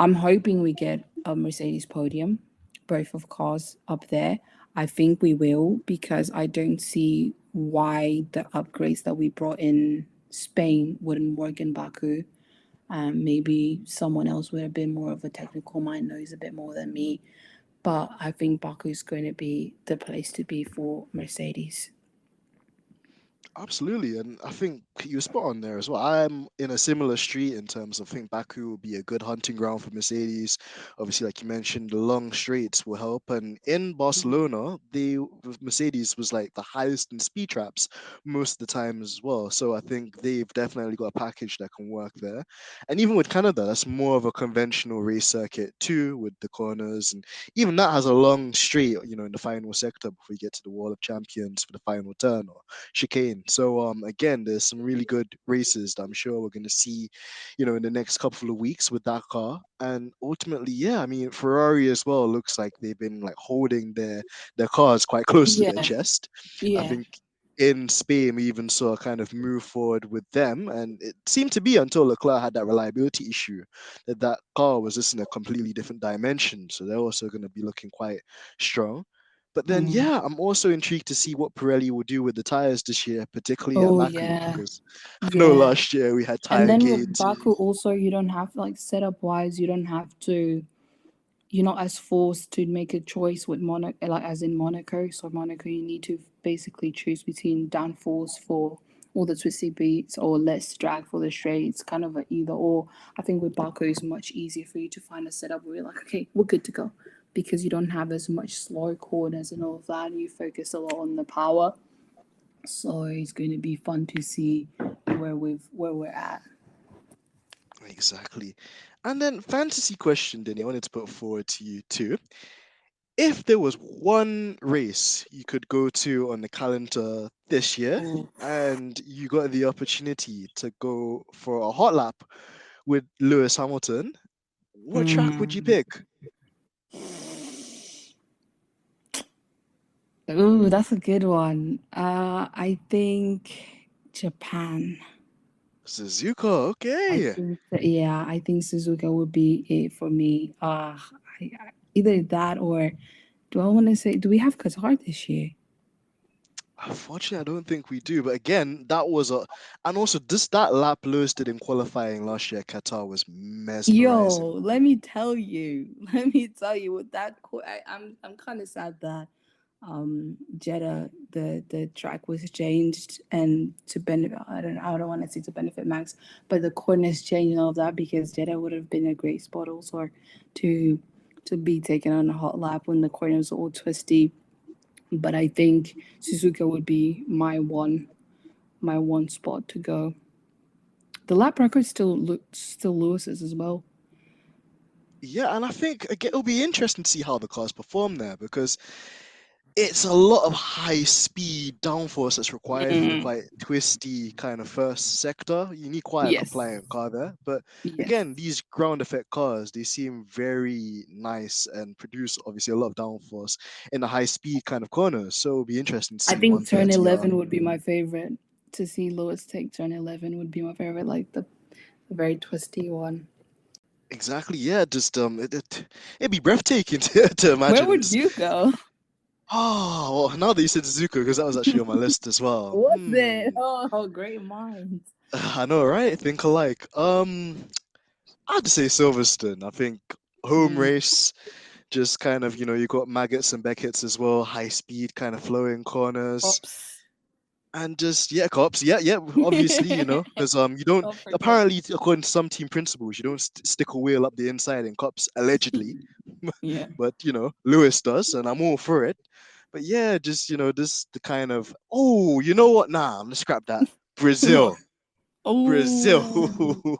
I'm hoping we get a Mercedes podium, both of cars up there. I think we will because I don't see why the upgrades that we brought in Spain wouldn't work in Baku. Maybe someone else with a bit more of a technical mind knows a bit more than me. But I think Baku is going to be the place to be for Mercedes. Absolutely, and I think you're spot on there as well. I'm in a similar street in terms of I think Baku will be a good hunting ground for Mercedes. Obviously, like you mentioned, the long straights will help. And in Barcelona, Mercedes was like the highest in speed traps most of the time as well. So I think they've definitely got a package that can work there. And even with Canada, that's more of a conventional race circuit too, with the corners, and even that has a long straight, in the final sector before you get to the Wall of Champions for the final turn or chicane. So again, there's some really good races that I'm sure we're going to see, in the next couple of weeks with that car. And ultimately, yeah, I mean Ferrari as well looks like they've been like holding their cars quite close to their Yeah, chest. I yeah. think in Spain we even saw a kind of move forward with them, and it seemed to be until Leclerc had that reliability issue that car was just in a completely different dimension. So they're also going to be looking quite strong. But then, Mm. yeah, I'm also intrigued to see what Pirelli will do with the tires this year, particularly at Oh Baku, yeah, because I know yeah. last year we had And tire then with gains. Baku also you don't have like setup wise, you don't have to you're not as forced to make a choice with Monaco, like as in Monaco. So Monaco, you need to basically choose between downforce for all the twisty beats or less drag for the straight. It's kind of an either or. I think with Baku, it's much easier for you to find a setup where you're like, okay, we're good to go, because you don't have as much slow corners and all of that. You focus a lot on the power. So it's going to be fun to see where we're at. Exactly. And then fantasy question, Denny, I wanted to put forward to you too. if there was one race you could go to on the calendar this year, Ooh. and you got the opportunity to go for a hot lap with Lewis Hamilton, what track would you Hmm. pick? Ooh, that's a good one. I think Japan. Suzuka, I okay. think that, yeah, I think Suzuka would be it for me. Either that or do I want to say, do we have Qatar this year? Unfortunately, I don't think we do. But again, that was a, and also this that lap Lewis did in qualifying last year, Qatar was mesmerizing. Yo, let me tell you, let me tell you with that. I'm kind of sad that Jeddah the track was changed and to benefit. I don't want to say to benefit Max, but the corners changed and all of that because Jeddah would have been a great spot also to to be taken on a hot lap when the corners are all twisty. But I think Suzuka would be my one spot to go. The lap record still Lewis's as well. Yeah, and I think again, it'll be interesting to see how the cars perform there because it's a lot of high speed downforce that's required for the Mm, quite twisty kind of first sector. You need quite a yes, compliant car there. But yes. again, these ground effect cars, they seem very nice and produce obviously a lot of downforce in the high speed kind of corners. So it'll be interesting to I see think turn 130R. 11 would be my favorite. To see Lewis take turn 11 would be my favorite, like the very twisty one. Exactly, yeah. Just it'd be breathtaking to Where imagine. would Just you go? oh, well, now that you said Zuko, because that was actually on my list as well. Was it? Oh, great minds. I know, right? Think alike. I'd say Silverstone. I think home Mm. race, just kind of, you got Maggots and Beckett's as well, high speed, kind of flowing corners. Oops. And just yeah, cops, yeah, obviously, because you don't Don't forget. apparently according to some team principles, you don't stick a wheel up the inside in cops allegedly, Yeah. but Lewis does, and I'm all for it. But yeah, just this the kind of you know what? Nah, I'm gonna scrap that. Brazil, Brazil. Oh,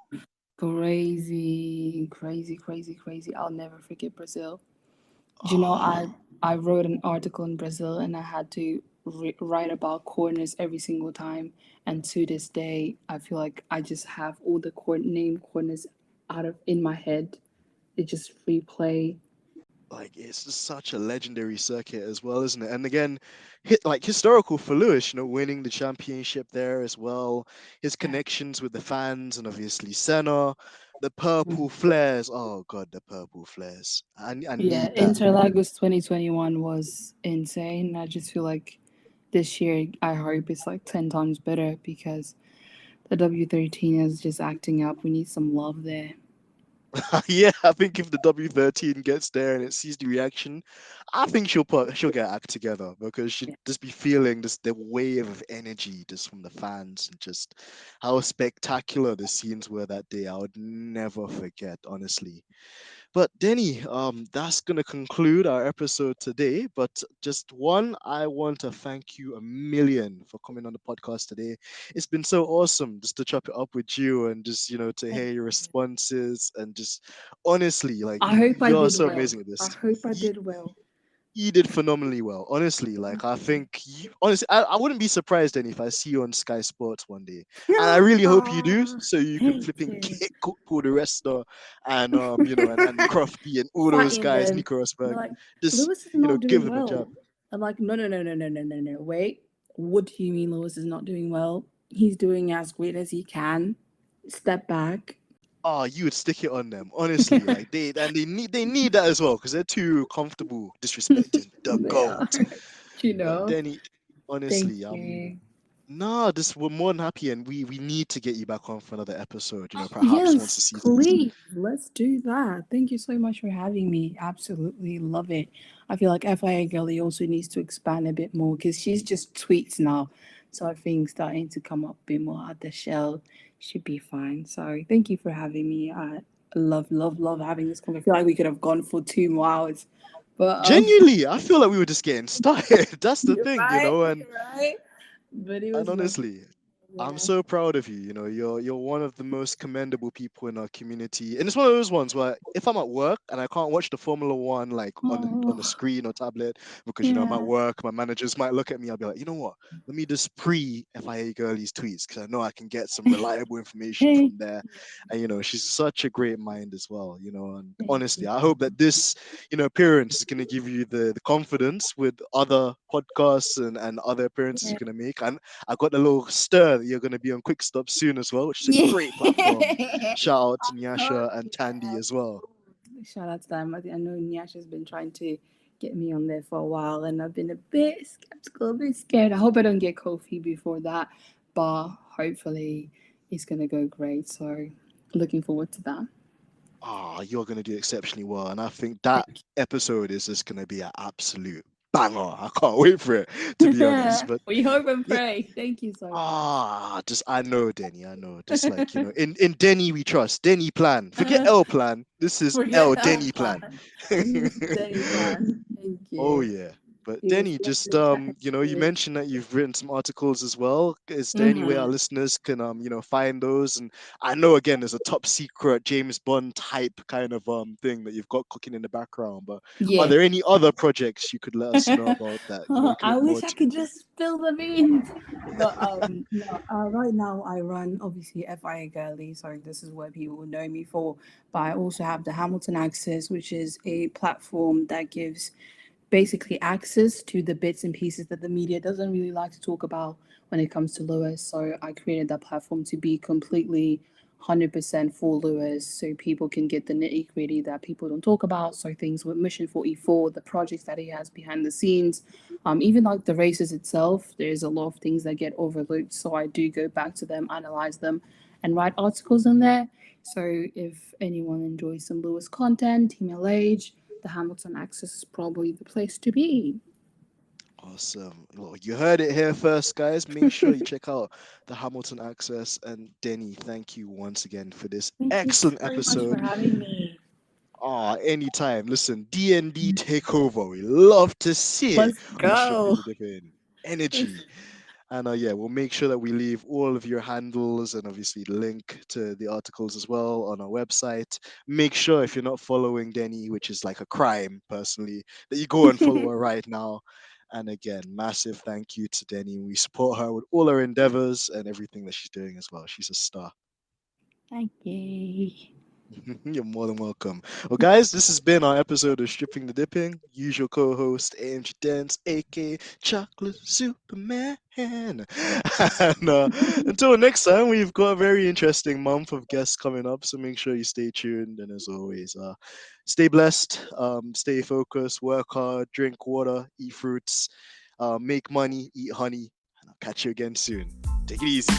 crazy, crazy, crazy, crazy. I'll never forget Brazil. Do you know, I Oh, I wrote an article in Brazil and I had to write about corners every single time. And to this day, I feel like I just have all the name corners out of in my head. It just replay. like it's just such a legendary circuit as well, isn't it? And again, like historical for Lewis, winning the championship there as well. His Yeah. connections with the fans and obviously Senna, the Mm. purple flares. Oh God, the purple flares. I Yeah, need that. Interlagos 2021 was insane. I just feel like this year I hope it's like 10 times better because the W13 is just acting up. We need some love there. Yeah, I think if the W13 gets there and it sees the reaction, I think she'll get her act together because she'd Yeah. just be feeling this the wave of energy just from the fans and just how spectacular the scenes were that day. I would never forget, honestly. But Denny, that's gonna conclude our episode today. But just one, I want to thank you a million for coming on the podcast today. It's been so awesome just to chop it up with you and just to hear Thank your you. responses and just honestly, like I hope I you're did so well. amazing at I this. hope I did well. You did phenomenally well, honestly. Like I think honestly, I wouldn't be surprised then if I see you on Sky Sports one day, and I really hope you do, Ah, so you can thank flipping you. kick Paul the Resta and and Crofty and all those Fighting guys, them. Nico And they're Rosberg, like, just Lewis is not give doing them a jab. well. I'm like, no, no, no, no, no, no, no, no. Wait. What do you mean Lewis is not doing well? He's doing as great as he can. Step back. Oh, you would stick it on them, honestly. Like they need that as well because they're too comfortable disrespecting the They are. goat. You But know. Denny, Thank honestly, you. no, this we're more than happy, and we need to get you back on for another episode. Perhaps once the Yes, season's. please. Let's do that. Thank you so much for having me. Absolutely love it. I feel like Fiagirly also needs to expand a bit more because she's just tweets now. So I think starting to come up a bit more out the shell should be fine. So thank you for having me. I love, love, love having this conversation. I feel like we could have gone for 2 more hours. But Genuinely, I feel like we were just getting started. That's the you're thing, right, and you're right. But it and was lovely. honestly, I'm Yeah. so proud of you. You know, you're one of the most commendable people in our community, and it's one of those ones where if I'm at work and I can't watch the Formula One like on a Oh, screen or tablet because I'm at yeah. work, my managers might look at me. I'll be like, you know what? Let me just FIA Girly's tweets because I know I can get some reliable information Hey, from there. And she's such a great mind as well. And thank honestly, you. I hope that this appearance is going to give you the confidence with other podcasts and other appearances Yeah. you're going to make. And I got a little stir that you're going to be on Quick Stop soon as well, which is a Yeah. great platform. Shout out to Oh, Nyasha and Tandy yeah. as well. Shout out to them. I know Nyash has been trying to get me on there for a while, and I've been a bit skeptical, a bit scared. I hope I don't get Kofi before that, but hopefully it's gonna go great. So looking forward to that. You're going to do exceptionally well. And I think that episode is just going to be an absolute banger. I can't wait for it, to be honest. But We hope and yeah, pray. Thank you so much. just I know Denny. I know. Just like in Denny we trust. Denny plan. Forget L plan. This is Forget L our Denny plan. plan. Day plan. Thank Oh you. yeah. But It was Denny, just lovely chatting to you you. mentioned that you've written some articles as well. Is there any way our Mm-hmm. listeners can find those? And I know again there's a top secret James Bond type kind of thing that you've got cooking in the background. But are Yeah. there any other projects you could let us know about that we can I look wish forward I to? could just spill the beans. But no, right now I run obviously FIA Girly, so this is where people will know me for. But I also have the Hamilton Access, which is a platform that gives basically access to the bits and pieces that the media doesn't really like to talk about when it comes to Lewis. So I created that platform to be completely 100% for Lewis so people can get the nitty gritty that people don't talk about. So things with Mission 44, the projects that he has behind the scenes, even like the races itself, there's a lot of things that get overlooked. So I do go back to them, analyze them, and write articles in there. So if anyone enjoys some Lewis content, Team LH, the Hamilton Access is probably the place to be. Awesome. Well, you heard it here first, guys. Make sure you check out the Hamilton Access. And Denny, thank you once again for this Thank you excellent so much for episode. having me. Anytime. Listen, D&D takeover. We love to see it Let's on Stripping go. the Dipping. Energy. And yeah, we'll make sure that we leave all of your handles and obviously the link to the articles as well on our website. Make sure if you're not following Denny, which is like a crime personally, that you go and follow her right now. And again, massive thank you to Denny. We support her with all her endeavors and everything that she's doing as well. She's a star. Thank you. You're more than welcome. Well, guys, this has been our episode of Stripping the Dipping. Usual co-host AMG Denz, aka Chocolate Superman. And until next time, we've got a very interesting month of guests coming up. So make sure you stay tuned. And as always, stay blessed, stay focused, work hard, drink water, eat fruits, make money, eat honey. And I'll catch you again soon. Take it easy.